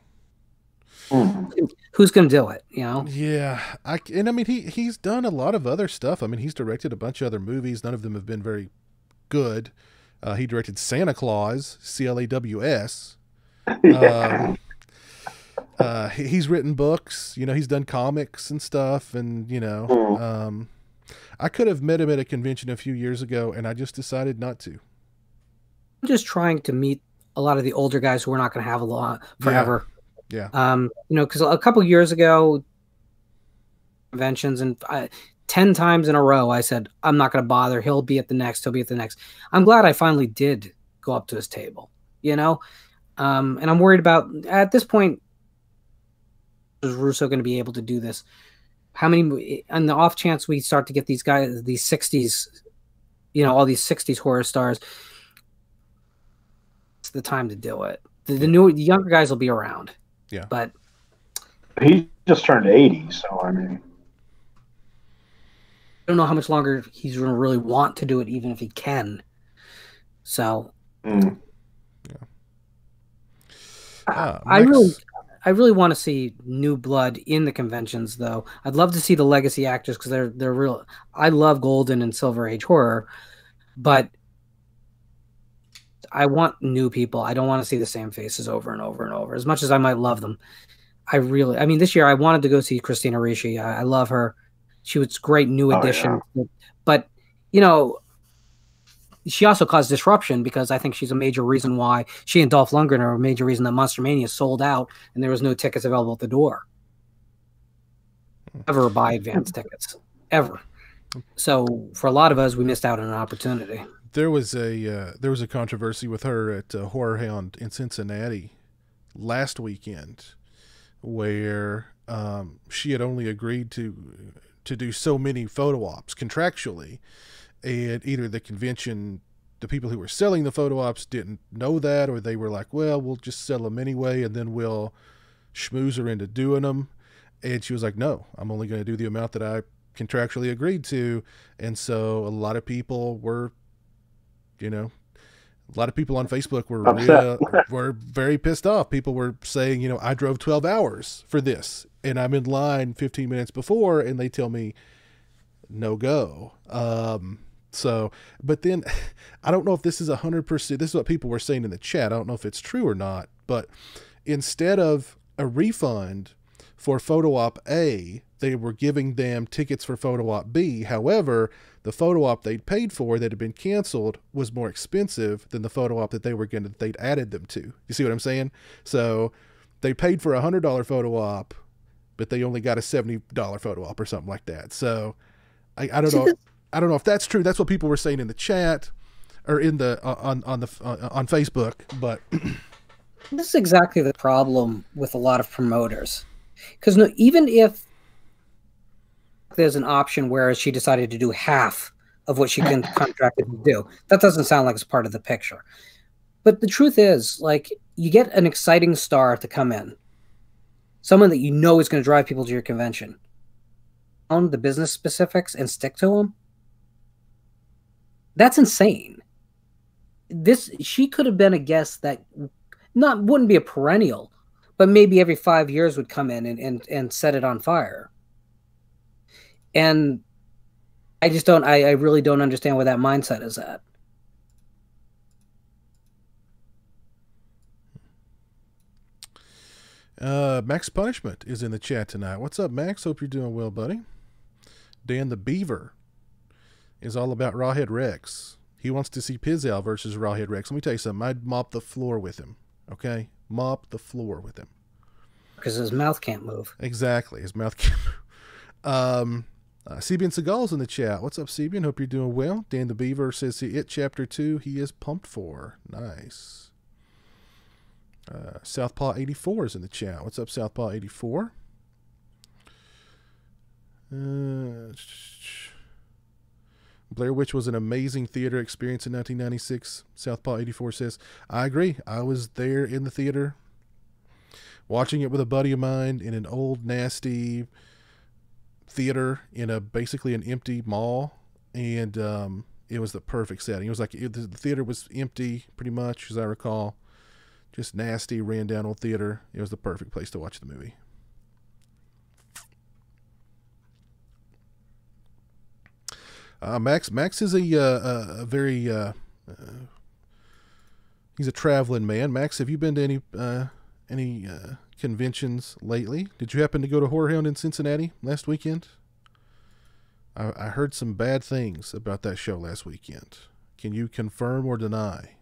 Who's going to do it? Yeah. I mean, he's done a lot of other stuff. I mean, he's directed a bunch of other movies. None of them have been very good. He directed Santa Claus, CLAWS. He's written books, he's done comics and stuff. And, I could have met him at a convention a few years ago and I just decided not to. I'm just trying to meet a lot of the older guys who we're not going to have a lot forever. Yeah. Because a couple years ago, conventions, and 10 times in a row, I said, I'm not going to bother. He'll be at the next. I'm glad I finally did go up to his table, and I'm worried about, at this point, is Russo going to be able to do this? How many, on the off chance we start to get these guys, these 60s, all these 60s horror stars, it's the time to do it. The younger guys will be around. Yeah. But he just turned 80, so I mean, I don't know how much longer he's going to really want to do it, even if he can. So, I really want to see new blood in the conventions, though. I'd love to see the legacy actors because they're real. I love Golden and Silver Age horror, but I want new people. I don't want to see the same faces over and over and over. As much as I might love them, this year I wanted to go see Christina Ricci. I love her. She was a great new addition. Yeah. But, she also caused disruption because I think she's a major reason why she and Dolph Lundgren are a major reason that Monster Mania sold out and there was no tickets available at the door. Ever buy advance tickets. Ever. So for a lot of us, we missed out on an opportunity. There was a controversy with her at Horror Hound in Cincinnati last weekend, where she had only agreed to do so many photo ops contractually, and either the convention, the people who were selling the photo ops didn't know that, or they were like, well, we'll just sell them anyway, and then we'll schmooze her into doing them. And she was like, no, I'm only going to do the amount that I contractually agreed to. And so a lot of people were, a lot of people on Facebook were very pissed off. People were saying, I drove 12 hours for this and I'm in line 15 minutes before and they tell me no go. But then I don't know if this is 100%. This is what people were saying in the chat. I don't know if it's true or not, but instead of a refund for photo op A, they were giving them tickets for photo op B. However, the photo op they'd paid for that had been canceled was more expensive than the photo op that they'd added them to. You see what I'm saying? So they paid for $100 photo op, but they only got a $70 photo op or something like that. So I don't know. I don't know if that's true. That's what people were saying in the chat or in the on Facebook. But this is exactly the problem with a lot of promoters, because even if there's an option where she decided to do half of what she can contracted to do, that doesn't sound like it's part of the picture. But the truth is, like, you get an exciting star to come in, someone that you know is going to drive people to your convention, own the business specifics and stick to them. That's insane. She could have been a guest that wouldn't be a perennial, but maybe every 5 years would come in and set it on fire. And I really don't understand where that mindset is at. Max Punishment is in the chat tonight. What's up, Max? Hope you're doing well, buddy. Dan the Beaver is all about Rawhead Rex. He wants to see Pizzelle versus Rawhead Rex. Let me tell you something. I'd mop the floor with him. Okay? Mop the floor with him. Because his mouth can't move. Exactly. His mouth can't move. Sebian Seagal's in the chat. What's up, Sebian? Hope you're doing well. Dan the Beaver says It Chapter 2 he is pumped for. Nice. Southpaw 84 is in the chat. What's up, Southpaw 84? Blair Witch was an amazing theater experience in 1996. Southpaw 84 says, I agree. I was there in the theater watching it with a buddy of mine in an old, nasty theater in basically an empty mall. And it was the perfect setting. It was like the theater was empty pretty much, as I recall. Just nasty, ran down old theater. It was the perfect place to watch the movie. Max is a very he's a traveling man. Max, have you been to any conventions lately? Did you happen to go to Horror Hound in Cincinnati last weekend? I heard some bad things about that show last weekend. Can you confirm or deny?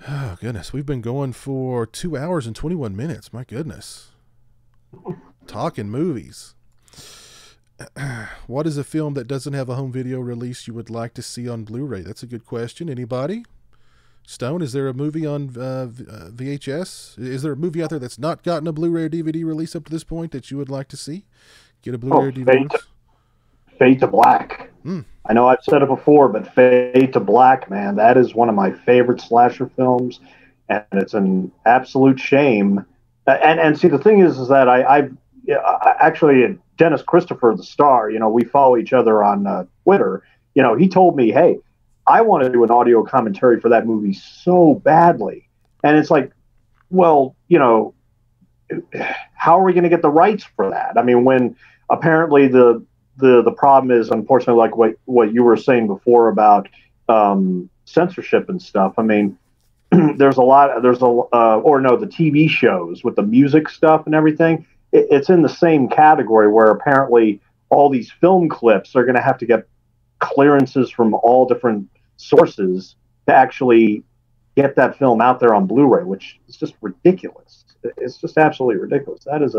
Oh, goodness. We've been going for 2 hours and 21 minutes. My goodness. Talking movies. What is a film that doesn't have a home video release you would like to see on Blu-ray? That's a good question. Anybody? Stone, is there a movie on VHS? Is there a movie out there that's not gotten a Blu-ray or DVD release up to this point that you would like to see? Get a Blu-ray or DVD release? Fade to Black. I know I've said it before, but Fade to Black, man, that is one of my favorite slasher films, and it's an absolute shame. And see, the thing is that I actually, Dennis Christopher, the star, we follow each other on Twitter. He told me, hey, I want to do an audio commentary for that movie so badly. And it's like, well, how are we going to get the rights for that? I mean, when apparently the problem is, unfortunately, like what you were saying before about censorship and stuff. I mean, the TV shows with the music stuff and everything, it's in the same category where apparently all these film clips are going to have to get clearances from all different sources to actually get that film out there on Blu-ray, which is just ridiculous. It's just absolutely ridiculous. That is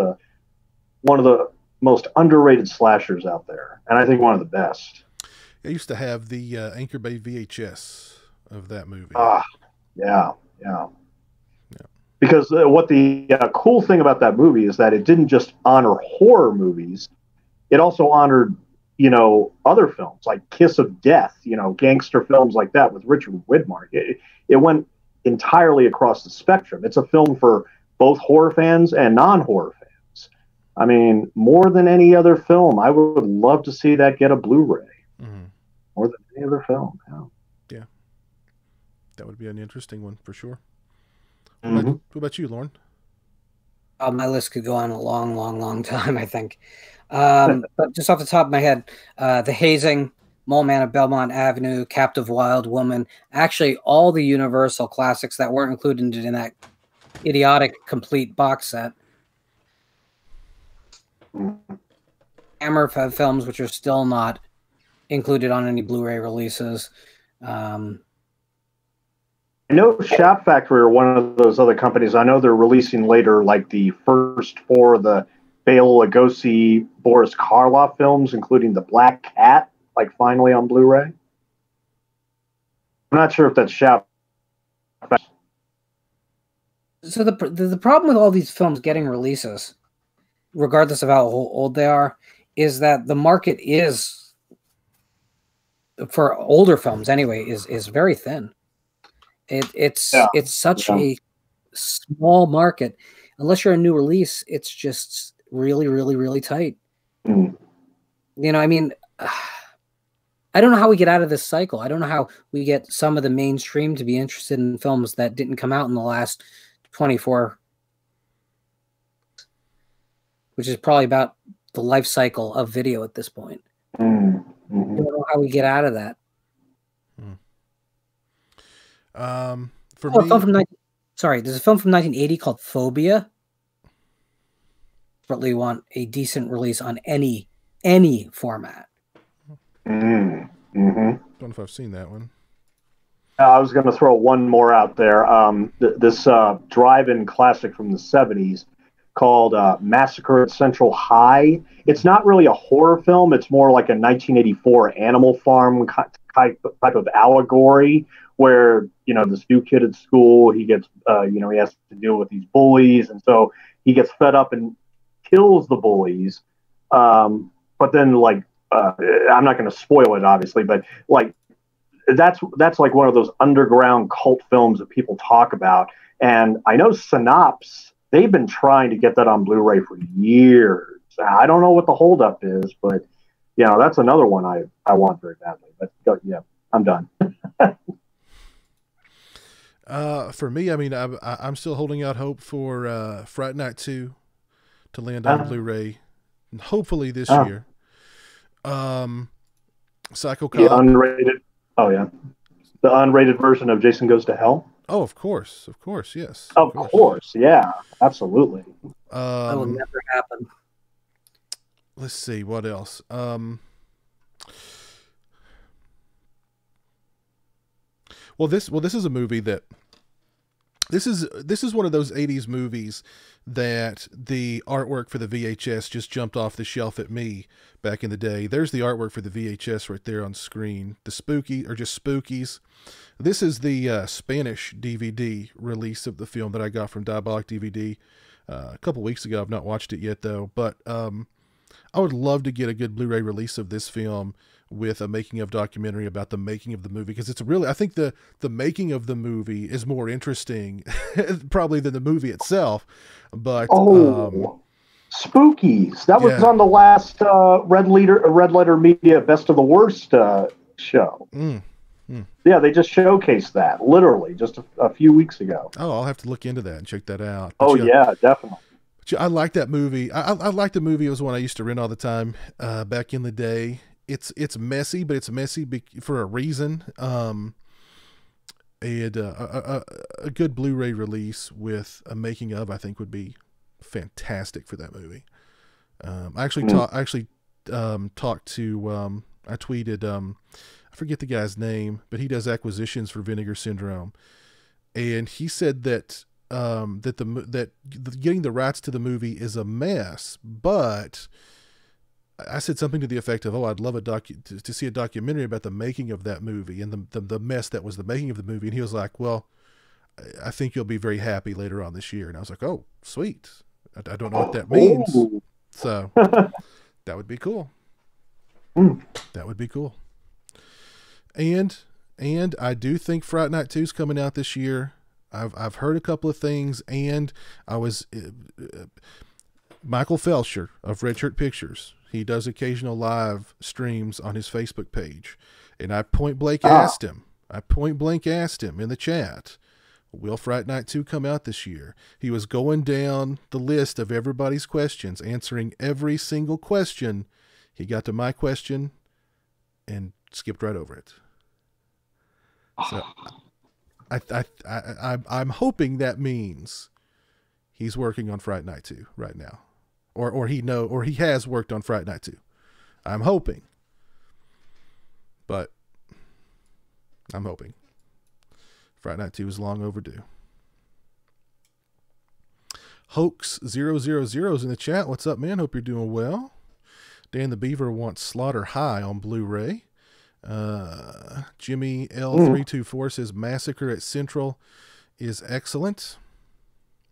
one of the most underrated slashers out there, and I think one of the best. I used to have the Anchor Bay VHS of that movie. Yeah. Because what the cool thing about that movie is that it didn't just honor horror movies; it also honored, other films like Kiss of Death, gangster films like that with Richard Widmark. It went entirely across the spectrum. It's a film for both horror fans and non-horror fans. I mean, more than any other film, I would love to see that get a Blu-ray. Mm-hmm. More than any other film. Yeah. That would be an interesting one for sure. Mm-hmm. What about you, Lauren? My list could go on a long, long, long time, I think. But just off the top of my head, The Hazing, Mole Man of Belmont Avenue, Captive Wild Woman, actually all the Universal classics that weren't included in that idiotic complete box set. Hammer films, which are still not included on any Blu-ray releases. I know Shop Factory are one of those other companies. I know they're releasing later, like the first four of the Bela Lugosi, Boris Karloff films, including The Black Cat, like finally on Blu-ray. I'm not sure if that's Shop Factory. So the problem with all these films getting releases, regardless of how old they are, is that the market is, for older films anyway, is very thin. It's such a small market. Unless you're a new release, it's just really, really, really tight. Mm. You know, I mean, I don't know how we get out of this cycle. I don't know how we get some of the mainstream to be interested in films that didn't come out in the last 24, which is probably about the life cycle of video at this point. Mm-hmm. I don't know how we get out of that. For me, there's a film from 1980 called Phobia. Desperately want a decent release on any format. Mm-hmm. Don't know if I've seen that one. I was going to throw one more out there. This drive-in classic from the 70s called Massacre at Central High. It's not really a horror film. It's more like a 1984 Animal Farm type of allegory where, you know, this new kid at school, he gets, he has to deal with these bullies. And so he gets fed up and kills the bullies. But then, like, I'm not going to spoil it, obviously, but like, that's like one of those underground cult films that people talk about. And I know Synopse, they've been trying to get that on Blu-ray for years. I don't know what the holdup is, but you know, that's another one I want very badly. But yeah, I'm done. For me, I mean, I'm still holding out hope for Fright Night 2 to land on Blu-ray, hopefully this year. Psycho Cop. The unrated. Oh yeah, the unrated version of Jason Goes to Hell. Oh, of course, yes. Of course, yeah, absolutely. That will never happen. Let's see what else. Well, this is a movie that this is one of those 80s movies that the artwork for the VHS just jumped off the shelf at me back in the day. There's the artwork for the VHS right there on screen. The Spooky, or just Spookies. This is the Spanish DVD release of the film that I got from Diabolic DVD a couple weeks ago. I've not watched it yet though, but I would love to get a good Blu-ray release of this film with a making of documentary about the making of the movie, because it's really, I think the making of the movie is more interesting probably than the movie itself. But Spookies, that was on the last Red Letter Media Best of the Worst show. Yeah, they just showcased that literally just a few weeks ago. Oh, I'll have to look into that and check that out. But yeah, definitely. I like that movie. I like the movie. It was one I used to rent all the time back in the day. It's messy, but it's messy for a reason. And a good Blu-ray release with a making of, I think, would be fantastic for that movie. I actually talked to I tweeted I forget the guy's name, but he does acquisitions for Vinegar Syndrome, and he said that that getting the rights to the movie is a mess, but I said something to the effect of, I'd love to see a documentary about the making of that movie and the mess that was the making of the movie. And he was like, well, I think you'll be very happy later on this year. And I was like, oh, sweet. I don't know what that means. So that would be cool. That would be cool. And I do think Fright Night 2 is coming out this year. I've heard a couple of things, and I was Michael Felsher of Red Shirt Pictures. He does occasional live streams on his Facebook page, and I point blank asked him in the chat, will Fright Night 2 come out this year? He was going down the list of everybody's questions, answering every single question. He got to my question, and skipped right over it. So I'm hoping that means he's working on Friday Night 2 right now, or he has worked on Friday Night 2. I'm hoping, but I'm hoping. Friday Night 2 is long overdue. Hoax000's in the chat. What's up, man? Hope you're doing well. Dan the Beaver wants Slaughter High on Blu-ray. Jimmy L324 says Massacre at Central is excellent.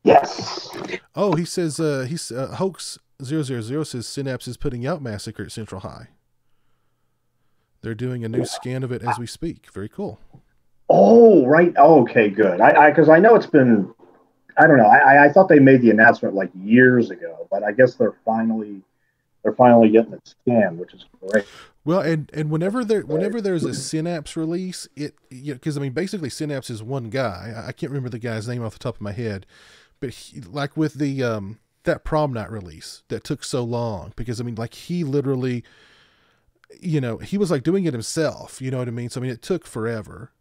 Yes. Oh, he says Hoax000 says Synapse is putting out Massacre at Central High. They're doing a new scan of it as we speak. Very cool. Oh, right. Oh, okay, good. Because I know it's been, I don't know. I thought they made the announcement like years ago, but I guess they're finally getting it scanned, which is great. Well, and whenever there's a Synapse release, because I mean basically Synapse is one guy. I can't remember the guy's name off the top of my head, but like with the that Prom Night release that took so long, because I mean like he literally, he was like doing it himself. You know what I mean? So I mean it took forever,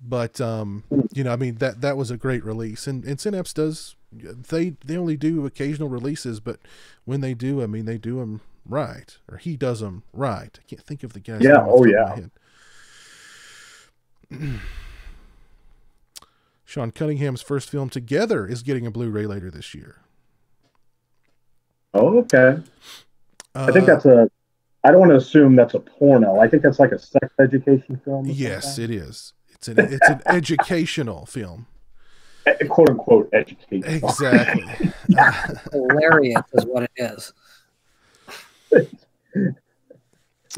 but I mean that was a great release, and Synapse does. They only do occasional releases, but when they do, I mean they do them right, or he does them right. I can't think of the guy's name off the top of my head. Sean Cunningham's first film Together is getting a Blu-ray later this year. Oh, okay. I think that's I don't want to assume that's a porno. I think that's like a sex education film. Yes, it is. It's an educational film. Quote unquote education. Exactly. Hilarious is what it is. The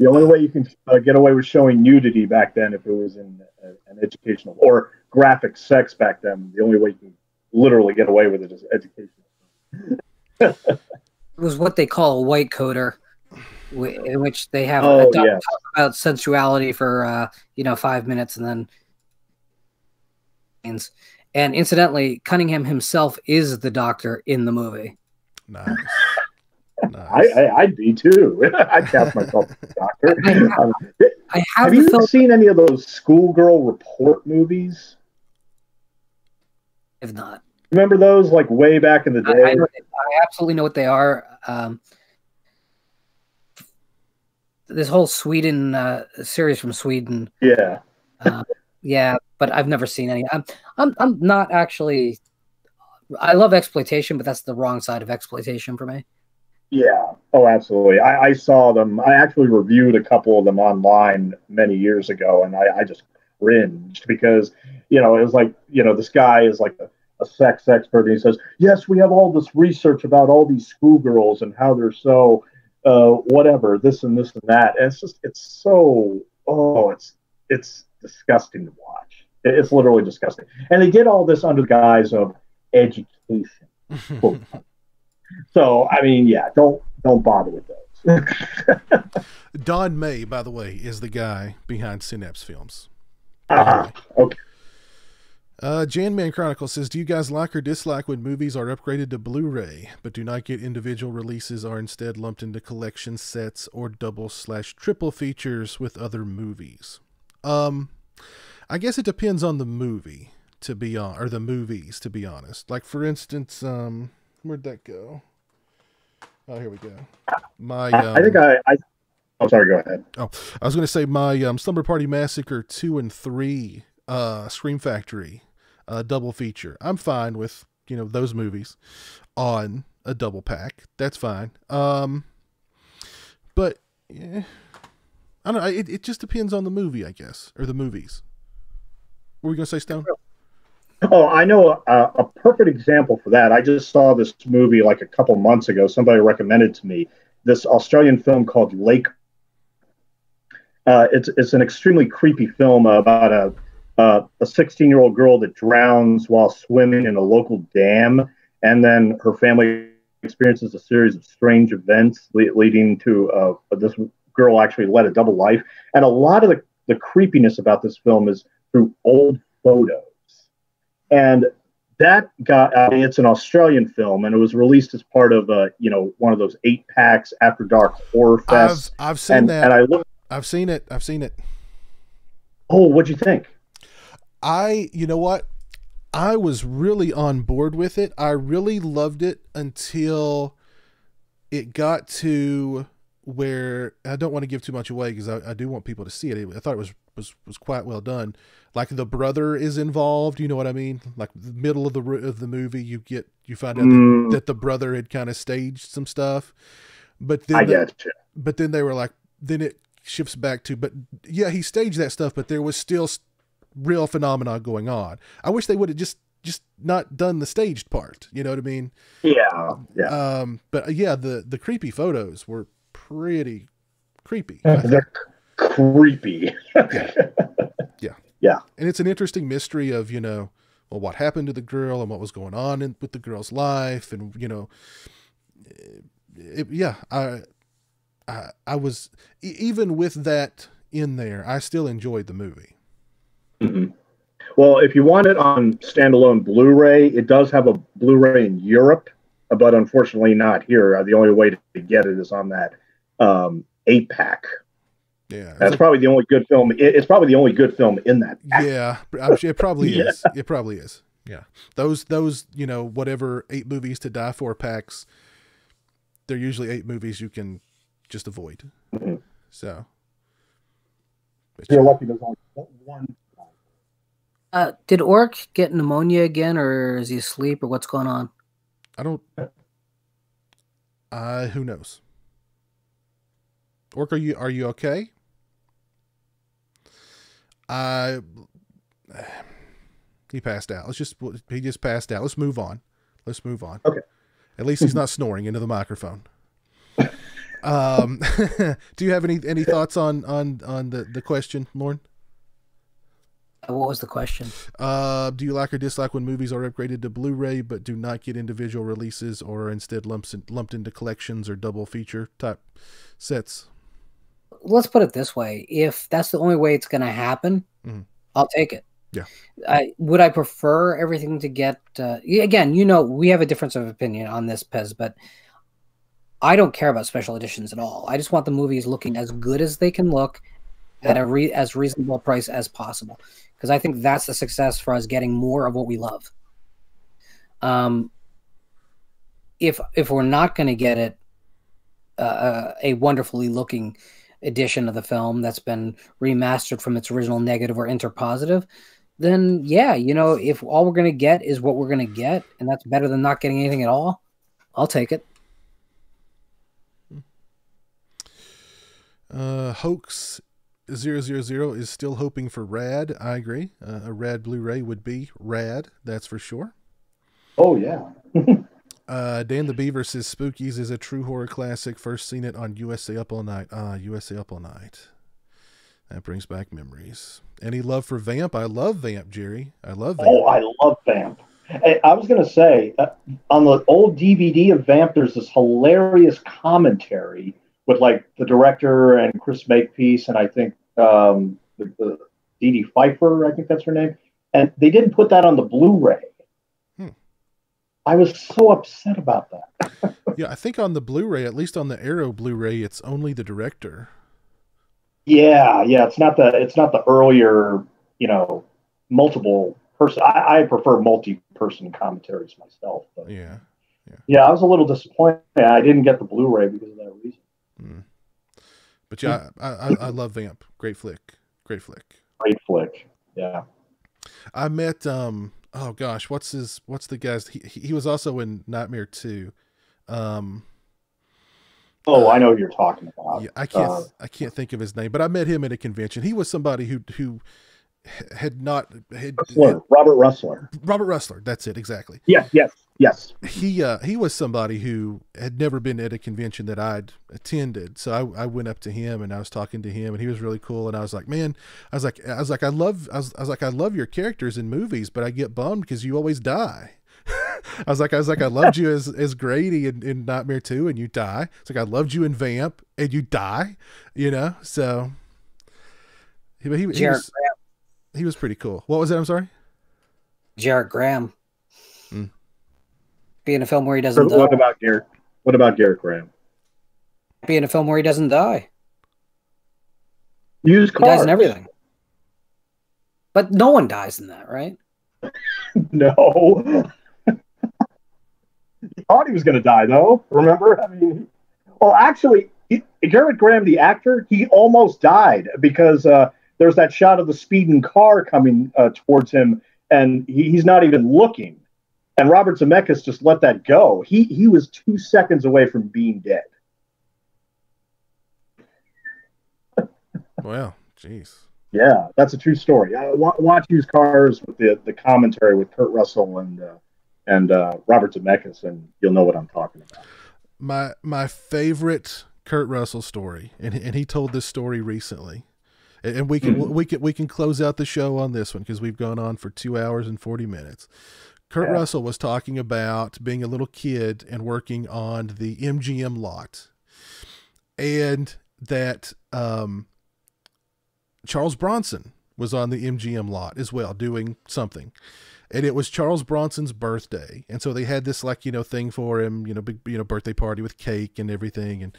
only way you can get away with showing nudity back then, if it was in an educational or graphic sex back then, the only way you can literally get away with it is educational. It was what they call a white coder, in which they have talk about sensuality for 5 minutes and then. And incidentally, Cunningham himself is the doctor in the movie. Nice. Nice. I'd be too. I'd cast myself as a doctor. Have you seen any of those Schoolgirl Report movies? If not. Remember those, like way back in the day? I absolutely know what they are. This whole Sweden series from Sweden. Yeah. Yeah, but I've never seen any. I'm not actually. I love exploitation, but that's the wrong side of exploitation for me. Yeah. Oh, absolutely. I saw them. I actually reviewed a couple of them online many years ago, and I just cringed because, it was like, this guy is like a sex expert, and he says, yes, we have all this research about all these schoolgirls and how they're so, whatever, this and this and that. And it's disgusting to watch. It's literally disgusting. And they did all this under the guise of education. So, I mean, yeah, don't bother with those. Don May, by the way, is the guy behind Synapse Films. Okay. Jan Man Chronicle says, do you guys like or dislike when movies are upgraded to Blu-ray, but do not get individual releases, are instead lumped into collection sets or double/triple features with other movies? I guess it depends on the movie, or the movies, to be honest. Like, for instance, where'd that go? Oh, here we go. I'm sorry, go ahead. Oh, I was going to say my Slumber Party Massacre 2 and 3 Scream Factory double feature. I'm fine with, those movies on a double pack. That's fine. But yeah, I don't know. It just depends on the movie, I guess, or the movies. What were you going to say, Stone? Oh, I know a perfect example for that. I just saw this movie like a couple months ago. Somebody recommended to me this Australian film called Lake. It's an extremely creepy film about a 16-year-old girl that drowns while swimming in a local dam, and then her family experiences a series of strange events leading to this girl actually led a double life. And a lot of the creepiness about this film is through old photos. And that it's an Australian film, and it was released as part of one of those 8-packs After Dark horror fests. I've seen that. And I looked. I've seen it. I've seen it. Oh, what'd you think? You know what? I was really on board with it. I really loved it until it got to where I don't want to give too much away because I do want people to see it. I thought it was quite well done. Like the brother is involved. You know what I mean? Like the middle of the movie, you find out that the brother had kind of staged some stuff, but then I get you. But then they were like, then it shifts back to, but yeah, he staged that stuff, but there was still real phenomena going on. I wish they would have just not done the staged part. You know what I mean? Yeah. Yeah. But yeah, the creepy photos were pretty creepy. They're creepy. Yeah. Yeah. Yeah. And it's an interesting mystery of, well, what happened to the girl and what was going on with the girl's life. And, I was, even with that in there, I still enjoyed the movie. Mm-hmm. Well, if you want it on standalone Blu-ray, it does have a Blu-ray in Europe, but unfortunately not here. The only way to get it is on that 8-pack. Yeah, that's probably the only good film. It's probably the only good film in that pack. Yeah, it probably is. It probably is. Yeah, those whatever 8 movies to die for packs, they're usually 8 movies you can just avoid. Mm-hmm. So, you're lucky there's only one. Did Orc get pneumonia again, or is he asleep, or what's going on? I don't. Who knows? Orc, are you okay? He passed out. He just passed out. Let's move on. Okay. At least he's not snoring into the microphone. Do you have any thoughts on the question, Lauren? What was the question? Do you like or dislike when movies are upgraded to Blu-ray but do not get individual releases, or instead lumped into collections or double feature type sets? Let's put it this way: if that's the only way it's going to happen, I'll take it. Yeah. Would I prefer everything to get? Again, we have a difference of opinion on this, Pez, but I don't care about special editions at all. I just want the movies looking as good as they can look at as reasonable a price as possible, because I think that's the success for us getting more of what we love. If we're not going to get it, a wonderfully looking edition of the film that's been remastered from its original negative or interpositive, then yeah, if all we're going to get is what we're going to get, and that's better than not getting anything at all, I'll take it. Hoax 000 is still hoping for Rad. I agree. A Rad Blu-ray would be rad, that's for sure. Oh yeah. Dan the Beaver says Spookies is a true horror classic. First seen it on USA Up All Night. USA Up All Night. That brings back memories. Any love for Vamp? I love Vamp, Jerry. I love Vamp. Oh, I love Vamp. Hey, I was going to say, on the old DVD of Vamp, there's this hilarious commentary with like the director and Chris Makepeace, and I think the Dee Dee Pfeiffer, I think that's her name. And they didn't put that on the Blu-ray. I was so upset about that. Yeah, I think on the Blu-ray, at least on the Arrow Blu-ray, it's only the director. Yeah, it's not the earlier, multiple person. I prefer multi-person commentaries myself. But yeah, I was a little disappointed. I didn't get the Blu-ray because of that reason. But yeah, I love Vamp. Great flick. Yeah. I met oh gosh, what's the guy's? He was also in Nightmare 2. I know who you're talking about. Yeah, I can't think of his name, but I met him at a convention. He was somebody who had Robert Russler. Robert Russler, that's it, exactly. Yes. He was somebody who had never been at a convention that I'd attended. So I went up to him and I was talking to him, and he was really cool. And I was like, man, I love your characters in movies, but I get bummed because you always die. I was like, I loved you as Grady in Nightmare 2, and you die. It's like, I loved you in Vamp, and you die, so he was pretty cool. What was that? I'm sorry? Jarrett Graham. Be in a film where he doesn't die. What about Garrett Graham? Be in a film where he doesn't die. Used He dies in cars. everything. But no one dies in that, right? No. He thought he was going to die, though. Remember? I mean, well, actually, Garrett Graham, the actor, he almost died because there's that shot of the speeding car coming towards him, and he's not even looking. And Robert Zemeckis just let that go. He was 2 seconds away from being dead. Well, jeez. Yeah, that's a true story. Watch Used Cars with the commentary with Kurt Russell and Robert Zemeckis, and you'll know what I'm talking about. My favorite Kurt Russell story, and he told this story recently, and we can close out the show on this one because we've gone on for 2 hours and 40 minutes. Kurt Russell was talking about being a little kid and working on the MGM lot, and that Charles Bronson was on the MGM lot as well doing something. And it was Charles Bronson's birthday. And so they had this thing for him, big, birthday party with cake and everything.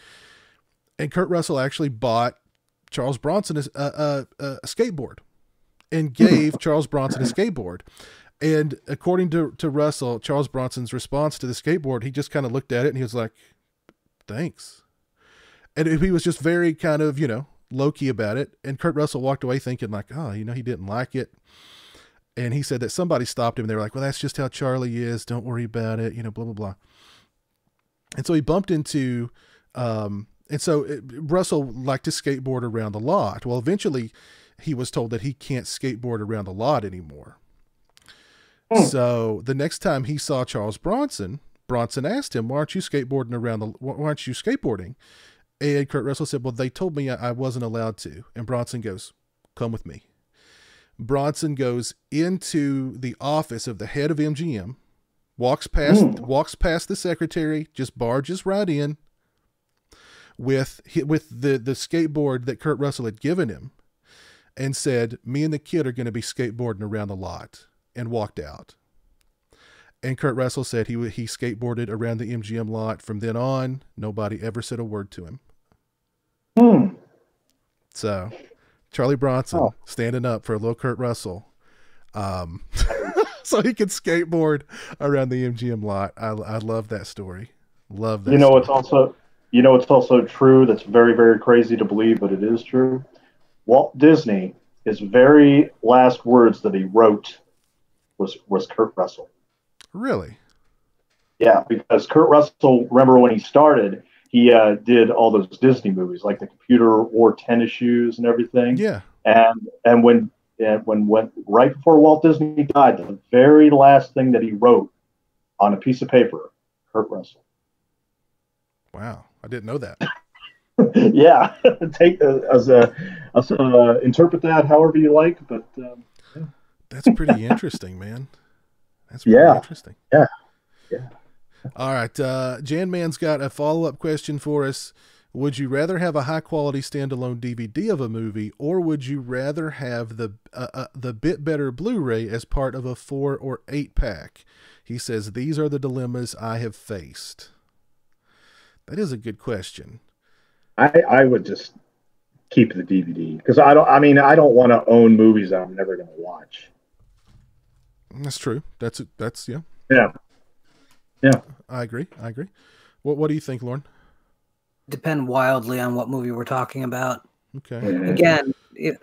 And Kurt Russell actually bought Charles Bronson a skateboard and gave Charles Bronson a skateboard. And according to Russell, Charles Bronson's response to the skateboard, he just kind of looked at it and he was like, thanks. And he was just very kind of, low-key about it. And Kurt Russell walked away thinking like, oh, he didn't like it. And he said that somebody stopped him. And they were like, well, that's just how Charlie is. Don't worry about it. Blah, blah, blah. And so he bumped into, Russell liked to skateboard around the lot. Well, eventually he was told that he can't skateboard around the lot anymore. So the next time he saw Charles Bronson asked him, why aren't you skateboarding? And Kurt Russell said, well, they told me I wasn't allowed to. And Bronson goes, come with me. Bronson goes into the office of the head of MGM, walks past the secretary, just barges right in with the skateboard that Kurt Russell had given him and said, me and the kid are going to be skateboarding around the lot, and walked out. And Kurt Russell said he skateboarded around the MGM lot from then on. Nobody ever said a word to him. So Charlie Bronson standing up for a little Kurt Russell, so he could skateboard around the MGM lot. I love that story. Love that. It's also true. That's very, very crazy to believe, but it is true. Walt Disney, his very last words that he wrote was Kurt Russell. Really? Yeah, because Kurt Russell, remember when he started, he did all those Disney movies like the computer wore tennis shoes and everything. Yeah. And when right before Walt Disney died, the very last thing that he wrote on a piece of paper, Kurt Russell. Wow, I didn't know that. Yeah, take interpret that however you like, but that's pretty interesting, man. That's pretty interesting. Yeah. All right, Jan Man's got a follow-up question for us. Would you rather have a high-quality standalone DVD of a movie, or would you rather have the bit better Blu-ray as part of a 4 or 8 pack? He says these are the dilemmas I have faced. That is a good question. I would just keep the DVD because I don't want to own movies that I'm never going to watch. That's true. That's yeah. Yeah. I agree. What do you think, Lauren? Depend wildly on what movie we're talking about. Okay. Again,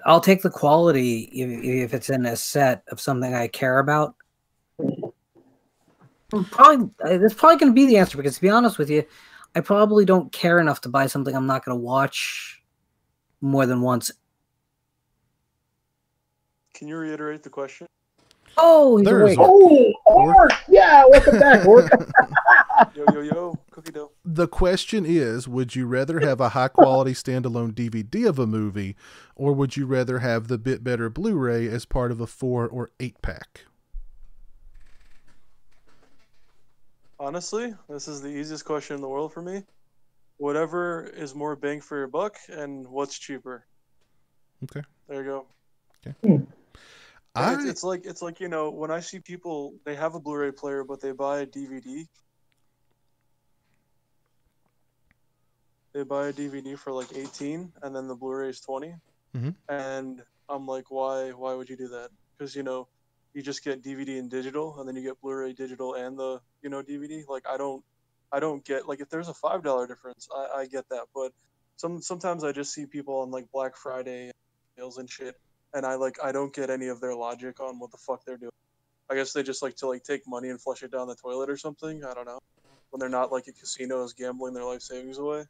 I'll take the quality if it's in a set of something I care about. That's probably going to be the answer because, to be honest with you, I probably don't care enough to buy something I'm not going to watch more than once. Can you reiterate the question? Oh, he's awake. Orc! Yeah, welcome back, Orc. Yo, cookie dough. The question is, would you rather have a high-quality standalone DVD of a movie, or would you rather have the bit better Blu-ray as part of a 4 or 8 pack? Honestly, this is the easiest question in the world for me. Whatever is more bang for your buck, and what's cheaper. Okay. There you go. Okay. It's like when I see people, they have a Blu-ray player but they buy a DVD. They buy a DVD for like 18 and then the Blu-ray is 20. And I'm like, why would you do that? Because you just get DVD and digital, and then you get Blu-ray digital and the DVD. Like I don't get, like, if there's a $5 difference, I get that, but sometimes I just see people on like Black Friday sales and shit, and I don't get any of their logic on what the fuck they're doing. I guess they just like to like take money and flush it down the toilet or something. I don't know. When they're not like a casino is gambling their life savings away.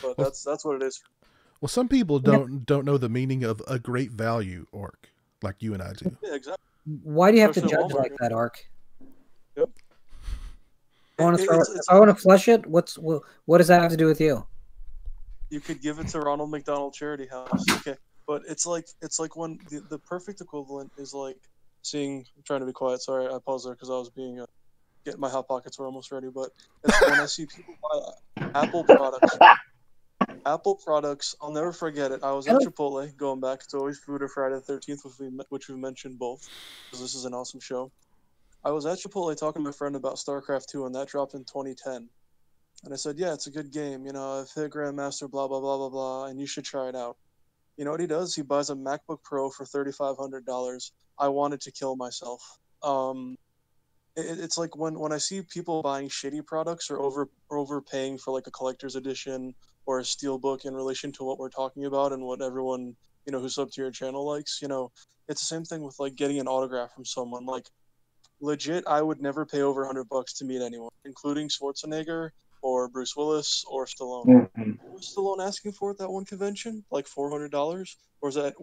But Well, that's what it is. well, some people don't know the meaning of a great value orc like you and I do. Yeah, exactly. Why do you have to Especially at judge Walmart. like that, Ark? Yep. I want to throw. It's- If I want to flush it, what does that have to do with you? You could give it to Ronald McDonald Charity House. Okay. But it's like when the perfect equivalent is like seeing. I'm trying to be quiet. Sorry, I paused there because I was being getting my hot pockets were almost ready. But it's when I see people buy Apple products. Apple products, I'll never forget it. I was at Chipotle, going back. It's always Food or Friday the 13th, which we mentioned both, because this is an awesome show. I was at Chipotle talking to my friend about StarCraft 2, and that dropped in 2010. And I said, yeah, it's a good game. I've hit Grandmaster, blah, blah, blah, blah, blah, and you should try it out. You know what he does? He buys a MacBook Pro for $3,500. I wanted to kill myself. It's like when I see people buying shitty products or overpaying for like a collector's edition or a steelbook in relation to what we're talking about and what everyone who's up to your channel likes. It's the same thing with like getting an autograph from someone. Like legit, I would never pay over $100 to meet anyone, including Schwarzenegger or Bruce Willis or Stallone. Mm-hmm. What was Stallone asking for at that one convention? Like $400, or was that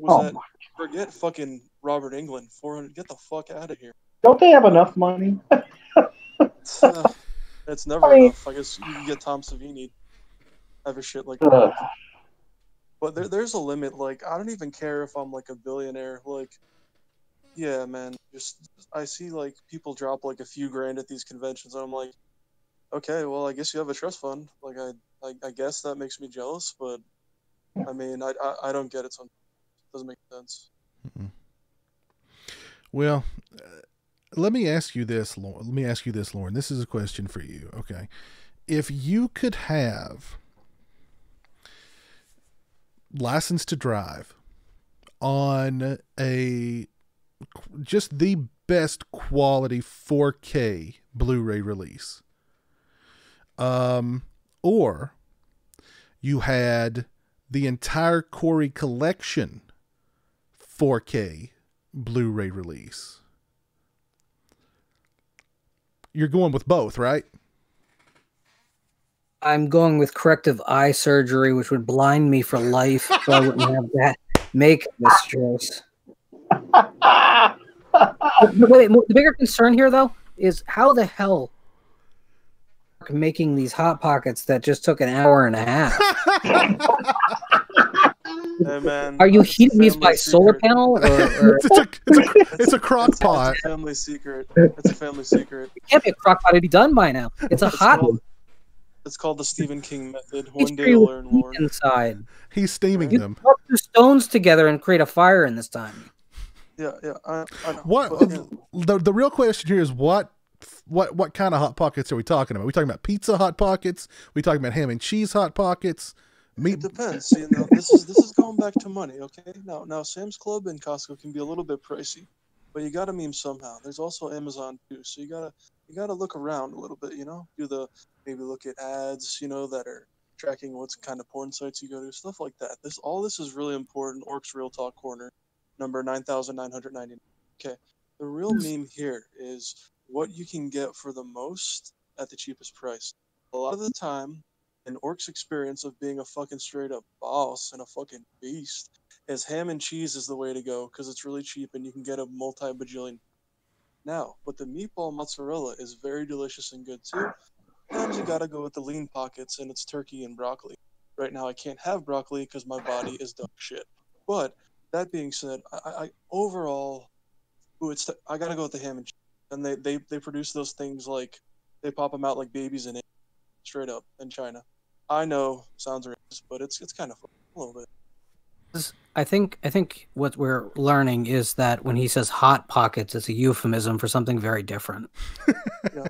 forget fucking Robert Englund? 400. Get the fuck out of here. Don't they have enough money? It's never enough. I guess you can get Tom Savini. Have a shit like that. But there's a limit. Like, I don't even care if I'm like a billionaire. Like, yeah, man. I see like people drop like a few grand at these conventions, and I'm like, okay, well, I guess you have a trust fund. Like, I guess that makes me jealous, but I mean, I don't get it. Sometimes it doesn't make sense. Mm-hmm. Well, let me ask you this, Lauren. This is a question for you. Okay, if you could have license to drive on just the best quality 4K Blu-ray release, or you had the entire Corey collection 4K Blu-ray release, you're going with both, right? I'm going with corrective eye surgery, which would blind me for life, so I wouldn't have that make this choice. Wait, the bigger concern here, though, is how the hell making these hot pockets that just took an hour and a half. Hey, man, are you heating these by solar panel? Or... it's a crock pot. It's a family secret. It's a family secret. It can't be a crock pot. It'd be done by now. It's a hot one. It's called the Stephen King method. One day you'll learn, Lauren. Inside. He's steaming them. You put 2 stones together and create a fire in this time. Yeah, I know. What the real question here is what kind of hot pockets are we talking about? Are we talking about pizza hot pockets? Are we talking about ham and cheese hot pockets? It depends. See, now, this is going back to money, okay? Now Sam's Club and Costco can be a little bit pricey, but you gotta meme somehow. There's also Amazon too, so you gotta look around a little bit, maybe look at ads, that are tracking what kind of porn sites you go to, stuff like that. All this is really important. Orcs Real Talk Corner, number 9,999. Okay, the real meme here is what you can get for the most at the cheapest price. A lot of the time, an orc's experience of being a fucking straight up boss and a fucking beast is ham and cheese is the way to go because it's really cheap and you can get a multi-bajillion. Now, but the meatball mozzarella is very delicious and good too. Sometimes you gotta go with the lean pockets and it's turkey and broccoli. Right now I can't have broccoli because my body is dog shit. But that being said, I overall, I gotta go with the ham and cheese. And they produce those things like they pop them out like babies in it, straight up in China. I know, sounds racist, but it's kind of fun a little bit. I think what we're learning is that when he says hot pockets, it's a euphemism for something very different. Yeah.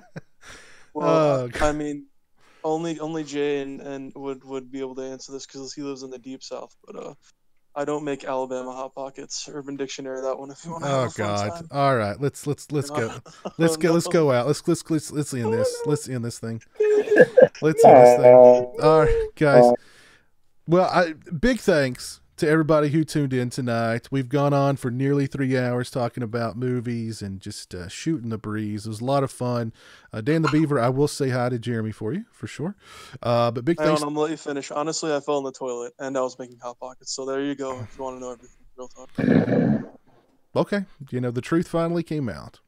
Well, I mean, only Jay and would be able to answer this because he lives in the deep south. But I don't make Alabama Hot Pockets. Urban Dictionary, that one if you want to have Oh a fun God! time. All right, let's go. Let's go. Let's go out. Let's end this. Let's end this thing. Let's end this thing. All right, guys. Well, big thanks to everybody who tuned in tonight. We've gone on for nearly 3 hours talking about movies and just shooting the breeze. It was a lot of fun. Dan the Beaver, I will say hi to Jeremy for you, for sure. But big Hang on, thanks. I'm gonna let you finish. Honestly, I fell in the toilet and I was making Hot Pockets. So there you go. If you want to know everything, real talk. Okay, the truth finally came out.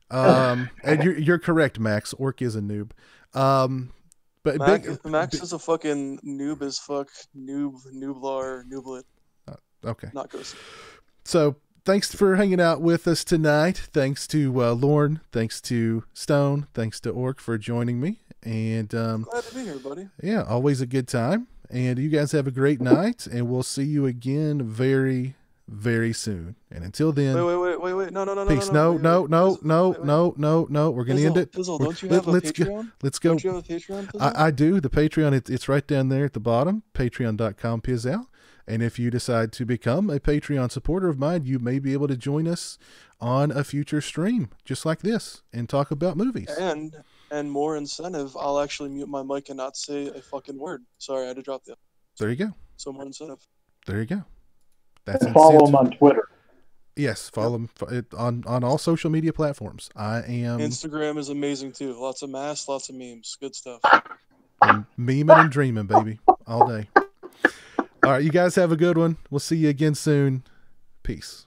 And you're correct, Max. Orc is a noob. But Max is a fucking noob as fuck. Nooblar, nooblet. Okay. Not ghost. So thanks for hanging out with us tonight. Thanks to Lorne. Thanks to Stone. Thanks to Orc for joining me. And glad to be here, buddy. Yeah, always a good time. And you guys have a great night. And we'll see you again very, very soon. And until then, wait. No. Peace. No. We're gonna end it. Fizzle, don't you have a Patreon? Let's go. Don't you have a Patreon, Fizzle? I do. The Patreon, it's right down there at the bottom. Patreon.com/Pizzal. And if you decide to become a Patreon supporter of mine, you may be able to join us on a future stream just like this and talk about movies. And more incentive, I'll actually mute my mic and not say a fucking word. Sorry, I had to drop the. There you go. So more incentive. There you go. That's follow him on Twitter. Yes, follow him on all social media platforms. I am. Instagram is amazing too. Lots of masks, lots of memes. Good stuff. Memeing and dreaming, baby, all day. All right, you guys have a good one. We'll see you again soon. Peace.